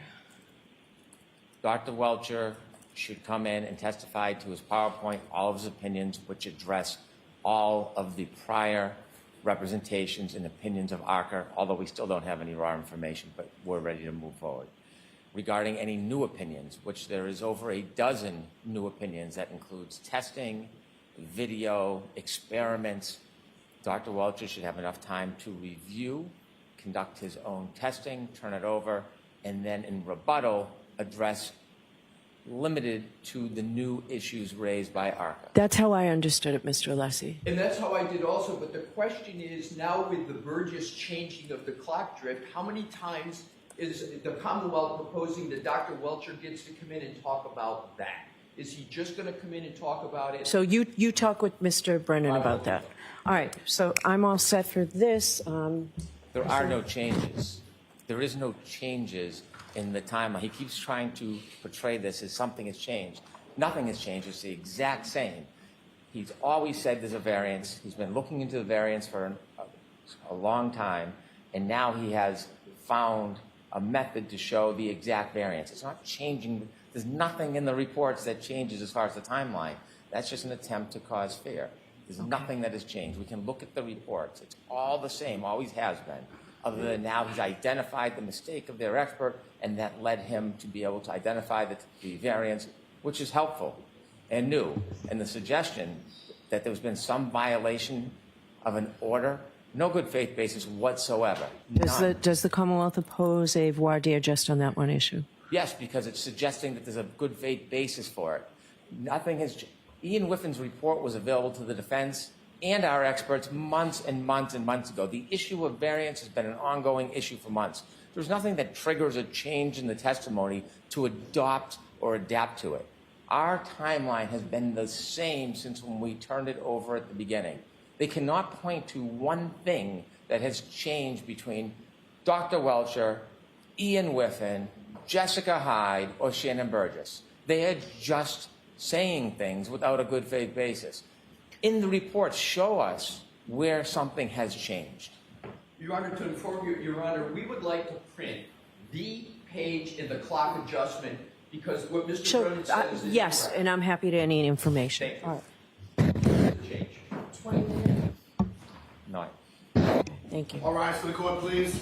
Dr. Welcher should come in and testify to his PowerPoint, all of his opinions, which address all of the prior representations and opinions of ARCA, although we still don't have any raw information, but we're ready to move forward. Regarding any new opinions, which there is over a dozen new opinions that includes testing, video, experiments, Dr. Welcher should have enough time to review, conduct his own testing, turn it over, and then in rebuttal address limited to the new issues raised by ARCA. That's how I understood it, Mr. Alessi. And that's how I did also, but the question is now with the Burgess changing of the clock drift, how many times is the Commonwealth proposing that Dr. Welcher gets to come in and talk about that? Is he just going to come in and talk about it? So you talk with Mr. Brennan about that. All right, so I'm all set for this. There are no changes. There is no changes in the timeline. He keeps trying to portray this as something has changed. Nothing has changed. It's the exact same. He's always said there's a variance. He's been looking into the variance for a long time, and now he has found a method to show the exact variance. It's not changing. There's nothing in the reports that changes as far as the timeline. That's just an attempt to cause fear. There's nothing that has changed. We can look at the reports. It's all the same, always has been, other than now he's identified the mistake of their expert, and that led him to be able to identify the variance, which is helpful and new. And the suggestion that there's been some violation of an order, no good faith basis whatsoever. None. Does the Commonwealth oppose a voir dire just on that one issue? Yes, because it's suggesting that there's a good faith basis for it. Nothing has. Ian Whiffin's report was available to the defense and our experts months and months and months ago. The issue of variance has been an ongoing issue for months. There's nothing that triggers a change in the testimony to adopt or adapt to it. Our timeline has been the same since when we turned it over at the beginning. They cannot point to one thing that has changed between Dr. Welcher, Ian Whiffin, Jessica Hyde, or Shannon Burgess. They are just saying things without a good faith basis. In the reports, show us where something has changed. Your Honor, to inform you, Your Honor, we would like to print the page in the clock adjustment because what Mr. Brennan says is yes, correct. and I'm happy to any information. Thank you. All right. Change. 20 minutes. No. Thank you. All rise for the court, please.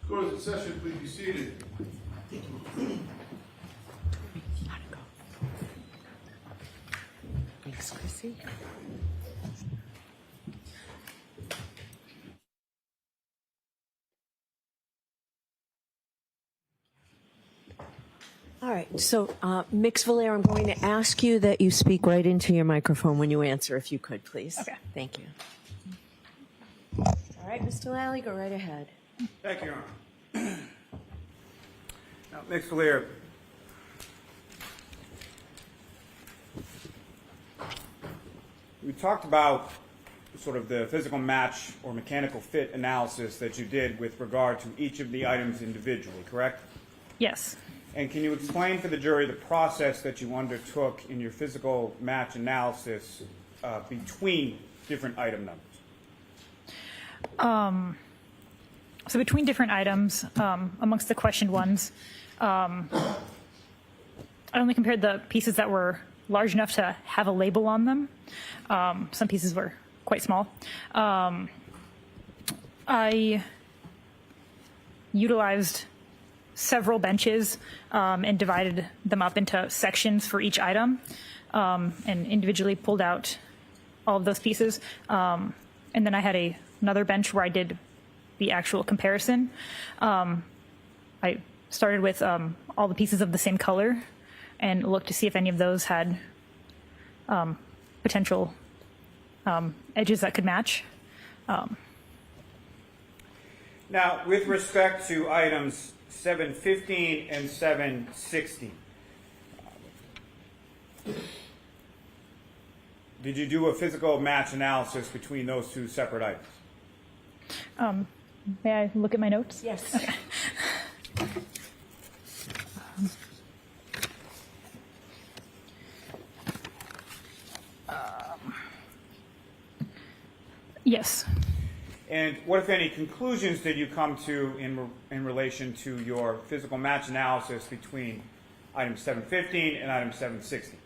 Court is in session, please be seated. Thanks, Chrissy. All right, so Mix Valera, I'm going to ask you that you speak right into your microphone when you answer, if you could, please. Okay. Thank you. All right, Mr. Lally, go right ahead. Thank you, Your Honor. Now, Ms. Valera, we talked about sort of the physical match or mechanical fit analysis that you did with regard to each of the items individually, correct? Yes. And can you explain for the jury the process that you undertook in your physical match analysis between different item numbers? So between different items, amongst the questioned ones, I only compared the pieces that were large enough to have a label on them. Some pieces were quite small. I utilized several benches and divided them up into sections for each item, and individually pulled out all of those pieces. And then I had another bench where I did the actual comparison. I started with all the pieces of the same color and looked to see if any of those had potential edges that could match. Now, with respect to items 715 and 716, did you do a physical match analysis between those two separate items? May I look at my notes? Yes. Okay. Yes. And what, if any, conclusions did you come to in relation to your physical match analysis between item 715 and item 716?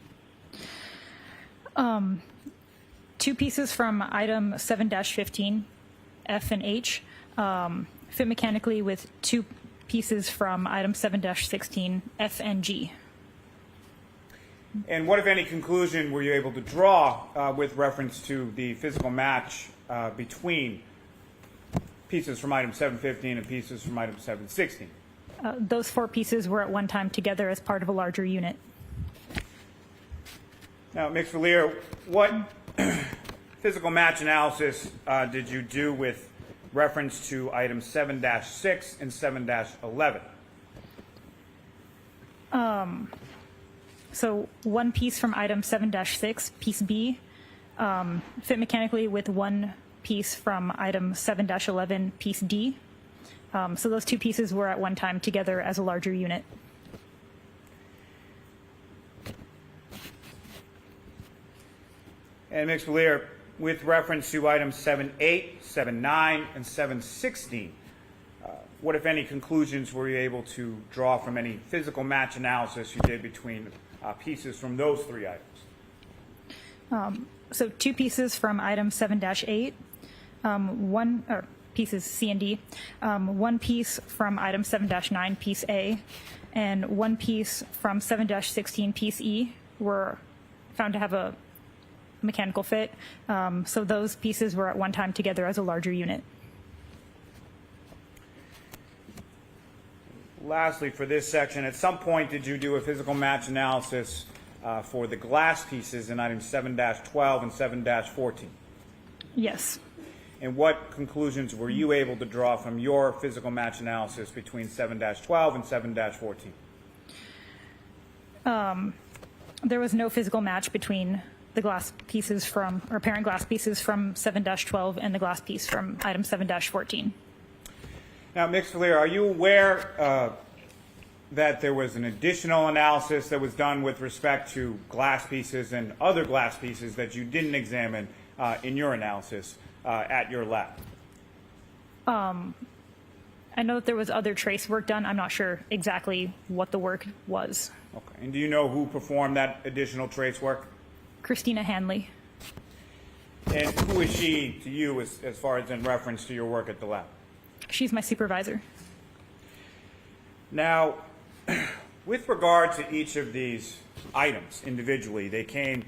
Two pieces from item 7-15, F and H, fit mechanically with two pieces from item 7-16, F and G. And what, if any, conclusion were you able to draw with reference to the physical match between pieces from item 715 and pieces from item 716? Those four pieces were at one time together as part of a larger unit. Now, Ms. Valera, what physical match analysis did you do with reference to items 7-6 and 7-11? So one piece from item 7-6, piece B, fit mechanically with one piece from item 7-11, piece D. So those two pieces were at one time together as a larger unit. And Ms. Valera, with reference to items 7-8, 7-9, and 7-16, what, if any, conclusions were you able to draw from any physical match analysis you did between pieces from those three items? So two pieces from item 7-8, pieces C and D, one piece from item 7-9, piece A, and one piece from 7-16, piece E, were found to have a mechanical fit. So those pieces were at one time together as a larger unit. Lastly, for this section, at some point did you do a physical match analysis for the glass pieces in items 7-12 and 7-14? Yes. And what conclusions were you able to draw from your physical match analysis between 7-12 and 7-14? There was no physical match between the glass pieces from, or parent glass pieces from 7-12 and the glass piece from item 7-14. Now, Ms. Valera, are you aware that there was an additional analysis that was done with respect to glass pieces and other glass pieces that you didn't examine in your analysis at your lab? I know that there was other trace work done. I'm not sure exactly what the work was. Okay. And do you know who performed that additional trace work? Christina Hanley. And who is she to you as far as in reference to your work at the lab? She's my supervisor. Now, with regard to each of these items individually, they came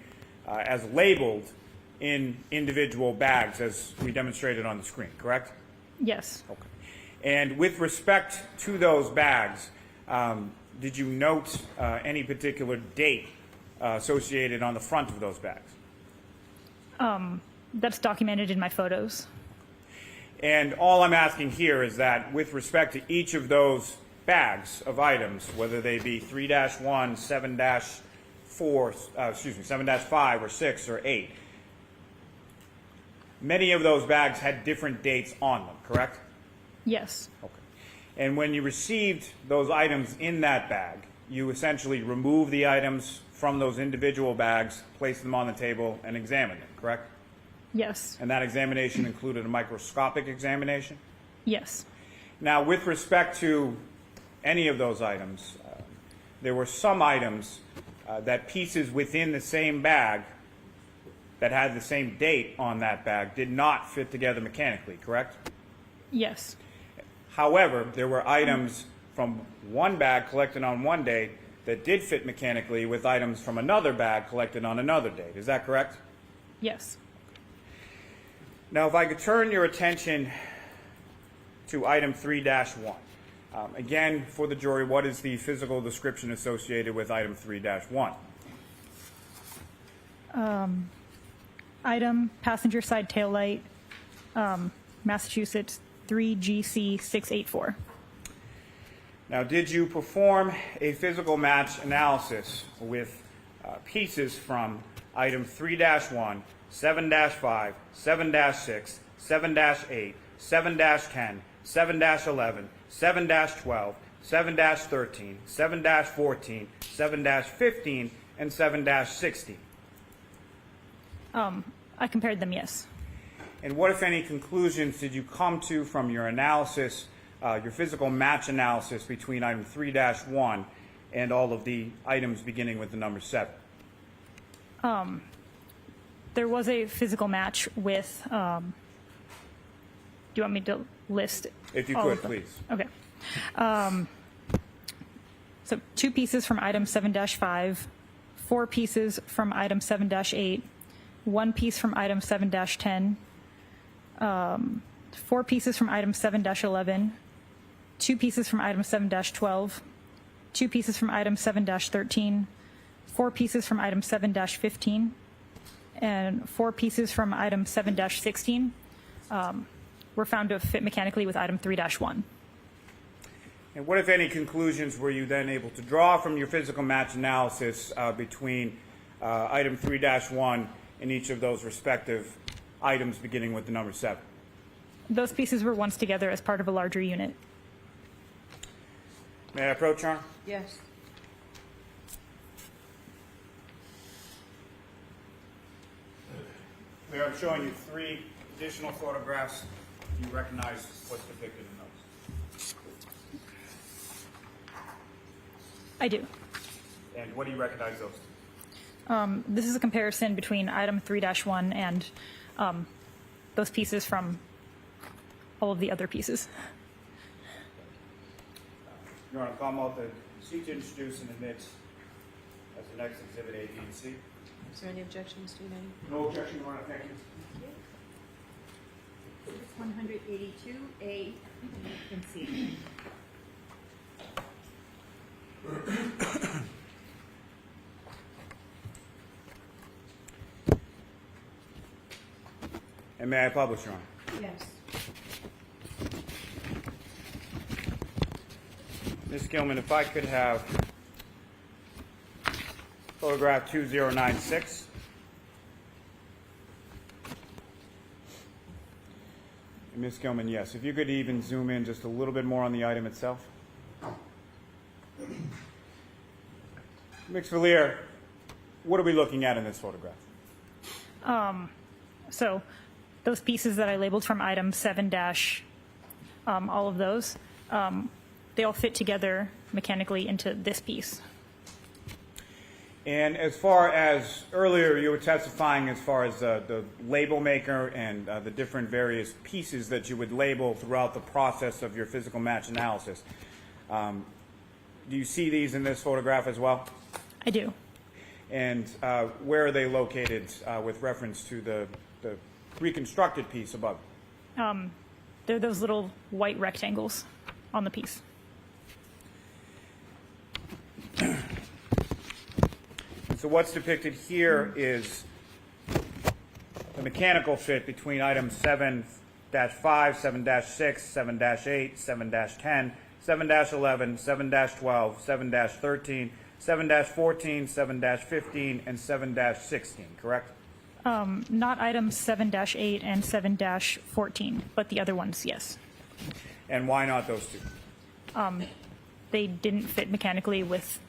as labeled in individual bags, as we demonstrated on the screen, correct? Yes. Okay. And with respect to those bags, did you note any particular date associated on the front of those bags? That's documented in my photos. And all I'm asking here is that with respect to each of those bags of items, whether they be 3-1, 7-4, 7-5 or 6 or 8, many of those bags had different dates on them, correct? Yes. Okay. And when you received those items in that bag, you essentially removed the items from those individual bags, placed them on the table, and examined them, correct? Yes. And that examination included a microscopic examination? Yes. Now, with respect to any of those items, there were some items that pieces within the same bag that had the same date on that bag did not fit together mechanically, correct? Yes. However, there were items from one bag collected on one date that did fit mechanically with items from another bag collected on another date. Is that correct? Yes. Now, if I could turn your attention to item 3-1. Again, for the jury, what is the physical description associated with item 3-1? Item, passenger side taillight, Massachusetts 3GC 684. Now, did you perform a physical match analysis with pieces from item 3-1, 7-5, 7-6, 7-8, 7-10, 7-11, 7-12, 7-13, 7-14, 7-15, and 7-16? I compared them, yes. And what, if any, conclusions did you come to from your analysis, your physical match analysis between item 3-1 and all of the items beginning with the number 7? There was a physical match with, do you want me to list? If you all could, of them? please. Okay. So 2 pieces from item 7-5, 4 pieces from item 7-8, 1 piece from item 7-10, 4 pieces from item 7-11, 2 pieces from item 7-12, 2 pieces from item 7-13, 4 pieces from item 7-15, and 4 pieces from item 7-16 were found to fit mechanically with item 3-1. And what, if any, conclusions were you then able to draw from your physical match analysis between item 3-1 and each of those respective items beginning with the number 7? Those pieces were once together as part of a larger unit. May I approach, Your Honor? Yes. Mayor, I'm showing you 3 additional photographs. Do you recognize what's depicted in those? I do. And what do you recognize those to? This is a comparison between item 3-1 and those pieces from all of the other pieces. Your Honor, call out the seek to introduce and admit as the next exhibit A, B, and C. Is there any objections to any? No objection, Your Honor. Thank you. It's 182, A, and C. And may I publish, Your Honor? Yes. Ms. Gilman, if I could have photograph 2096. And Ms. Gilman, yes, if you could even zoom in just a little bit more on the item itself. Ms. Valier, what are we looking at in this photograph? So those pieces that I labeled from item 7 all of those, they all fit together mechanically into this piece. And as far as earlier you were testifying as far as the label maker and the different various pieces that you would label throughout the process of your physical match analysis, do you see these in this photograph as well? I do. And where are they located with reference to the reconstructed piece above? They're those little white rectangles on the piece. So what's depicted here is the mechanical fit between items 7-5, 7-6, 7-8, 7-10, 7-11, 7-12, 7-13, 7-14, 7-15, and 7-16, correct? Not items 7-8 and 7-14, but the other ones, yes. And why not those two? They didn't fit mechanically with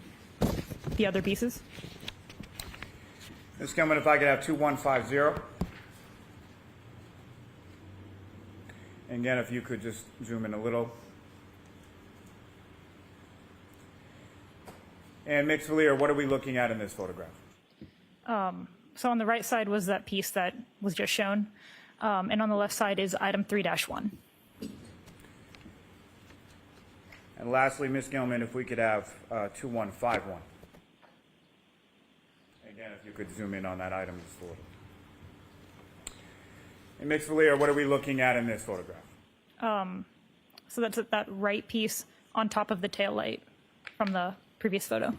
the other pieces. Ms. Gilman, if I could have 2150. And again, if you could just zoom in a little. And Mix Valier, what are we looking at in this photograph? So on the right side was that piece that was just shown, and on the left side is item 3-1. And lastly, Ms. Gilman, if we could have 2151. Again, if you could zoom in on that item just a little. And Mix Valier, what are we looking at in this photograph? So that's that right piece on top of the tail light from the previous photo.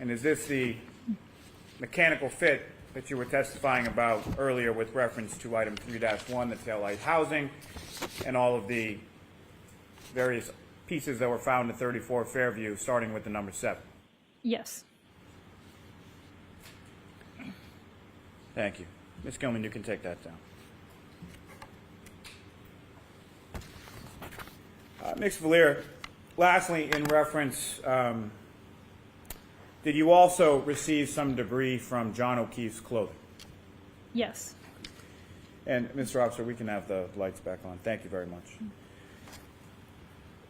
And is this the mechanical fit that you were testifying about earlier with reference to item 3-1, the tail light housing, and all of the various pieces that were found at 34 Fairview, starting with the number 7? Yes. Thank you. Ms. Gilman, you can take that down. Mix Valier, lastly, in reference, did you also receive some debris from John O'Keefe's clothing? Yes. And Mr. Officer, we can have the lights back on. Thank you very much.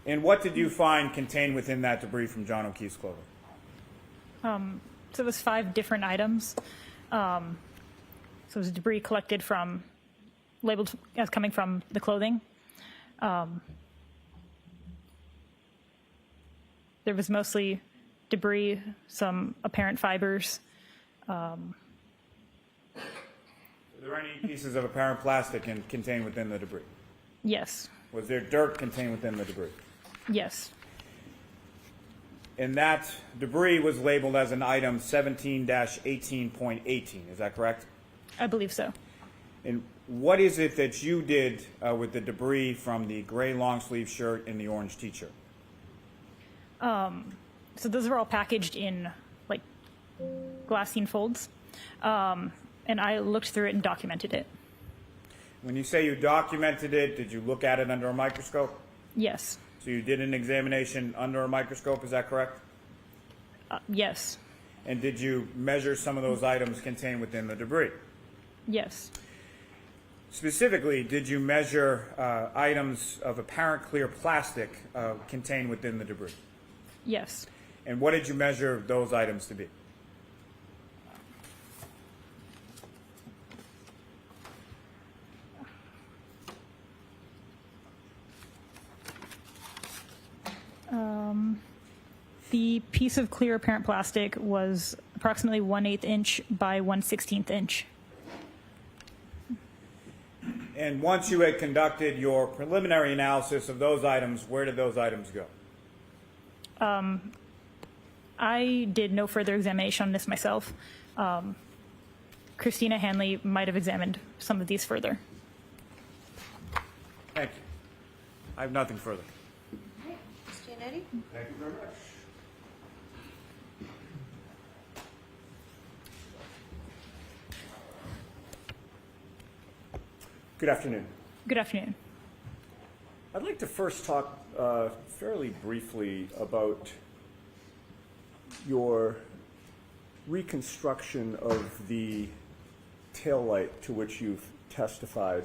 And what did you find contained within that debris from John O'Keefe's clothing? So it was 5 different items. So it was debris collected from, labeled as coming from the clothing. There was mostly debris, some apparent fibers. Were there any pieces of apparent plastic contained within the debris? Yes. Was there dirt contained within the debris? Yes. And that debris was labeled as an item 17-18.18, is that correct? I believe so. And what is it that you did with the debris from the gray long sleeve shirt and the orange t-shirt? So those were all packaged in like glassine folds, and I looked through it and documented it. When you say you documented it, did you look at it under a microscope? Yes. So you did an examination under a microscope, is that correct? Yes. And did you measure some of those items contained within the debris? Yes. Specifically, did you measure items of apparent clear plastic contained within the debris? Yes. And what did you measure those items to be? The piece of clear apparent plastic was approximately 1/8 inch by 1/16 inch. And once you had conducted your preliminary analysis of those items, where did those items go? I did no further examination on this myself. Christina Hanley might have examined some of these further. Thank you. I have nothing further. Okay. Ms. Giannetti? Thank you very much. Good afternoon. Good afternoon. I'd like to first talk fairly briefly about your reconstruction of the taillight to which you've testified.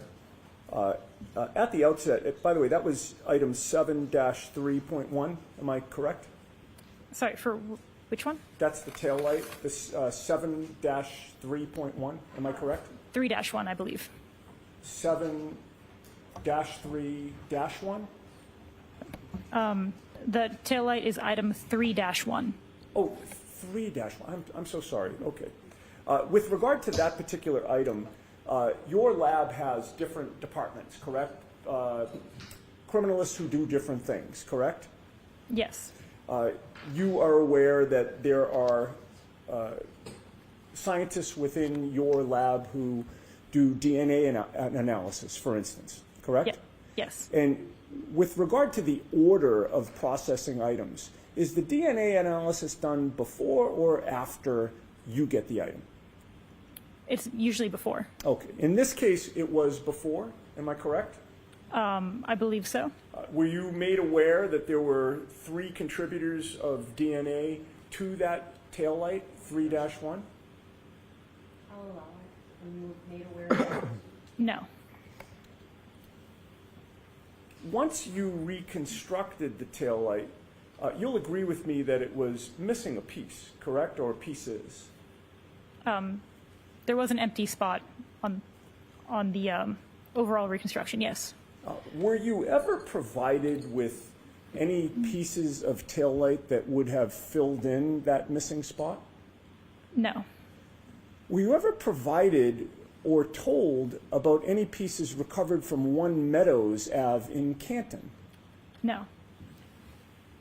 At the outset, by the way, that was item 7-3.1, am I correct? Sorry, for which one? That's the taillight, this 7-3.1, am I correct? 3-1, I believe. 7-3-1? The taillight is item 3-1. Oh, 3-1. I'm so sorry. Okay. With regard to that particular item, your lab has different departments, correct? Criminalists who do different things, correct? Yes. You are aware that there are scientists within your lab who do DNA analysis, for instance, correct? Yeah. Yes. And with regard to the order of processing items, is the DNA analysis done before or after you get the item? It's usually before. Okay. In this case, it was before. Am I correct? I believe so. Were you made aware that there were 3 contributors of DNA to that taillight, 3-1? I'll allow it. When you were made aware of that. No. Once you reconstructed the taillight, you'll agree with me that it was missing a piece, correct? Or pieces? There was an empty spot on the overall reconstruction, yes. Were you ever provided with any pieces of taillight that would have filled in that missing spot? No. Were you ever provided or told about any pieces recovered from 1 Meadows Ave in Canton? No.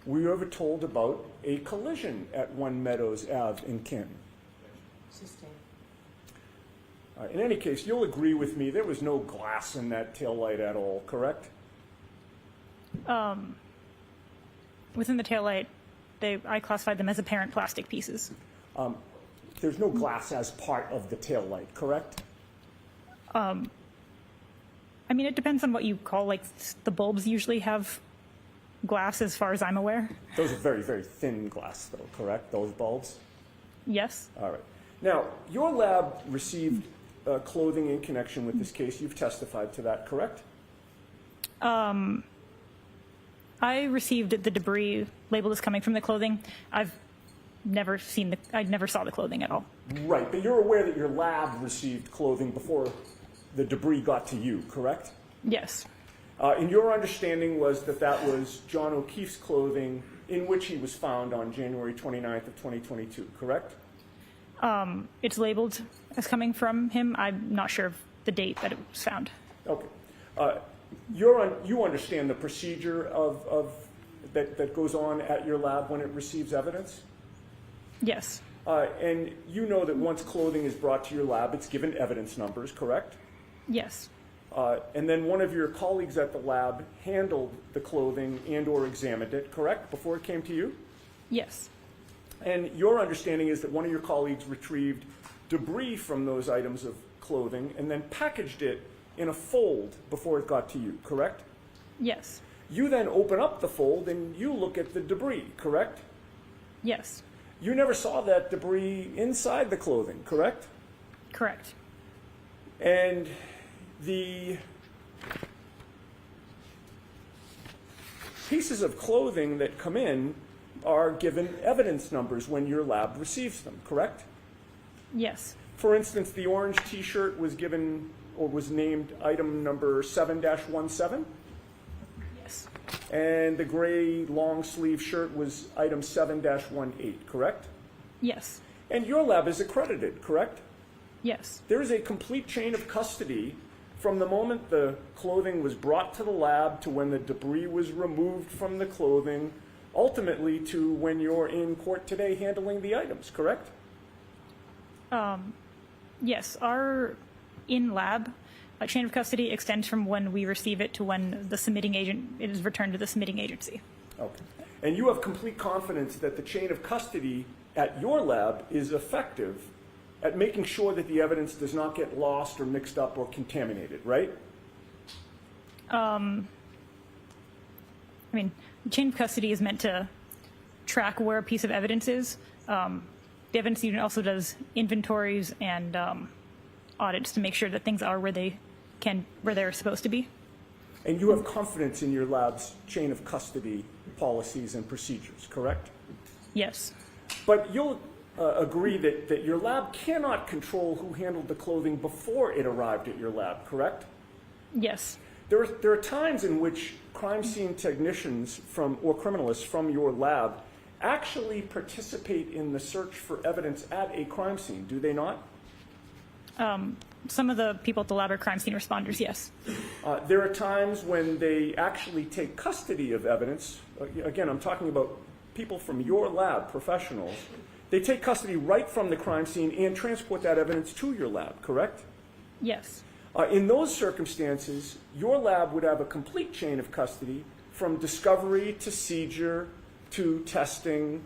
Were you ever told about a collision at 1 Meadows Ave in Canton? Sustained. In any case, you'll agree with me there was no glass in that taillight at all, correct? Within the taillight, I classified them as apparent plastic pieces. There's no glass as part of the taillight, correct? I mean, it depends on what you call, like, the bulbs usually have glass as far as I'm aware. Those are very, very thin glass, though, correct? Those bulbs? Yes. All right. Now, your lab received clothing in connection with this case. You've testified to that, correct? I received the debris labeled as coming from the clothing. I never saw the clothing at all. Right, but you're aware that your lab received clothing before the debris got to you, correct? Yes. And your understanding was that that was John O'Keefe's clothing in which he was found on January 29th of 2022, correct? It's labeled as coming from him. I'm not sure of the date that it was found. Okay. You understand the procedure that goes on at your lab when it receives evidence? Yes. And you know that once clothing is brought to your lab, it's given evidence numbers, correct? Yes. And then one of your colleagues at the lab handled the clothing and or examined it, correct, before it came to you? Yes. And your understanding is that one of your colleagues retrieved debris from those items of clothing and then packaged it in a fold before it got to you, correct? Yes. You then open up the fold and you look at the debris, correct? Yes. You never saw that debris inside the clothing, correct? Correct. And the pieces of clothing that come in are given evidence numbers when your lab receives them, correct? Yes. For instance, the orange T-shirt was given or was named item number 7-17, Yes. and the gray long sleeve shirt was item 7-18, correct? Yes. And your lab is accredited, correct? Yes. There is a complete chain of custody from the moment the clothing was brought to the lab to when the debris was removed from the clothing, ultimately to when you're in court today handling the items, correct? Yes. Our in-lab chain of custody extends from when we receive it to when the submitting agent it is returned to the submitting agency. Okay. And you have complete confidence that the chain of custody at your lab is effective at making sure that the evidence does not get lost or mixed up or contaminated, right? I mean, the chain of custody is meant to track where a piece of evidence is. The evidence unit also does inventories and audits to make sure that things are where they're supposed to be. And you have confidence in your lab's chain of custody policies and procedures, correct? Yes. But you'll agree that your lab cannot control who handled the clothing before it arrived at your lab, correct? Yes. There are times in which crime scene technicians or criminalists from your lab actually participate in the search for evidence at a crime scene, do they not? Some of the people at the lab are crime scene responders, yes. There are times when they actually take custody of evidence. Again, I'm talking about people from your lab, professionals. They take custody right from the crime scene and transport that evidence to your lab, correct? Yes. In those circumstances, your lab would have a complete chain of custody from discovery to seizure to testing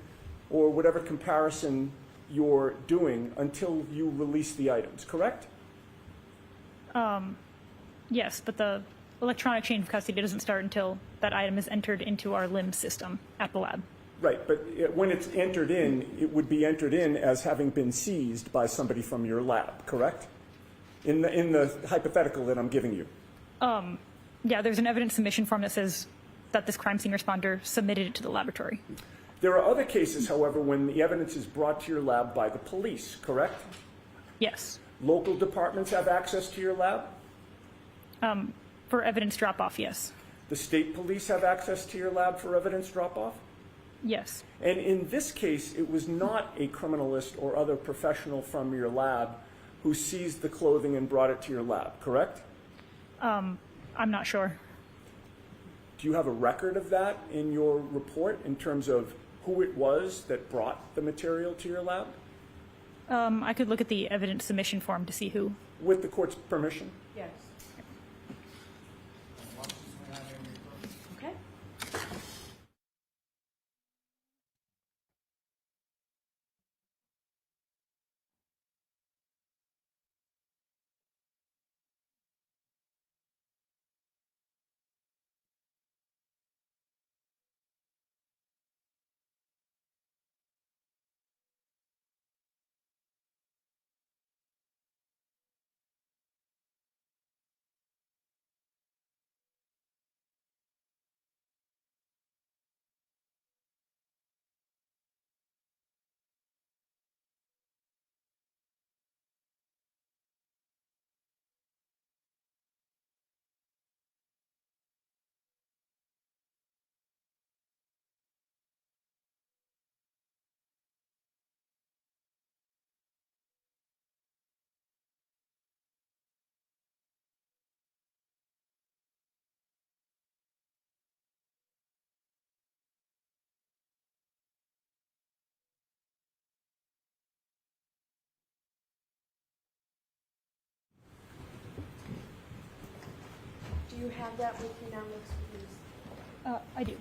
or whatever comparison you're doing until you release the items, correct? Yes, but the electronic chain of custody doesn't start until that item is entered into our LIMS system at the lab. Right, but when it's entered in, it would be entered in as having been seized by somebody from your lab, correct? In the hypothetical that I'm giving you. Yeah, there's an evidence submission form that says that this crime scene responder submitted it to the laboratory. There are other cases, however, when the evidence is brought to your lab by the police, correct? Yes. Local departments have access to your lab? For evidence drop-off, yes. The state police have access to your lab for evidence drop-off? Yes. And in this case, it was not a criminalist or other professional from your lab who seized the clothing and brought it to your lab, correct? I'm not sure. Do you have a record of that in your report in terms of who it was that brought the material to your lab? I could look at the evidence submission form to see who. With the court's permission? Yes. Okay. Do you have that with you now, please? I do.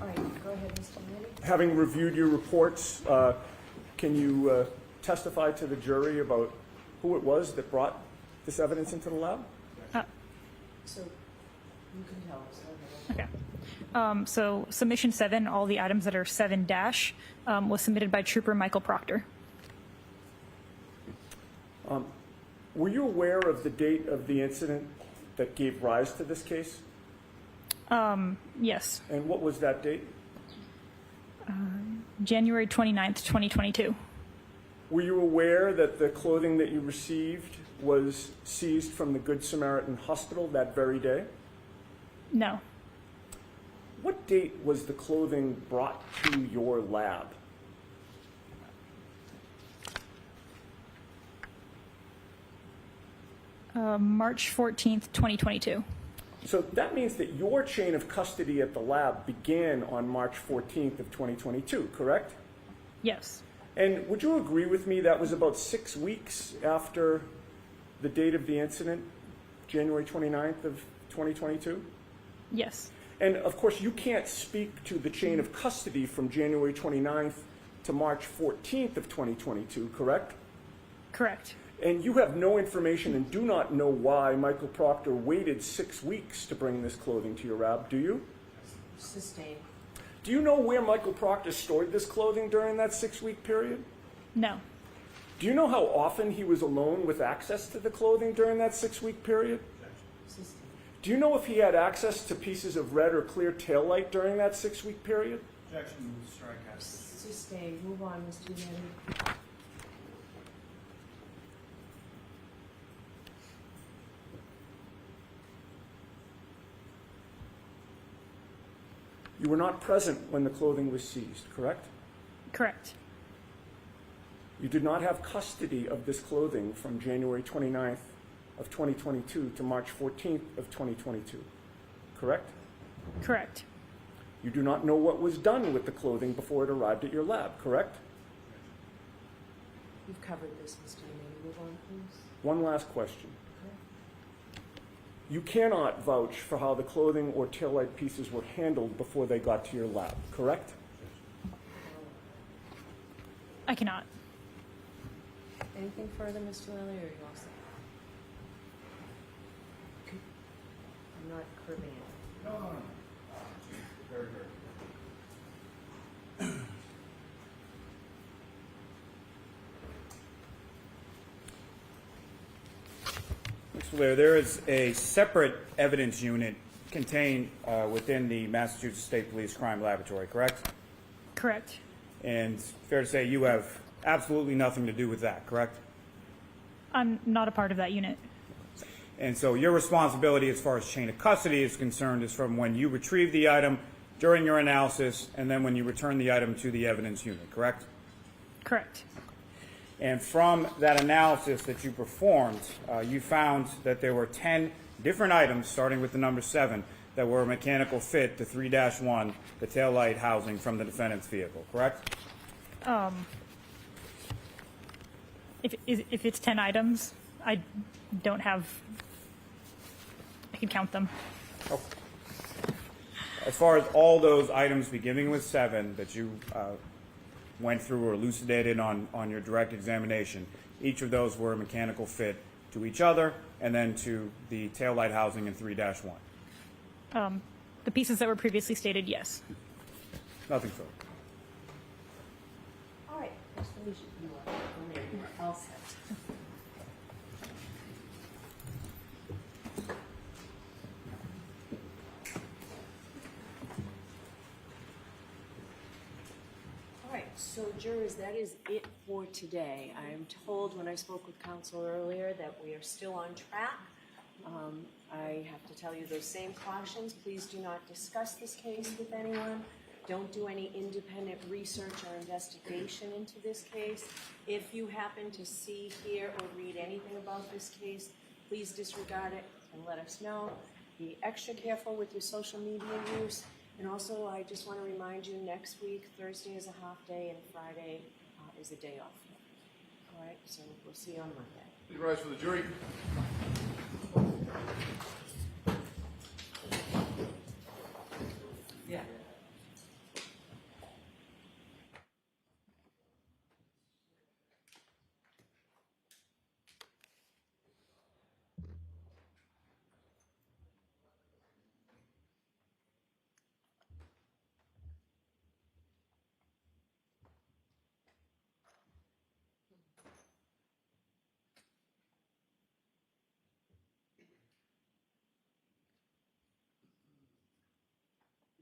All right, go ahead, Mr. Manning. Having reviewed your reports, can you testify to the jury about who it was that brought this evidence into the lab? So you can tell us. Okay. So submission 7, all the items that are 7- was submitted by Trooper Michael Proctor. Were you aware of the date of the incident that gave rise to this case? Yes. And what was that date? January 29th, 2022. Were you aware that the clothing that you received was seized from the Good Samaritan Hospital that very day? No. What date was the clothing brought to your lab? March 14th, 2022. So that means that your chain of custody at the lab began on March 14th of 2022, correct? Yes. And would you agree with me that was about 6 weeks after the date of the incident, January 29th of 2022? Yes. And of course, you can't speak to the chain of custody from January 29th to March 14th of 2022, correct? Correct. And you have no information and do not know why Michael Proctor waited 6 weeks to bring this clothing to your lab, do you? Sustained. Do you know where Michael Proctor stored this clothing during that 6-week period? No. Do you know how often he was alone with access to the clothing during that 6-week period? Sustained. Do you know if he had access to pieces of red or clear taillight during that 6-week period? Objection, strike out. Sustained. Move on, Mr. Manning. You were not present when the clothing was seized, correct? Correct. You did not have custody of this clothing from January 29th of 2022 to March 14th of 2022, correct? Correct. You do not know what was done with the clothing before it arrived at your lab, correct? You've covered this, Mr. May we move on, please? One last question. You cannot vouch for how the clothing or taillight pieces were handled before they got to your lab, correct? I cannot. Anything further, Mr. Lilly, or are you all set? I'm not curbing it. No. Very good. Mr. Lear, there is a separate evidence unit contained within the Massachusetts State Police Crime Laboratory, correct? Correct. And fair to say you have absolutely nothing to do with that, correct? I'm not a part of that unit. And so your responsibility as far as chain of custody is concerned is from when you retrieve the item during your analysis and then when you return the item to the evidence unit, correct? Correct. And from that analysis that you performed, you found that there were 10 different items, starting with the number 7, that were a mechanical fit to 3-1, the taillight housing from the defendant's vehicle, correct? If it's 10 items, I don't have. I can count them. Okay. As far as all those items beginning with 7 that you went through or elucidated on your direct examination, each of those were a mechanical fit to each other and then to the taillight housing in 3-1. The pieces that were previously stated, yes. Nothing further. All right, Mr. Leash, you are all set. All right, so jurors, that is it for today. I'm told when I spoke with counsel earlier that we are still on track. I have to tell you those same cautions. Please do not discuss this case with anyone. Don't do any independent research or investigation into this case. If you happen to see, hear, or read anything about this case, please disregard it and let us know. Be extra careful with your social media use. And also, I just want to remind you, next week, Thursday is a half day and Friday is a day off. All right, so we'll see you on Monday. Please rise for the jury. Yeah.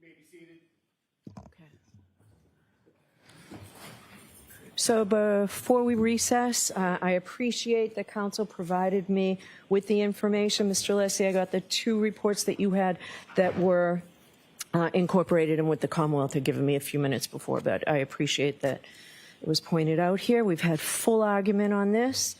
You may be seated. Okay. So before we recess, I appreciate that counsel provided me with the information. Mr. Leslie, I got the 2 reports that you had that were incorporated and what the Commonwealth had given me a few minutes before, but I appreciate that it was pointed out here. We've had full argument on this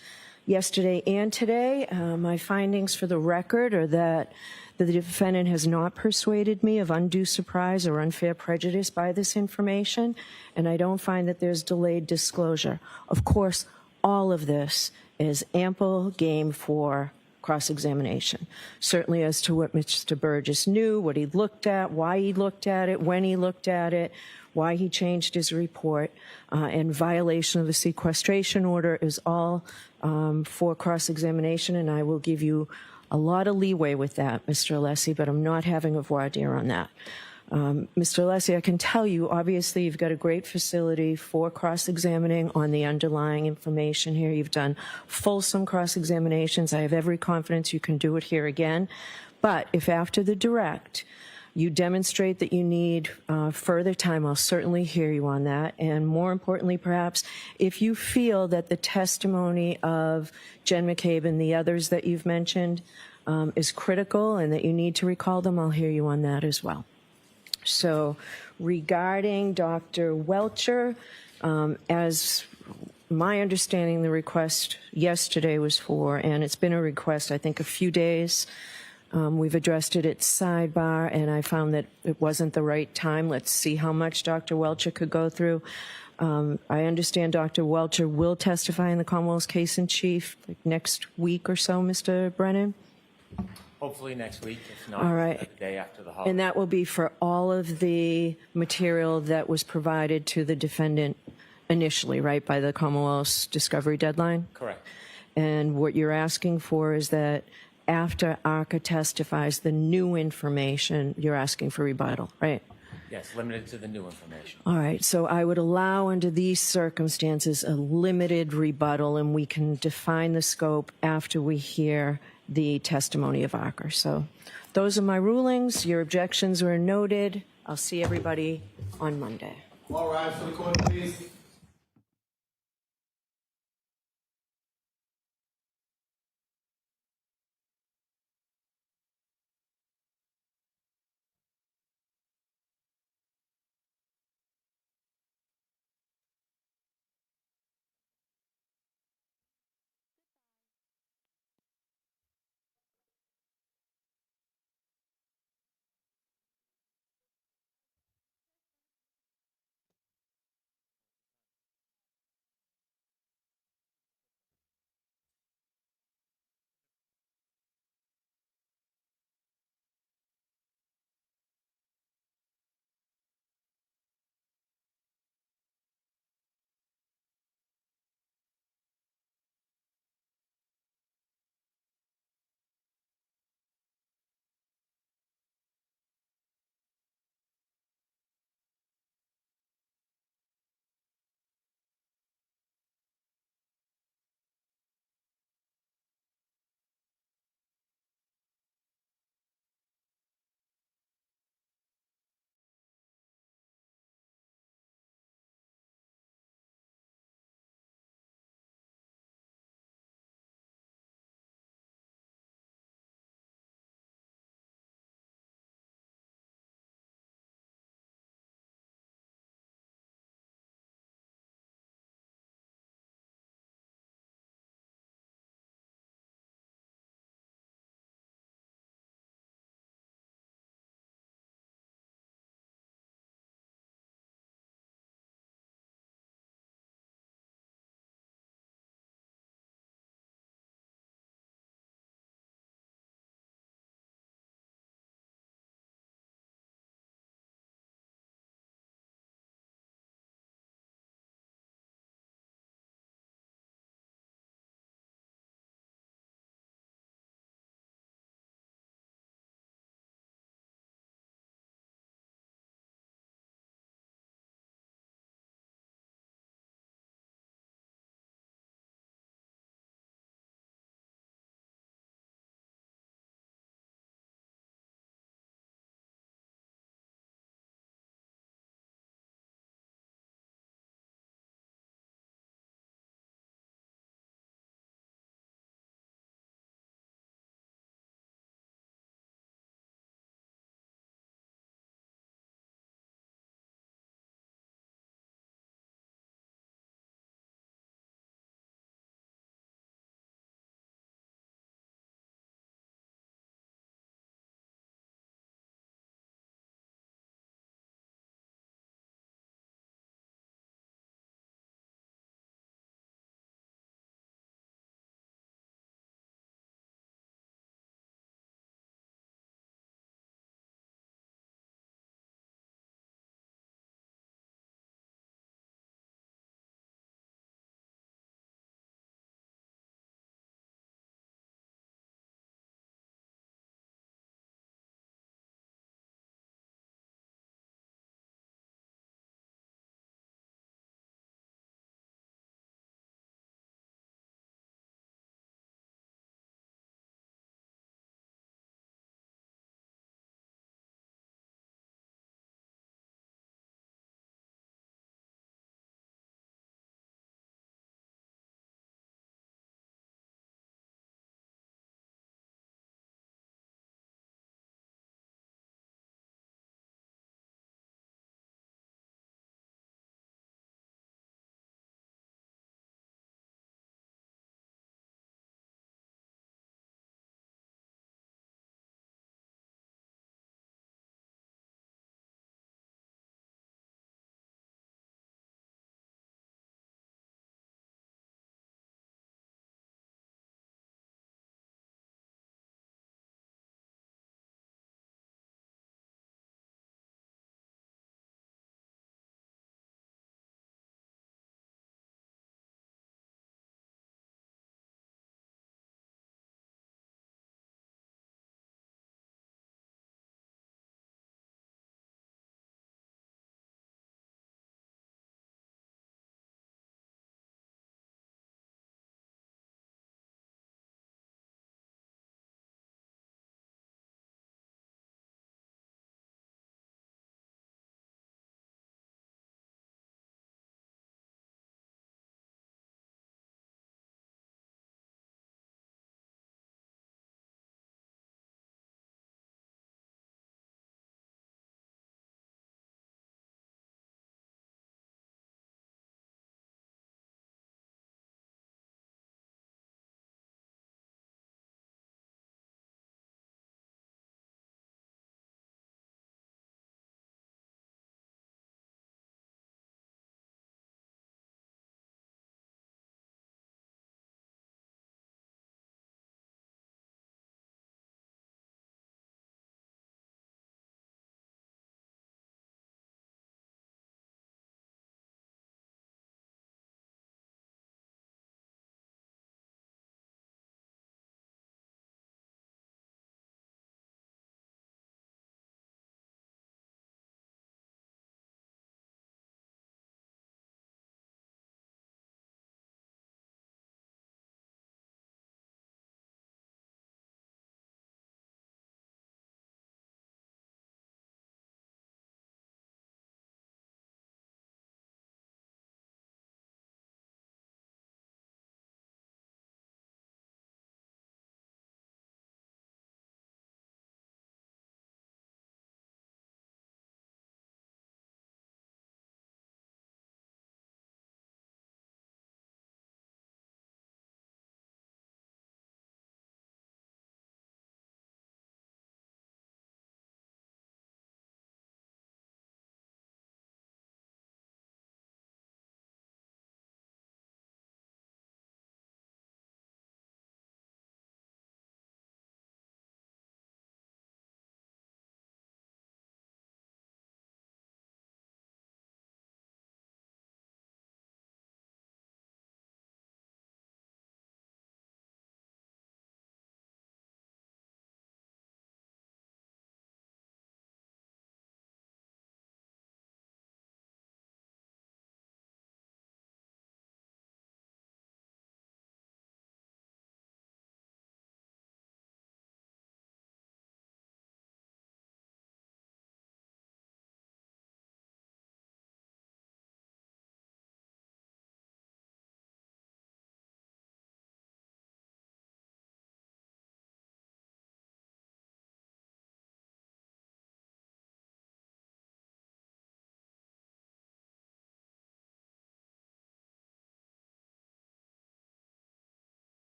yesterday and today. My findings for the record are that the defendant has not persuaded me of undue surprise or unfair prejudice by this information, and I don't find that there's delayed disclosure. Of course, all of this is ample game for cross-examination, certainly as to what Mr. Burgess knew, what he looked at, why he looked at it, when he looked at it, why he changed his report, and violation of the sequestration order is all for cross-examination, and I will give you a lot of leeway with that, Mr. Alessi, but I'm not having a voir dire on that. Mr. Alessi, I can tell you, obviously, you've got a great facility for cross-examining on the underlying information here. You've done fulsome cross-examinations. I have every confidence you can do it here again. But if after the direct you demonstrate that you need further time, I'll certainly hear you on that. And more importantly, perhaps, if you feel that the testimony of Jen McCabe and the others that you've mentioned is critical and that you need to recall them, I'll hear you on that as well. So regarding Dr. Welcher, as my understanding, the request yesterday was for, and it's been a request, I think, a few days. We've addressed it at sidebar, and I found that it wasn't the right time. Let's see how much Dr. Welcher could go through. I understand Dr. Welcher will testify in the Commonwealth's case in chief like next week or so, Mr. Brennan. Hopefully next week, if not, All right. the day after the holiday. And that will be for all of the material that was provided to the defendant initially, right, by the Commonwealth's discovery deadline? Correct. And what you're asking for is that after ARCA testifies the new information, you're asking for rebuttal, right? Yes, limited to the new information. All right, so I would allow under these circumstances a limited rebuttal, and we can define the scope after we hear the testimony of ARCA. So those are my rulings. Your objections were noted. I'll see everybody on Monday. All rise for the court, please.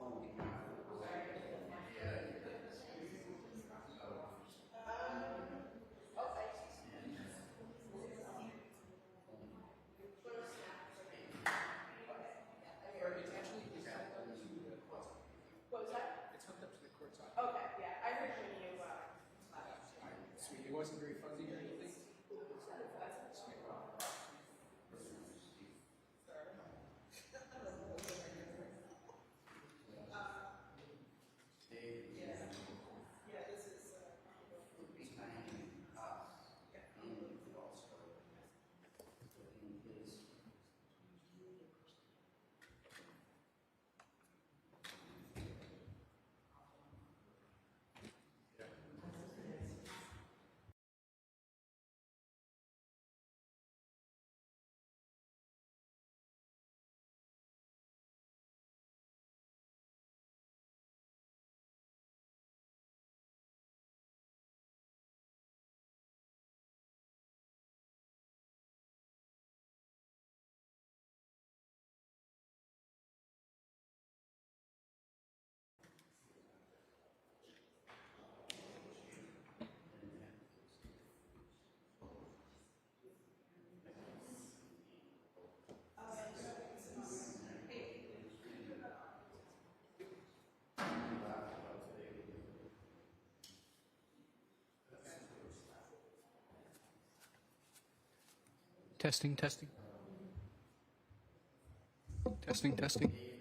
What was that? It's hooked up to the court side. Okay, yeah, I heard when you, sweet, it wasn't very fuzzy or anything? Testing, testing. Testing, testing.